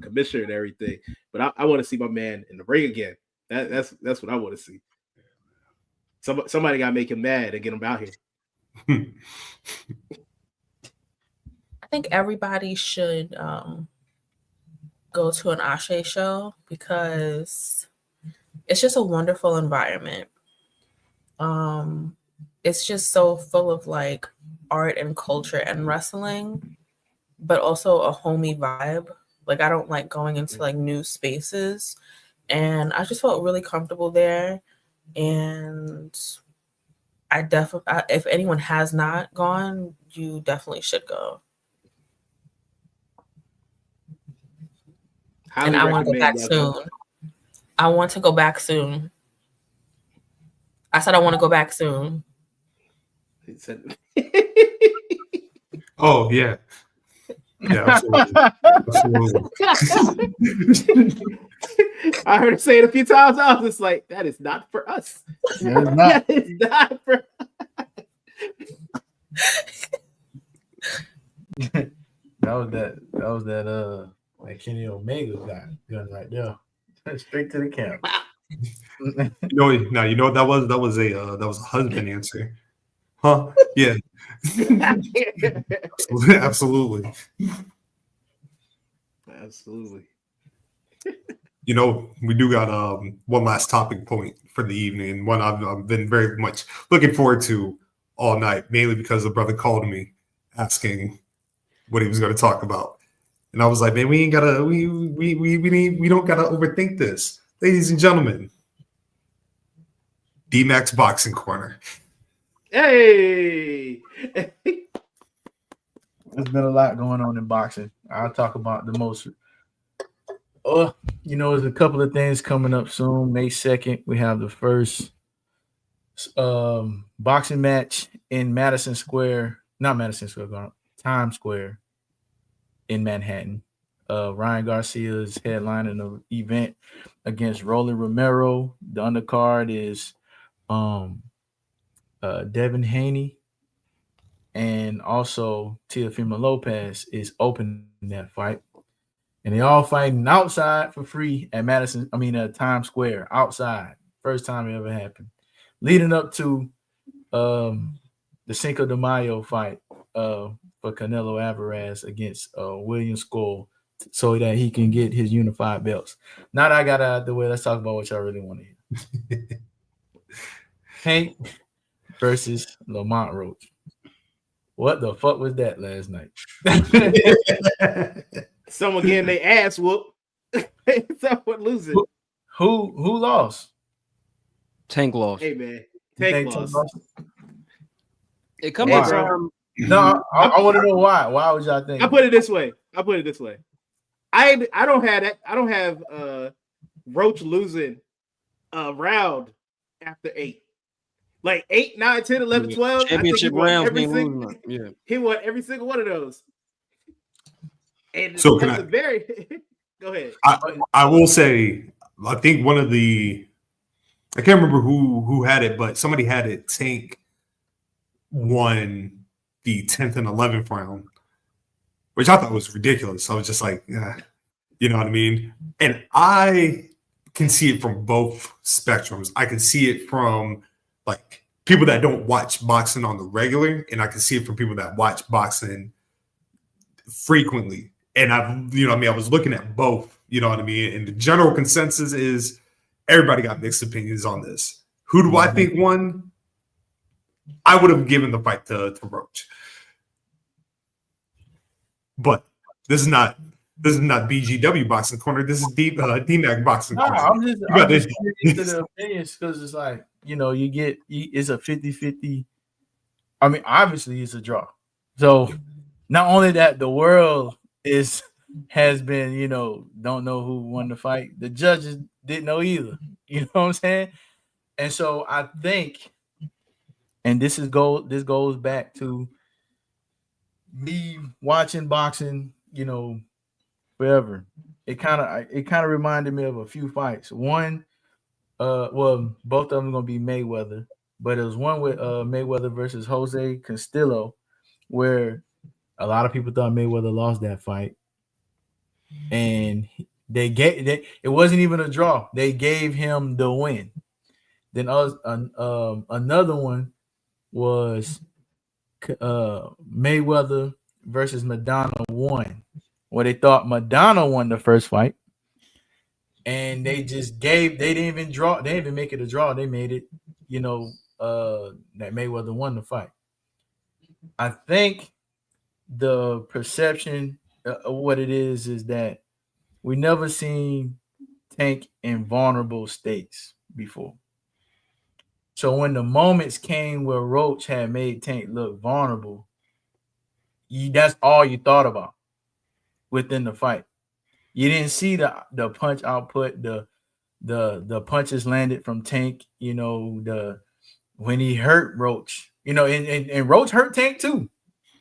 commissioner and everything, but I want to see my man in the ring again. That's what I want to see. Somebody got to make him mad and get him out here. I think everybody should go to an Ashe show because it's just a wonderful environment. It's just so full of like art and culture and wrestling, but also a homey vibe. Like I don't like going into like new spaces, and I just felt really comfortable there. And I definitely, if anyone has not gone, you definitely should go. And I want to go back soon. I want to go back soon. I said I want to go back soon. Oh yeah. Yeah, absolutely. I heard her say it a few times. I was just like, that is not for us. That is not for us. that Kenny Omega gun right there. Straight to the camera. You know what that was? That was a husband answer. Huh? Yeah. Absolutely. Absolutely. You know, we do got one last topic point for the evening, one I've been very much looking forward to all night, mainly because the brother called me asking what he was going to talk about. And I was like, man, we don't gotta overthink this. Ladies and gentlemen, DMac's Boxing Corner. Hey. There's been a lot going on in boxing. I'll talk about the most. There's a couple of things coming up soon. May 2nd, we have the first boxing match in Times Square in Manhattan. Ryan Garcia is headlining the event against Roland Romero. The undercard is Devin Haney, and also Teofimo Lopez is opening that fight. And they all fighting outside for free at Times Square, outside. First time it ever happened. Leading up to the Cinco de Mayo fight for Canelo Alvarez against William Skull, so that he can get his unified belts. Now that I got it out of the way, let's talk about what y'all really want to hear. Tank versus Lamont Roach. What the fuck was that last night? Someone getting their ass whooped. Someone losing. Who lost? Tank lost. Hey man, Tank lost. It comes from. No, I want to know why. Why would y'all think? I put it this way. I don't have that. I don't have Roach losing a round after 8. Like 8, 9, 10, 11, 12. Championship rounds. He won every single one of those. And so go ahead. I will say, I think one of the, I can't remember who had it, but somebody had it. Tank won the 10th and 11th round, which I thought was ridiculous. I was just like, you know what I mean? And I can see it from both spectrums. I can see it from like people that don't watch boxing on the regular, and I can see it from people that watch boxing frequently. And I was looking at both, you know what I mean? And the general consensus is everybody got mixed opinions on this. Who do I think won? I would have given the fight to Roach. But this is not BGW Boxing Corner. This is DMAC Boxing Corner. I'm just into the opinions because it's like, it's a 50-50. I mean, obviously it's a draw. So not only that, the world has been, don't know who won the fight. The judges didn't know either. You know what I'm saying? And so I think, and this goes back to me watching boxing, forever. It kind of reminded me of a few fights. One, both of them gonna be Mayweather, but it was one with Mayweather versus Jose Castillo, where a lot of people thought Mayweather lost that fight, and it wasn't even a draw. They gave him the win. Then another one was Mayweather versus Madonna 1, where they thought Madonna won the first fight, and they didn't even make it a draw. They made it, that Mayweather won the fight. I think the perception of what it is that we never seen Tank in vulnerable states before. So when the moments came where Roach had made Tank look vulnerable, that's all you thought about within the fight. You didn't see the punch output, the punches landed from Tank, when he hurt Roach, and Roach hurt Tank too.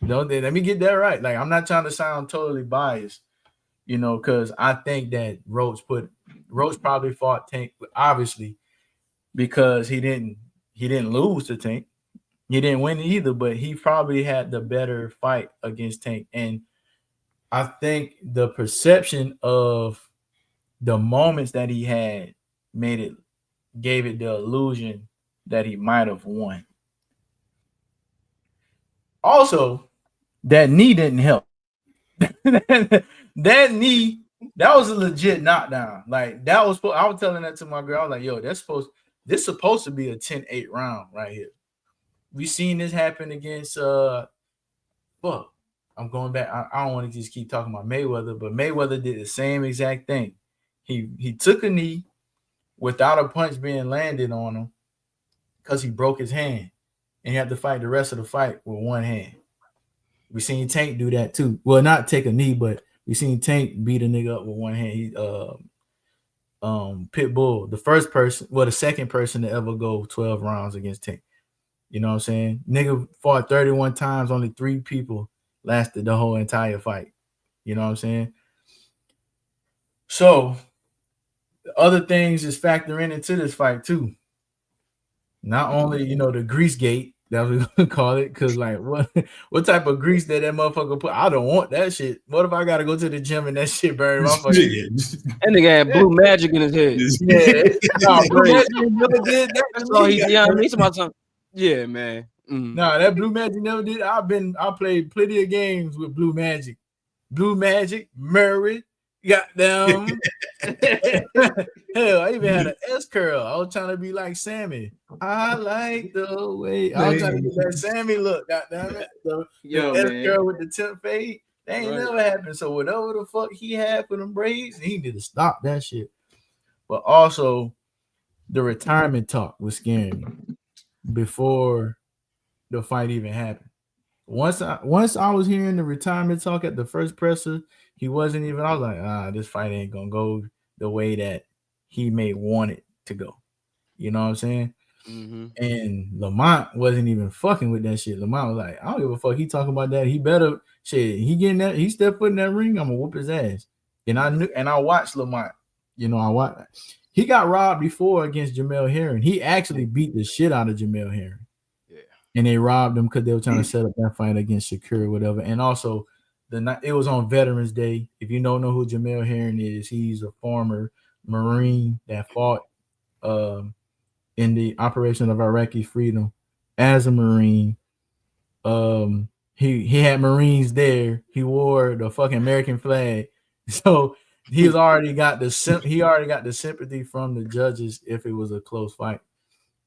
Let me get that right. Like, I'm not trying to sound totally biased, because I think that Roach probably fought Tank, obviously, because he didn't lose to Tank. He didn't win either, but he probably had the better fight against Tank. And I think the perception of the moments that he had gave it the illusion that he might have won. Also, that knee didn't help. That knee, that was a legit knockdown. Like that was, I was telling that to my girl. I was like, yo, this supposed to be a 10-8 round right here. We seen this happen against I'm going back. I don't want to just keep talking about Mayweather, but Mayweather did the same exact thing. He took a knee without a punch being landed on him because he broke his hand, and he had to fight the rest of the fight with one hand. We seen Tank do that too. Well, not take a knee, but we seen Tank beat a nigga up with one hand. He Pitbull, the second person to ever go 12 rounds against Tank. You know what I'm saying? Nigga fought 31 times, only 3 people lasted the whole entire fight. You know what I'm saying? So the other things is factoring into this fight too. Not only, the grease gate, that we gonna call it, because like what type of grease that motherfucker put? I don't want that shit. What if I gotta go to the gym and that shit burn my fucking That nigga had blue magic in his head. Yeah, blue magic never did that. So he's about something. Yeah, man. Nah, that blue magic never did. I played plenty of games with blue magic. Blue magic, Murray, goddamn. Hell, I even had an S curl. I was trying to be like Sammy. I like the way I was trying to get that Sammy look. Goddamn it. The S curl with the tip fade. That ain't never happened. So whatever the fuck he had for them braids, he need to stop that shit. But also, the retirement talk was scaring me before the fight even happened. Once I was hearing the retirement talk at the first presser, he wasn't even. I was like, this fight ain't gonna go the way that he may want it to go. You know what I'm saying? Mm-hmm. And Lamont wasn't even fucking with that shit. Lamont was like, I don't give a fuck. He talking about that. He better shit. He getting that. He step foot in that ring. I'm gonna whoop his ass. And I watched Lamont. He got robbed before against Jamel Herring. He actually beat the shit out of Jamel Herring. Yeah. And they robbed him because they were trying to set up that fight against Shakur or whatever. And also, it was on Veterans Day. If you don't know who Jamel Herring is, he's a former Marine that fought in the operation of Iraqi freedom as a Marine. He had Marines there. He wore the fucking American flag. So he's already got the sympathy from the judges if it was a close fight,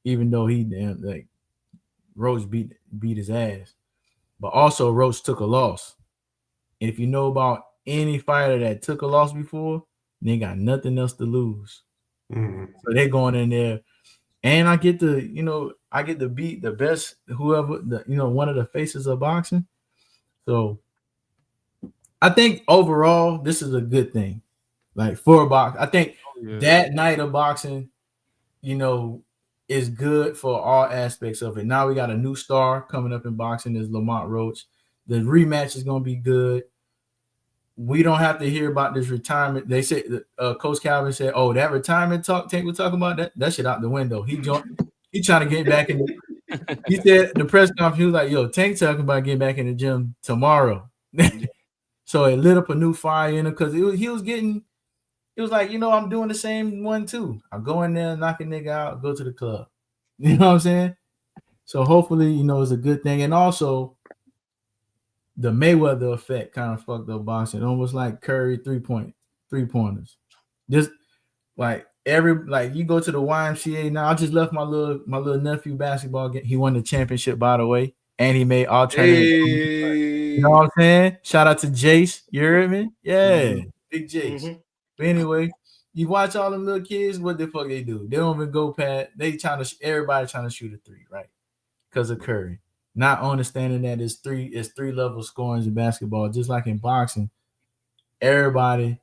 even though Roach beat his ass. But also Roach took a loss. And if you know about any fighter that took a loss before, they got nothing else to lose. Mm-hmm. So they're going in there, and I get to beat the best, whoever, one of the faces of boxing. So I think overall this is a good thing. Like for boxing, I think that night of boxing, is good for all aspects of it. Now we got a new star coming up in boxing, is Lamont Roach. The rematch is going to be good. We don't have to hear about this retirement. They said, Coach Calvin said, "Oh, that retirement talk Tank was talking about, that shit out the window." He trying to get back in. He said the press conference, he was like, "Yo, Tank talking about getting back in the gym tomorrow." So it lit up a new fire in him because he was like, I'm doing the same one too. I go in there, knock a nigga out, go to the club. You know what I'm saying? So hopefully, it's a good thing. And also, the Mayweather effect kind of fucked up boxing. Almost like Curry three-pointers. Just like you go to the YMCA now. I just left my little nephew basketball game. He won the championship, by the way, and he made alternative. You know what I'm saying? Shout out to Jace. You heard me? Yeah, big Jace. Mm-hmm. But anyway, you watch all them little kids. What the fuck they do? They don't even go past. Everybody trying to shoot a three, right? Because of Curry. Not understanding that it's three level scoring in basketball, just like in boxing. Everybody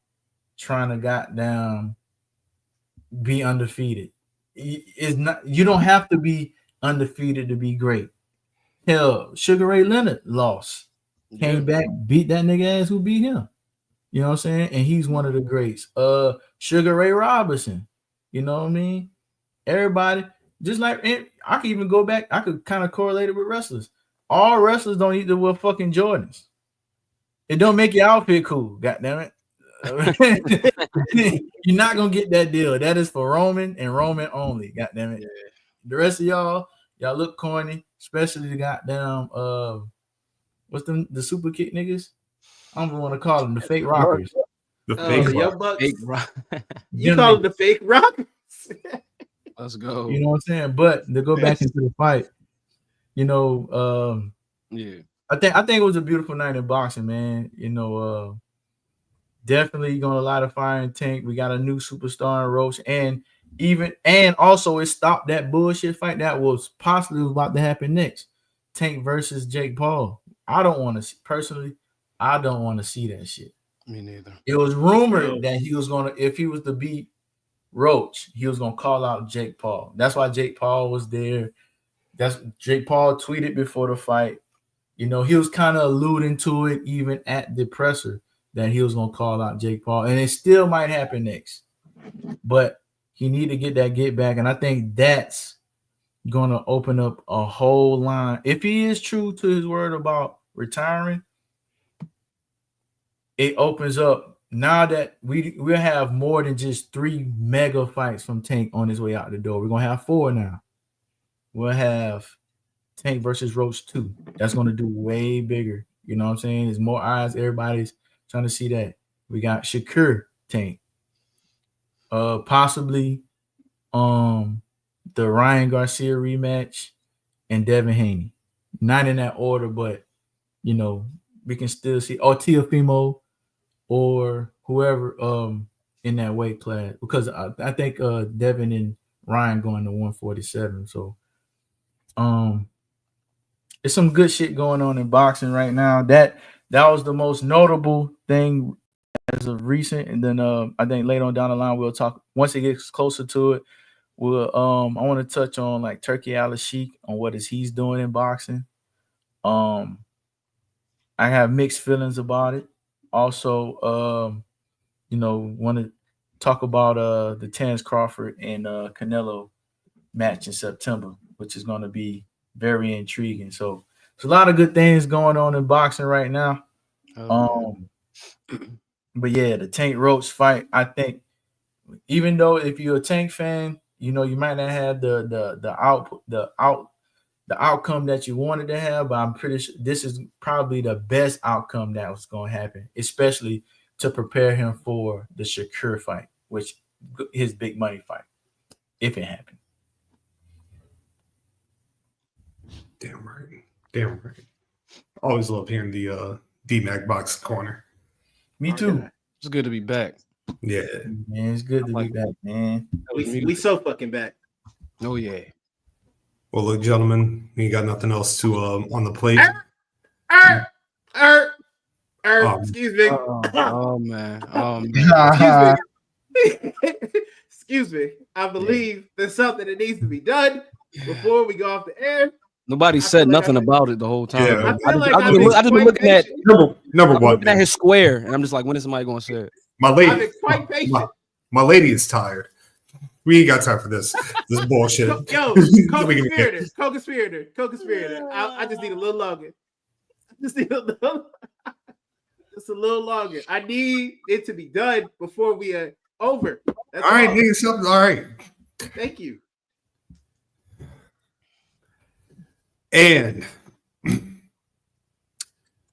trying to goddamn be undefeated. You don't have to be undefeated to be great. Hell, Sugar Ray Leonard lost. Came back, beat that nigga ass who beat him. You know what I'm saying? And he's one of the greats. Sugar Ray Robinson. You know what I mean? Everybody, just like I could even go back, I could kind of correlate it with wrestlers. All wrestlers don't need to wear fucking Jordans. It don't make your outfit cool. God damn it. You're not gonna get that deal. That is for Roman and Roman only. God damn it. Yeah. The rest of y'all look corny, especially the goddamn what's the super kick niggas? I don't even want to call them the fake rockers. The fake Young Bucks. Fake rock. You call them the fake rockers? Let's go. You know what I'm saying? But to go back into the fight, you know, yeah. I think it was a beautiful night in boxing, man. You know, definitely gonna light a fire in Tank. We got a new superstar in Roach, and also it stopped that bullshit fight that was possibly about to happen next. Tank versus Jake Paul. I don't want to see that shit. Me neither. It was rumored that he was gonna, if he was to beat Roach, he was gonna call out Jake Paul. That's why Jake Paul was there. That's Jake Paul tweeted before the fight. You know, he was kind of alluding to it even at the presser that he was gonna call out Jake Paul, and it still might happen next. But he need to get that get back, and I think that's gonna open up a whole line. If he is true to his word about retiring, it opens up now that we'll have more than just 3 mega fights from Tank on his way out the door. We're gonna have 4 now. We'll have Tank versus Roach 2. That's gonna do way bigger. You know what I'm saying? There's more eyes. Everybody's trying to see that. We got Shakur Tank. Possibly the Ryan Garcia rematch and Devin Haney. Not in that order, but you know, we can still see Teofimo or whoever in that weight class, because I think Devin and Ryan going to 147. So there's some good shit going on in boxing right now. That was the most notable thing as of recent, and then I think later on down the line we'll talk once it gets closer to it. We'll I want to touch on like Turkey Al-Sheikh on what he's doing in boxing. I have mixed feelings about it. Also, you know, want to talk about the Terrence Crawford and Canelo match in September, which is going to be very intriguing. So there's a lot of good things going on in boxing right now. But yeah, the Tank Roach fight, I think, even though if you're a Tank fan, you know, you might not have the outcome that you wanted to have, but I'm pretty sure this is probably the best outcome that was going to happen, especially to prepare him for the Shakur fight, which his big money fight, if it happened. Damn right. Always love hearing the DMac box corner. Me too. It's good to be back. Yeah, man, it's good to be back, man. We so fucking back. Oh yeah. Well, look, gentlemen, we got nothing else to on the plate. Excuse me. Oh man. Excuse me. I believe there's something that needs to be done before we go off the air. Nobody said nothing about it the whole time. Yeah. I just been looking at number one. Looking at his square, and I'm just like, when is somebody going to say it? My lady, I've been quite patient. My lady is tired. We ain't got time for this bullshit. Yo, co-conspirator. I just need a little longer. Just a little longer. I need it to be done before we are over. That's all right, nigga, something. All right. Thank you. And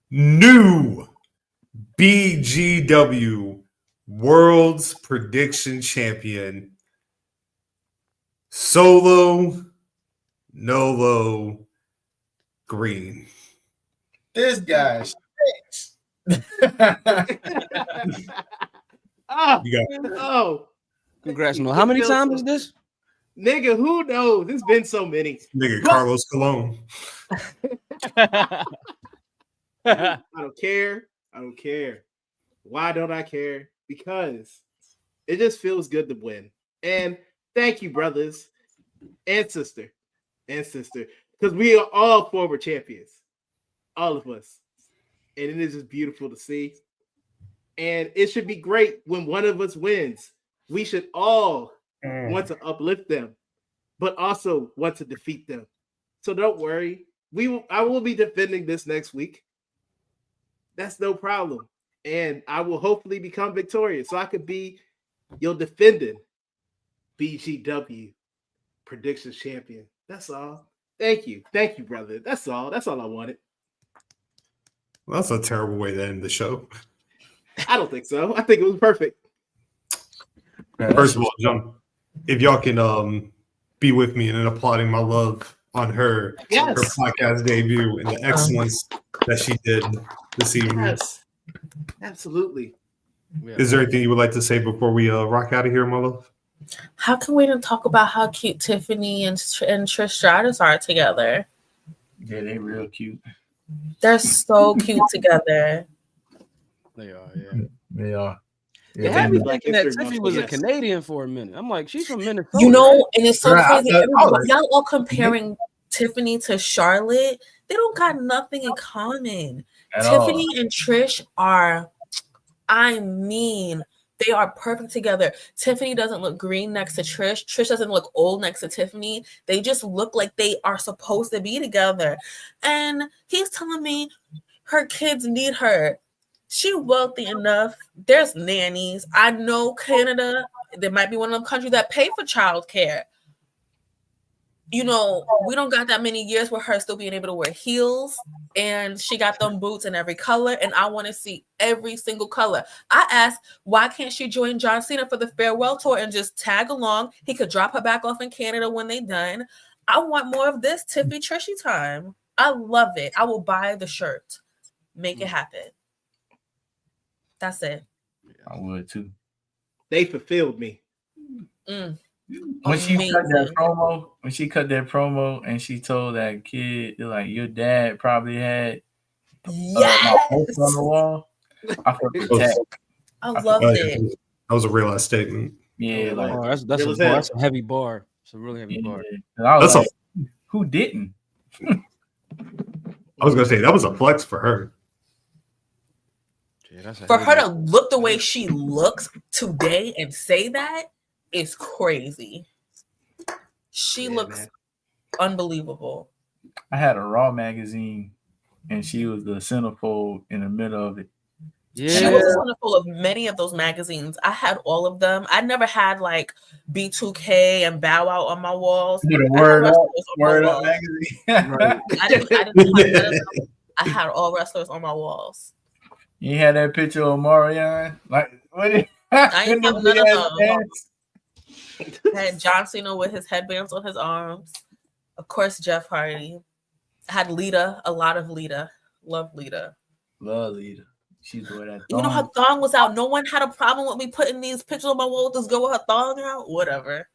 new BGW World's Prediction Champion, Solo Nolo Green. This guy stinks. Congrats, Nolo. How many times is this? Nigga, who knows? It's been so many. Nigga, Carlos Colon. I don't care. Why don't I care? Because it just feels good to win. And thank you, brothers and sister. Because we are all former champions. All of us. And it is just beautiful to see. And it should be great when one of us wins. We should all want to uplift them, but also want to defeat them. So don't worry. I will be defending this next week. That's no problem. And I will hopefully become victorious so I could be your defending BGW predictions champion. That's all. Thank you, brother. That's all I wanted. Well, that's a terrible way to end the show. I don't think so. I think it was perfect. First of all, John, if y'all can be with me in applauding my love on her podcast debut and the excellence that she did this evening. Yes, absolutely. Is there anything you would like to say before we rock out of here, my love? How can we not talk about how cute Tiffany and Trish Stratus are together? Yeah, they real cute. They're so cute together. They are, yeah. They are. They had me thinking that Tiffany was a Canadian for a minute. I'm like, she's from Minnesota. You know, and it's so crazy. Y'all all comparing Tiffany to Charlotte. They don't got nothing in common. Tiffany and Trish are, they are perfect together. Tiffany doesn't look green next to Trish. Trish doesn't look old next to Tiffany. They just look like they are supposed to be together. And he's telling me her kids need her. She wealthy enough. There's nannies. I know Canada, there might be one of them countries that pay for childcare. You know, we don't got that many years with her still being able to wear heels, and she got them boots in every color, and I want to see every single color. I asked, why can't she join John Cena for the farewell tour and just tag along? He could drop her back off in Canada when they done. I want more of this Tiffy Trishy time. I love it. I will buy the shirt. Make it happen. That's it. I would too. They fulfilled me. When she cut that promo, and she told that kid, like, your dad probably had my poster on the wall. I felt attacked. I loved it. That was a real ass statement. Yeah, like that's a heavy bar. It's a really heavy bar. I was like, who didn't? I was gonna say that was a flex for her. Yeah, for her to look the way she looks today and say that is crazy. She looks unbelievable. I had a Raw magazine, and she was the centerfold in the middle of it. Yeah. She was the centerfold of many of those magazines. I had all of them. I never had like B2K and Bow Wow on my walls. Word up magazine. Right. I didn't have none of them. I had all wrestlers on my walls. You had that picture of Marion? Like, what? I didn't have none of them. I had John Cena with his headbands on his arms. Of course, Jeff Hardy. I had Lita, a lot of Lita. Love Lita. Love Lita. She's wearing that thong. You know, her thong was out. No one had a problem with me putting these pictures on my wall with this girl with her thong out. Whatever.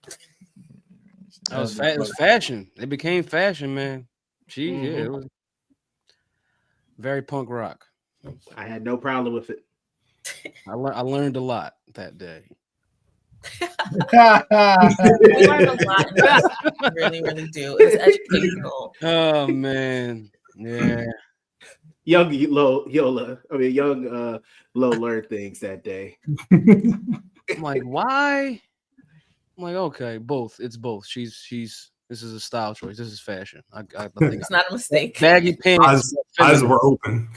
It was fashion. It became fashion, man. It was very punk rock. I had no problem with it. I learned a lot that day. We learned a lot. Really, really do. It's educational. Oh man, yeah. Young Lo learned things that day. I'm like, why? I'm like, okay, both. It's both. She's. This is a style choice. This is fashion. I think it's not a mistake. Baggy pants. Eyes were open.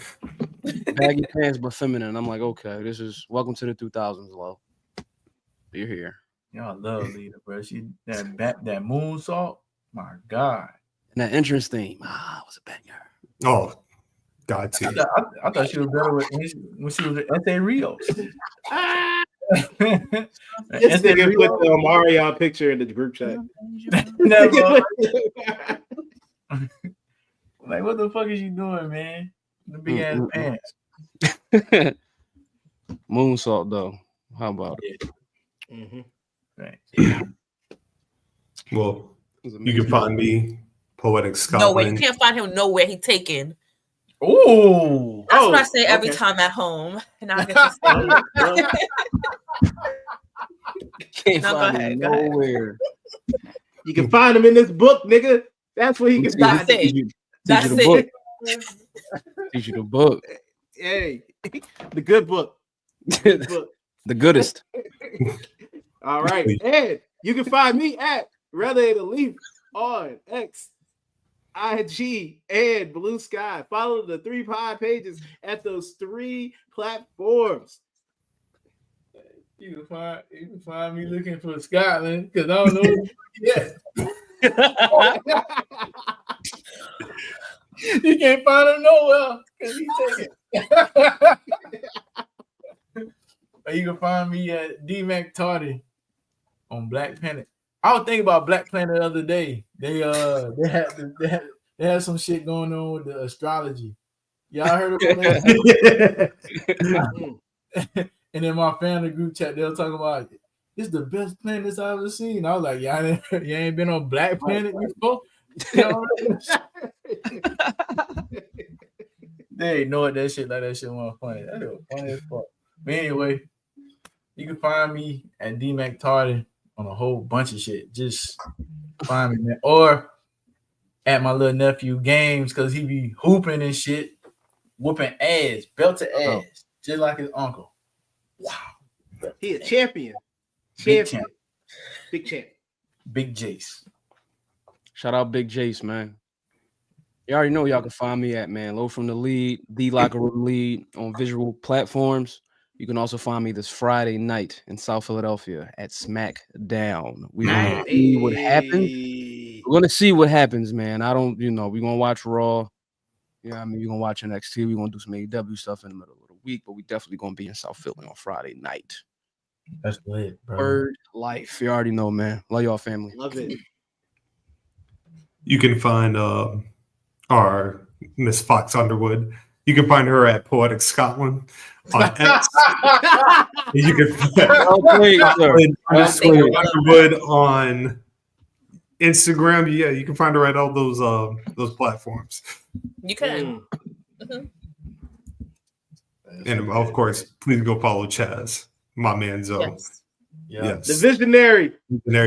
Baggy pants, but feminine. I'm like, okay, this is welcome to the 2000s, Lo. You're here. Y'all love Lita, bro. She that moonsault. My God. And that entrance theme. Was a banger. Oh, God, too. I thought she was better when she was at SA Rios. This nigga put the Mario picture in the group chat. Never. Like, what the fuck is you doing, man? The big ass pants. Moonsault, though. How about it? Mm-hmm. Right. Yeah. Well, you can find me, Poetic Scotland. No way, you can't find him nowhere. He taken. Oh, that's what I say every time at home, and I get to say it. Can't find him nowhere. You can find him in this book, nigga. That's where he can find it. That's it. Teach you the book. Hey, the good book. The goodest. All right, and you can find me at wildest on X, IG, and Blue Sky. Follow the 3 pod pages at those 3 platforms. You can find me looking for Scotland because I don't know yet. You can't find him nowhere because he taking. You can find me at DMacTardy on Black Planet. I was thinking about Black Planet the other day. They had some shit going on with the astrology. Y'all heard about that? And in my family group chat, they were talking about it's the best planets I've ever seen. I was like, you ain't been on Black Planet before? You know? They ignored that shit like that shit wasn't funny. That was funny as fuck. But anyway, you can find me at DMacTardy on a whole bunch of shit. Just find me, man. Or at my little nephew games because he be hooping and shit, whooping ass, belted ass, just like his uncle. Wow. He a champion. Big champ. Big champ. Big Jace. Shout out Big Jace, man. You already know y'all can find me at, man, Low from the Lead, The Locker Room Lead on visual platforms. You can also find me this Friday night in South Philadelphia at SmackDown. We're going to see what happens. We're going to see what happens, man. We're going to watch Raw. Yeah, I mean, we're going to watch NXT. We're going to do some AEW stuff in the middle of the week, but we definitely going to be in South Philly on Friday night. That's lit, bro. Bird life. You already know, man. Love y'all, family. Love it. You can find our Miss Fox Underwood. You can find her at PoeticScotland on X. You can find Underwood on Instagram. Yeah, you can find her at all those platforms. You can. And of course, please go follow Chaz, my man Zoe. Yes. The visionary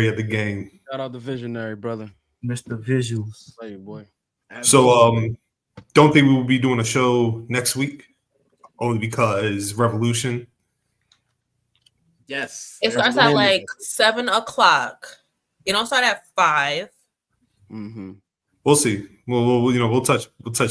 of the game. Shout out the visionary, brother. Mr. Visuals. Hey, boy. So don't think we will be doing a show next week, only because Revolution. Yes. It starts at like 7 o'clock. It don't start at 5. Mm-hmm. We'll see. We'll touch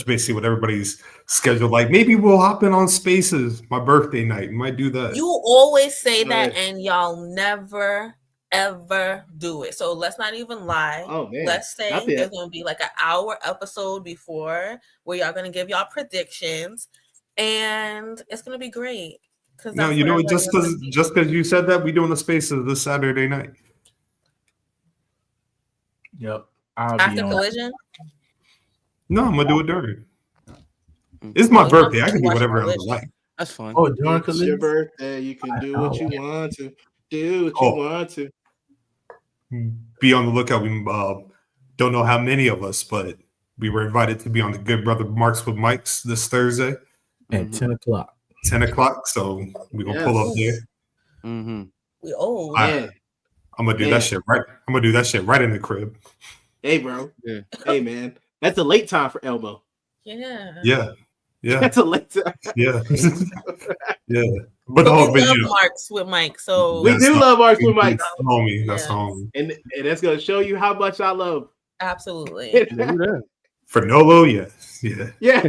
base, see what everybody's schedule like. Maybe we'll hop in on Spaces my birthday night. We might do that. You always say that, and y'all never ever do it. So let's not even lie. Oh man. Let's say there's gonna be like an hour episode before where y'all gonna give y'all predictions, and it's gonna be great. No, just because you said that, we doing the Spaces this Saturday night. Yep. After Collision? No, I'm gonna do it during. It's my birthday. I can do whatever I like. That's fine. Oh, during Collision? It's your birthday. You can do what you want to. Do what you want to. Be on the lookout. We don't know how many of us, but we were invited to be on the Good Brother Marks with Mikes this Thursday at 10 o'clock. 10 o'clock. So we're gonna pull up there. Mm-hmm. We old. I'm gonna do that shit right. I'm gonna do that shit right in the crib. Hey, bro. Yeah. Hey, man. That's a late time for Elbow. Yeah. That's a late time. Yeah. But we love Marks with Mike, so we do love Marks with Mike. That's homie. That's homie. And that's gonna show you how much I love. Absolutely. For Nolo, yes. Yeah. Yeah,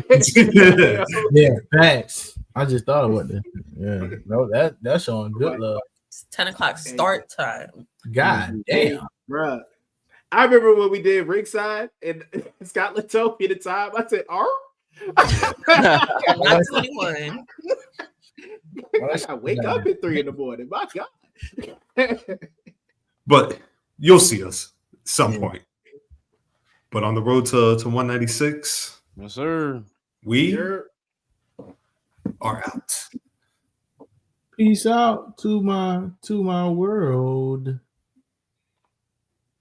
thanks. I just thought about that. Yeah. No, that's showing good love. It's 10 o'clock start time. God damn. Bruh. I remember when we did ringside and Scotland told me the time. I said, not 21. I wake up at 3 a.m. My God. But you'll see us at some point. But on the road to 196, yes, sir. We are out. Peace out to my world.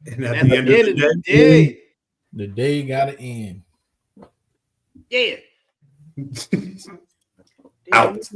And at the end of the day, the day gotta end. Yeah. Out.